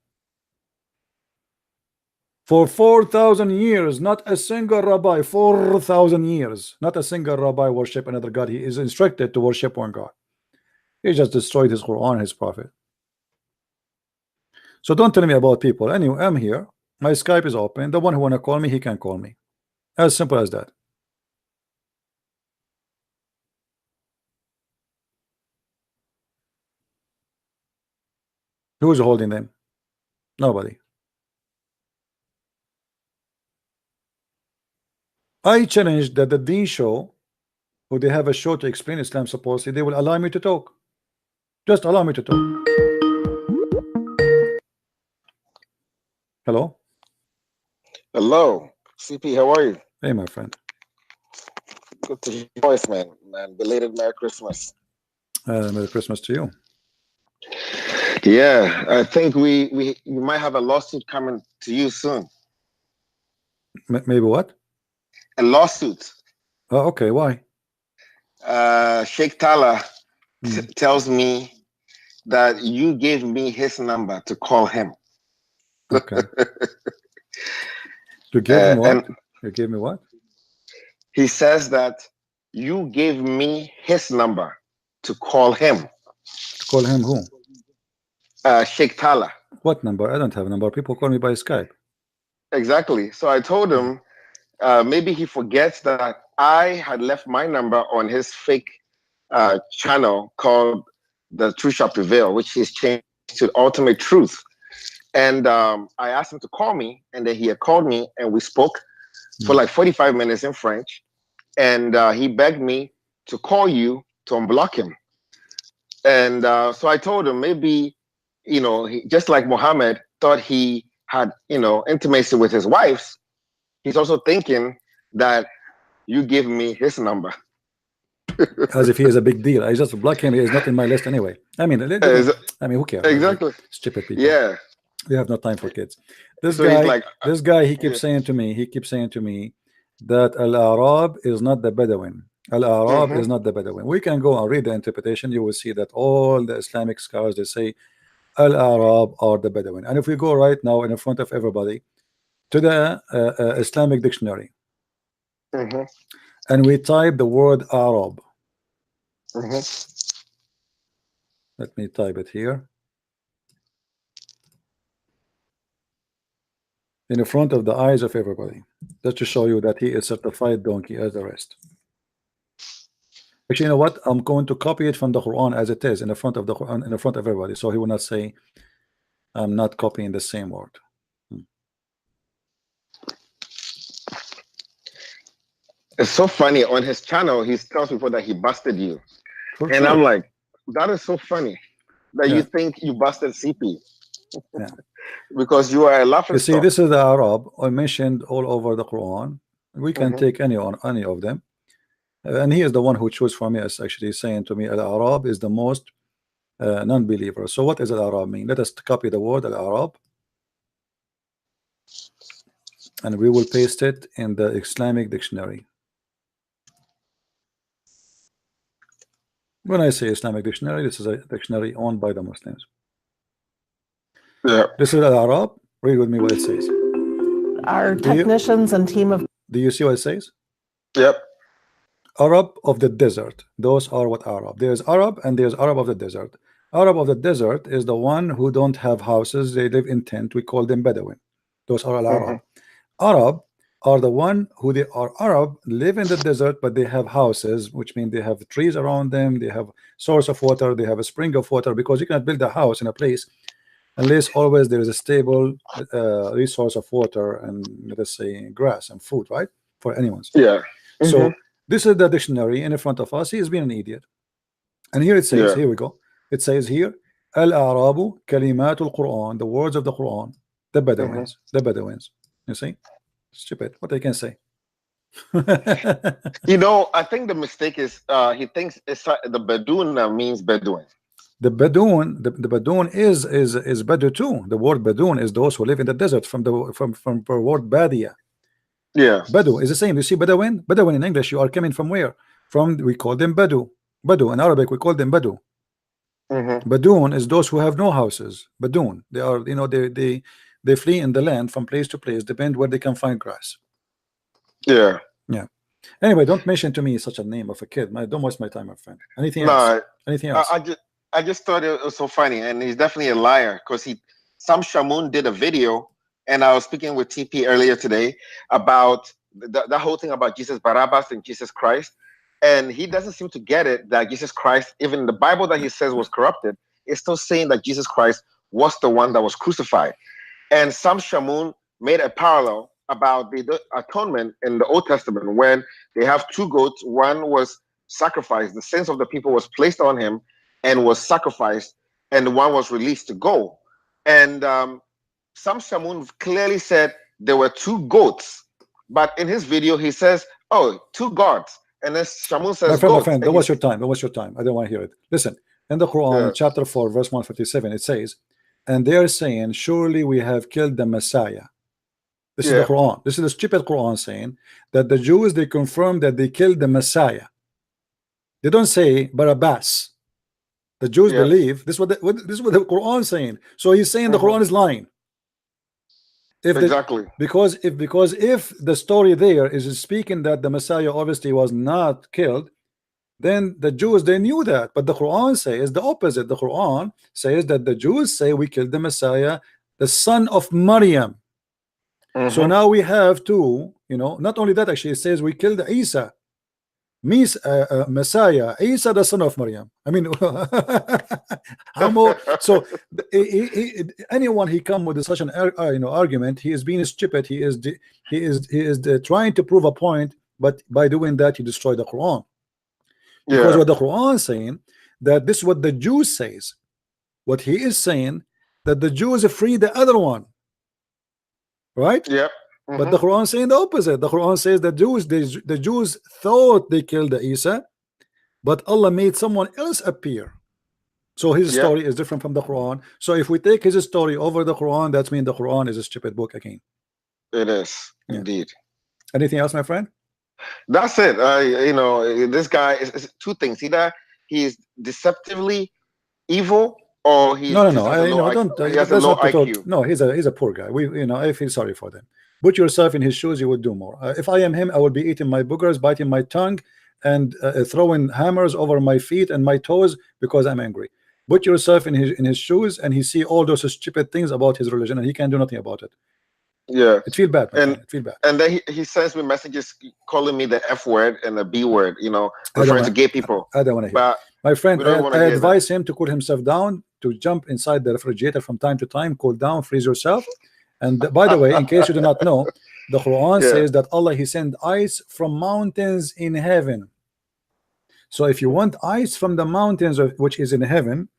For 4,000 years, not a single rabbi, 4,000 years, not a single rabbi worship another God. He is instructed to worship one God. He just destroyed his Quran, his prophet. So don't tell me about people. Anyway, I'm here. My Skype is open. The one who wanna call me, he can call me. As simple as that. Who's holding them? Nobody. I challenge that the Deen show, who they have a show to explain Islam supposedly, they will allow me to talk. Just allow me to talk. Hello?
Hello, CP. How are you?
Hey, my friend.
Good to hear your voice, man. Man, belated Merry Christmas.
Merry Christmas to you.
Yeah, I think we might have a lawsuit coming to you soon.
Maybe what?
A lawsuit.
Oh, okay. Why?
Sheikh Tala
Hmm.
tells me that you gave me his number to call him.
Okay. You gave him what?
And
You gave me what?
he says that you gave me his number to call him.
To call him who?
Sheikh Tala.
What number? I don't have a number. People call me by Skype.
Exactly. So I told him maybe he forgets that I had left my number on his fake channel called The Truth Shall Prevail, which he's changed to Ultimate Truth. And I asked him to call me, and then he had called me, and we spoke for like 45 minutes in French. And he begged me to call you to unblock him. And so I told him maybe, he, just like Muhammad thought he had, intimacy with his wives, he's also thinking that you give me his number.
As if he is a big deal. I just block him. He is not in my list anyway. I mean, who cares?
Exactly.
Stupid people.
Yeah.
We have no time for kids. This
So he's
guy,
like,
he keeps saying to me, that Al-Arab is not the Bedouin. Al-Arab is not the Bedouin. We can go and read the interpretation. You will see that all the Islamic scholars, they say Al-Arab are the Bedouin. And if we go right now in front of everybody to the Islamic dictionary, and we type the word Arab. Let me type it here. In front of the eyes of everybody, just to show you that he is certified donkey as the rest. Actually, you know what? I'm going to copy it from the Quran as it is in the front of the Quran, in front of everybody, so he will not say I'm not copying the same word.
It's so funny. On his channel, he tells people that he busted you.
For
And
sure.
I'm like, that is so funny that
Yeah.
you think you busted CP.
Yeah.
Because you are a laughing
You see,
stock.
this is the Arab I mentioned all over the Quran. We can take any of them. And he is the one who chose for me, as actually saying to me, Al-Arab is the most non-believer. So what does Al-Arab mean? Let us copy the word Al-Arab, and we will paste it in the Islamic dictionary. When I say Islamic dictionary, this is a dictionary owned by the Muslims.
Yeah.
This is Al-Arab. Read with me what it says.
Our technicians and team of...
Do you see what it says?
Yep.
Arab of the desert. Those are what Arab. There's Arab and there's Arab of the desert. Arab of the desert is the one who don't have houses. They live in tent. We call them Bedouin. Those are Al-Arab. Arab are the one who they are Arab, live in the desert, but they have houses, which means they have trees around them. They have source of water. They have a spring of water, because you cannot build a house in a place unless always there is a stable resource of water and, let us say, grass and food, right? For anyone's.
Yeah.
So this is the dictionary in front of us. He has been an idiot. And here it says, here we go. It says here, Al-Arabu kalimatul Quran, the words of the Quran, the Bedouins, the Bedouins. You see? Stupid. What they can say.
You know, I think the mistake is he thinks it's the Bedouin means Bedouin.
The Bedouin, the Bedouin is Bedou too. The word Bedouin is those who live in the desert from the word Badia.
Yeah.
Bedou is the same. You see Bedouin? Bedouin in English, you are coming from where? From, we call them Bedou. Bedou in Arabic, we call them Bedou. Bedouin is those who have no houses. Bedouin, they are, you know, they flee in the land from place to place, depend where they can find grass.
Yeah.
Yeah. Anyway, don't mention to me such a name of a kid. Don't waste my time, my friend. Anything
No,
else? Anything else?
I just thought it was so funny, and he's definitely a liar because Sam Shamoun did a video, and I was speaking with TP earlier today about the whole thing about Jesus Barabbas and Jesus Christ, and he doesn't seem to get it that Jesus Christ, even the Bible that he says was corrupted, is still saying that Jesus Christ was the one that was crucified. And Sam Shamoun made a parallel about the atonement in the Old Testament when they have two goats. One was sacrificed, the sins of the people was placed on him and was sacrificed, and one was released to go. And Sam Shamoun clearly said there were two goats, but in his video he says, "Oh, two gods." And then Shamoun says,
my
goats.
friend, don't waste your time. Don't waste your time. I don't want to hear it. Listen, in the Quran, chapter 4, verse 157, it says, and they are saying, surely we have killed the Messiah. This is the Quran. This is the stupid Quran saying that the Jews, they confirm that they killed the Messiah. They don't say Barabbas. The Jews believe this is what the Quran is saying. So he's saying the Quran is lying.
Exactly.
Because if the story there is speaking that the Messiah obviously was not killed, then the Jews, they knew that. But the Quran says the opposite. The Quran says that the Jews say we killed the Messiah, the son of Maryam. So now we have two, you know, not only that, actually it says we killed Isa, Messiah, Isa the son of Maryam. I mean, how more? So anyone he come with such an argument, he is being stupid. He is trying to prove a point, but by doing that he destroyed the Quran. Because what the Quran is saying, that this is what the Jews says. What he is saying, that the Jews free the other one, right? But the Quran is saying the opposite. The Quran says that the Jews thought they killed the Isa, but Allah made someone else appear. So his story is different from the Quran. So if we take his story over the Quran, that means the Quran is a stupid book again.
It is indeed.
Anything else, my friend?
That's it. You know, this guy is two things. Either he is deceptively evil, or he's
no.
he has a low IQ.
No, he's a poor guy. I feel sorry for them. Put yourself in his shoes, you would do more. If I am him, I would be eating my boogers, biting my tongue, and throwing hammers over my feet and my toes because I'm angry. Put yourself in his shoes, and he see all those stupid things about his religion, and he can't do nothing about it.
Yeah,
it feel bad, man. It feel bad.
And then he sends me messages calling me the F word and the B word, you know, referring to gay people.
I don't want to hear. But my friend, I advise him to cool himself down, to jump inside the refrigerator from time to time, cool down, freeze yourself. And by the way, in case you do not know, the Quran says that Allah, he sent ice from mountains in heaven. So if you want ice from the mountains which is in heaven,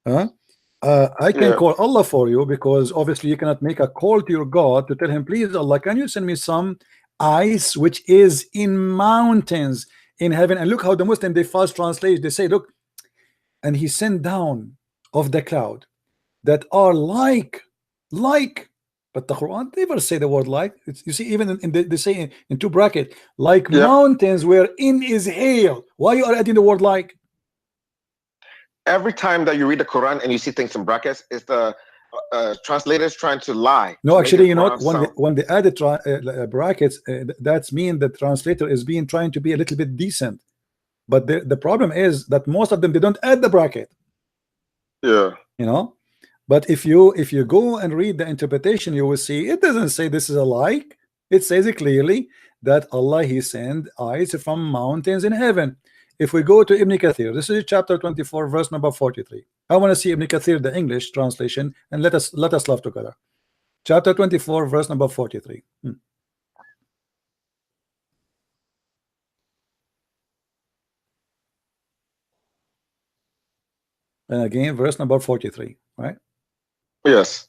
I can call Allah for you, because obviously you cannot make a call to your God to tell him, please Allah, can you send me some ice which is in mountains in heaven? And look how the Muslim, they fast translate, they say, look, and he sent down of the cloud that are like, but the Quran never say the word like. You see, even they say in two brackets, like mountains wherein is hail. Why you are adding the word like?
Every time that you read the Quran and you see things in brackets, it's the translators trying to lie.
No, actually, you know, when they added brackets, that's mean the translator is trying to be a little bit decent. But the problem is that most of them, they don't add the bracket.
Yeah.
You know. But if you go and read the interpretation, you will see it doesn't say this is a like. It says it clearly that Allah, he sent ice from mountains in heaven. If we go to Ibn Kathir, this is chapter 24, verse number 43. I want to see Ibn Kathir, the English translation, and let us laugh together. Chapter 24, verse number 43. And again, verse number 43, right?
Yes.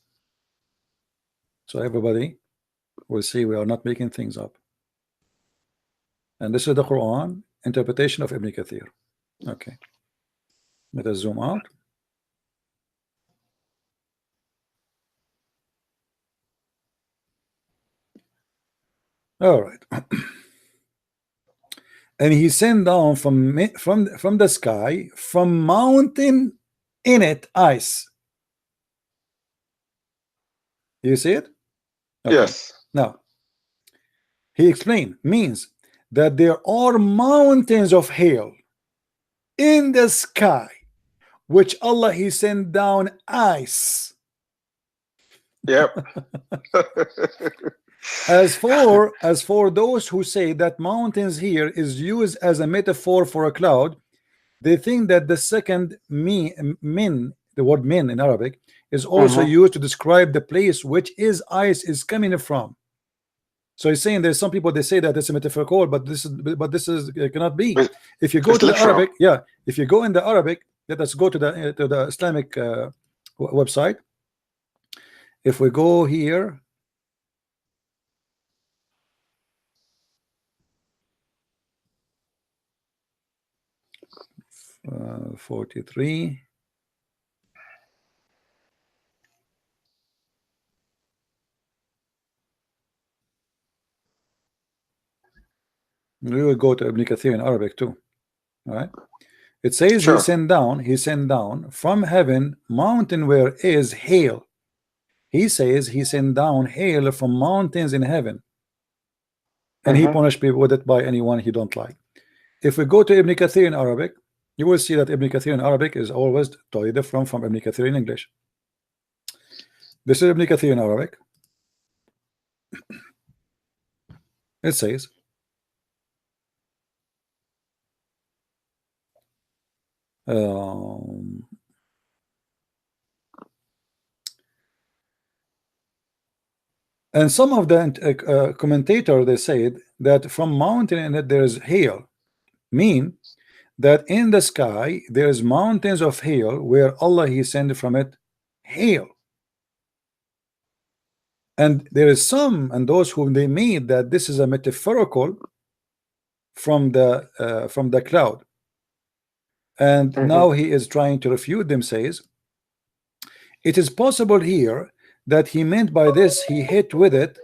So everybody will see we are not making things up. And this is the Quran interpretation of Ibn Kathir. Okay, let us zoom out. All right. And he sent down from the sky, from mountain in it, ice. You see it? Okay.
Yes.
Now, he explained, means that there are mountains of hail in the sky, which Allah he sent down ice.
Yep.
As for those who say that mountains here is used as a metaphor for a cloud, they think that the second min, the word min in Arabic, is also used to describe the place which is ice is coming from. So he's saying there's some people they say that it's a metaphorical, but this is cannot be. If you go to the Arabic, yeah, if you go in the Arabic, let us go to the Islamic website. If we go here, 43. We will go to Ibn Kathir in Arabic too. All right. It says he sent down from heaven mountain where is hail. He says he sent down hail from mountains in heaven, and he punished people with it by anyone he don't like. If we go to Ibn Kathir in Arabic, you will see that Ibn Kathir in Arabic is always totally different from Ibn Kathir in English. This is Ibn Kathir in Arabic. It says, and some of the commentator they said that from mountain in it there is hail, mean that in the sky there is mountains of hail where Allah he sent from it hail. And there is some and those whom they made that this is a metaphorical from the cloud. And now he is trying to refute them, says it is possible here that he meant by this he hit with it,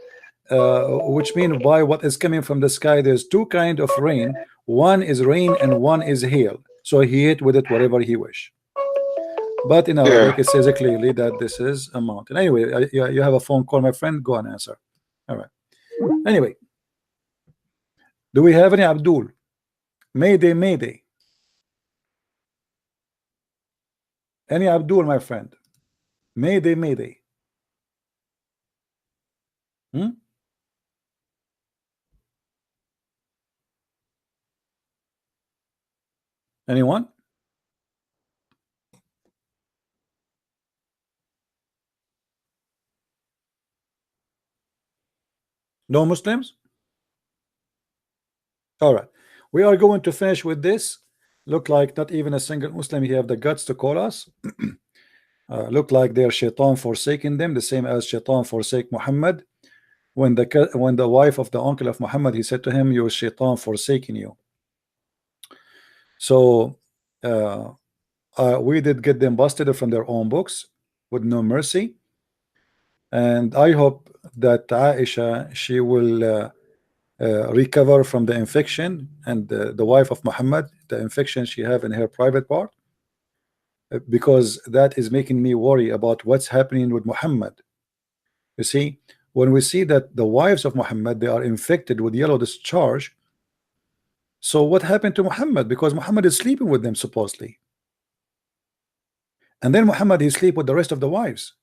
which means by what is coming from the sky. There's two kind of rain, one is rain and one is hail, so he hit with it whatever he wish. But in Arabic it says clearly that this is a mountain. Anyway, you have a phone call, my friend, go and answer. All right. Anyway, do we have any Abdul? Mayday, mayday. Any Abdul, my friend? Mayday, mayday. Anyone? No Muslims? All right. We are going to finish with this. Look like not even a single Muslim here have the guts to call us. Look like they're shaitan forsaking them, the same as shaitan forsake Muhammad. When the wife of the uncle of Muhammad, he said to him, your shaitan forsaking you. So we did get them busted from their own books with no mercy. And I hope that Aisha, she will recover from the infection, and the wife of Muhammad, the infection she have in her private part, because that is making me worry about what's happening with Muhammad. You see, when we see that the wives of Muhammad, they are infected with yellow discharge, so what happened to Muhammad? Because Muhammad is sleeping with them supposedly, and then Muhammad is sleep with the rest of the wives.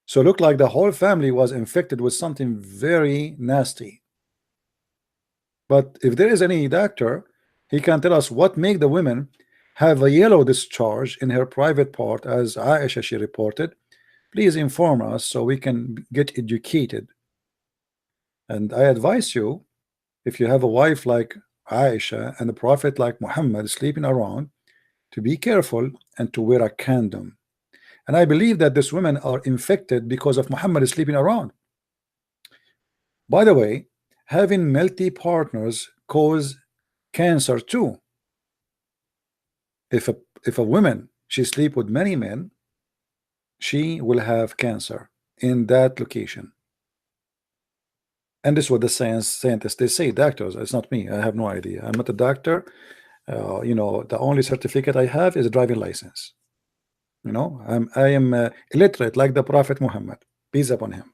So look like the whole family was infected with something very nasty. But if there is any doctor, he can tell us what make the women have a yellow discharge in her private part, as Aisha she reported. Please inform us so we can get educated. And I advise you, if you have a wife like Aisha and a prophet like Muhammad sleeping around, to be careful and to wear a condom. And I believe that these women are infected because of Muhammad sleeping around. By the way, having multi partners cause cancer too. If a woman she sleep with many men, she will have cancer in that location. And this is what the scientists they say. Doctors, it's not me. I have no idea. I'm not a doctor. You know, the only certificate I have is a driving license. You know, I am illiterate like the Prophet Muhammad, peace upon him.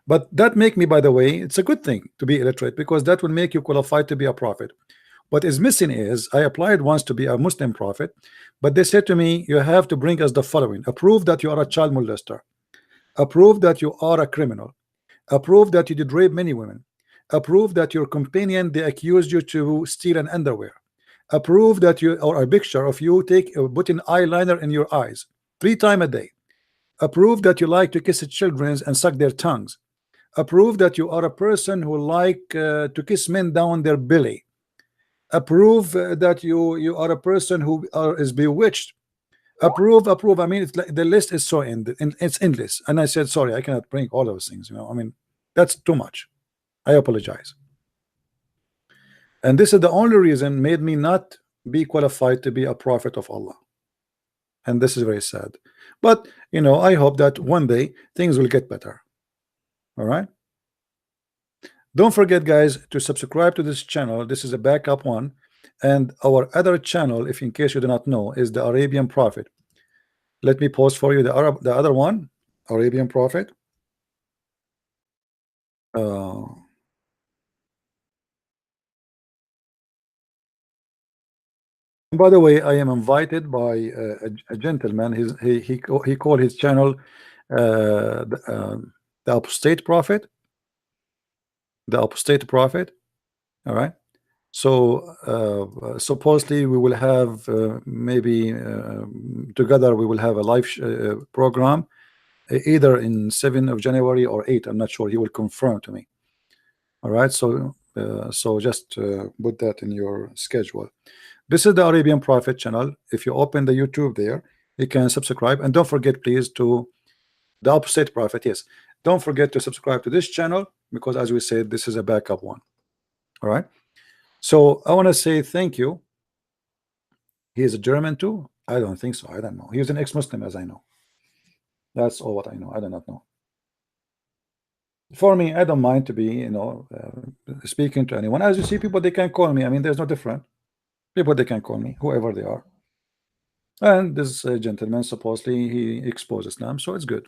But that make me, by the way, it's a good thing to be illiterate, because that will make you qualified to be a prophet. What is missing is I applied once to be a Muslim prophet, but they said to me, you have to bring us the following: a proof that you are a child molester, a proof that you are a criminal, a proof that you did rape many women, a proof that your companion they accused you to steal an underwear, a proof that you, or a picture of you putting eyeliner in your eyes 3 times a day, a proof that you like to kiss children and suck their tongues, a proof that you are a person who like to kiss men down their belly, a proof that you are a person who is bewitched, approve. I mean, it's like the list is so it's endless. And I said, sorry, I cannot bring all those things, you know. I mean, that's too much. I apologize. And this is the only reason made me not be qualified to be a prophet of Allah. And this is very sad. But you know, I hope that one day things will get better. All right. Don't forget, guys, to subscribe to this channel. This is a backup one. And our other channel, if in case you do not know, is the Arabian Prophet. Let me post for you the other one, Arabian Prophet. By the way, I am invited by a gentleman. He called his channel the Apostate Prophet. The Apostate Prophet. All right. So supposedly we will have maybe together we will have a live program either in 7th of January or 8th. I'm not sure. He will confirm to me. All right. So just put that in your schedule. This is the Arabian Prophet channel. If you open the YouTube there, you can subscribe, and don't forget, please, to the Apostate Prophet. Yes, don't forget to subscribe to this channel, because as we said, this is a backup one. All right. So I want to say thank you. He is a German too? I don't think so. I don't know. He was an ex-Muslim, as I know. That's all what I know. I do not know. For me, I don't mind to be, you know, speaking to anyone. As you see, people, they can call me. I mean, there's no different. People, they can call me, whoever they are. And this gentleman, supposedly, he exposed Islam, so it's good.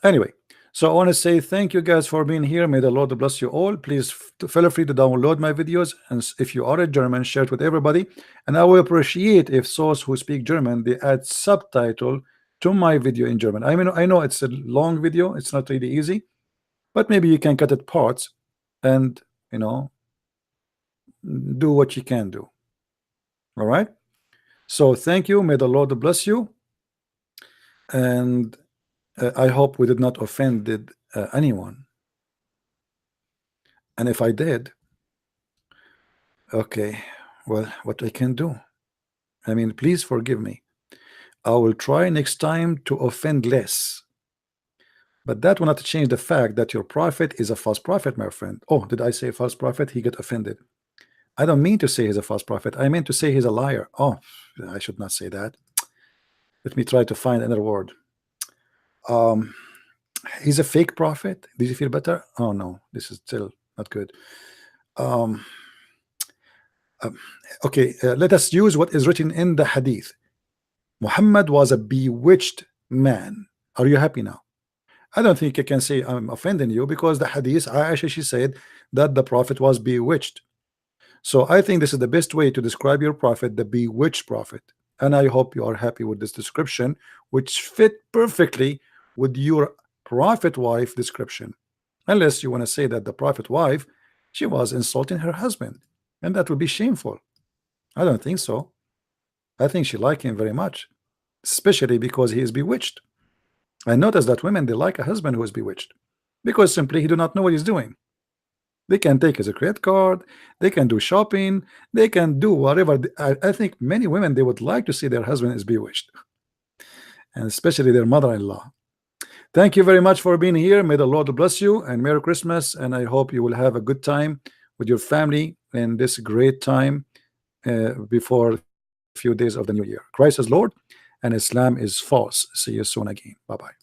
Anyway. So I want to say thank you guys for being here. May the Lord bless you all. Please feel free to download my videos, and if you are a German, share it with everybody. And I will appreciate if those who speak German they add subtitle to my video in German. I mean, I know it's a long video, it's not really easy, but maybe you can cut it parts and, you know, do what you can do. All right. So thank you. May the Lord bless you. And I hope we did not offended anyone. And if I did, okay, well, what I can do? I mean, please forgive me. I will try next time to offend less. But that will not change the fact that your prophet is a false prophet, my friend. Oh, did I say false prophet? He get offended. I don't mean to say he's a false prophet. I meant to say he's a liar. Oh, I should not say that. Let me try to find another word. He's a fake prophet. Did you feel better? Oh no, this is still not good. Okay, let us use what is written in the hadith. Muhammad was a bewitched man. Are you happy now? I don't think I can say I'm offending you, because the hadith, Aisha, she said that the prophet was bewitched. So I think this is the best way to describe your prophet, the bewitched prophet. And I hope you are happy with this description, which fit perfectly with your prophet wife description, unless you want to say that the prophet wife, she was insulting her husband, and that would be shameful. I don't think so. I think she liked him very much, especially because he is bewitched. I notice that women, they like a husband who is bewitched, because simply he do not know what he's doing. They can take his credit card, they can do shopping, they can do whatever. I think many women, they would like to see their husband is bewitched, and especially their mother-in-law. Thank you very much for being here. May the Lord bless you and Merry Christmas. And I hope you will have a good time with your family in this great time before a few days of the new year. Christ is Lord and Islam is false. See you soon again. Bye-bye.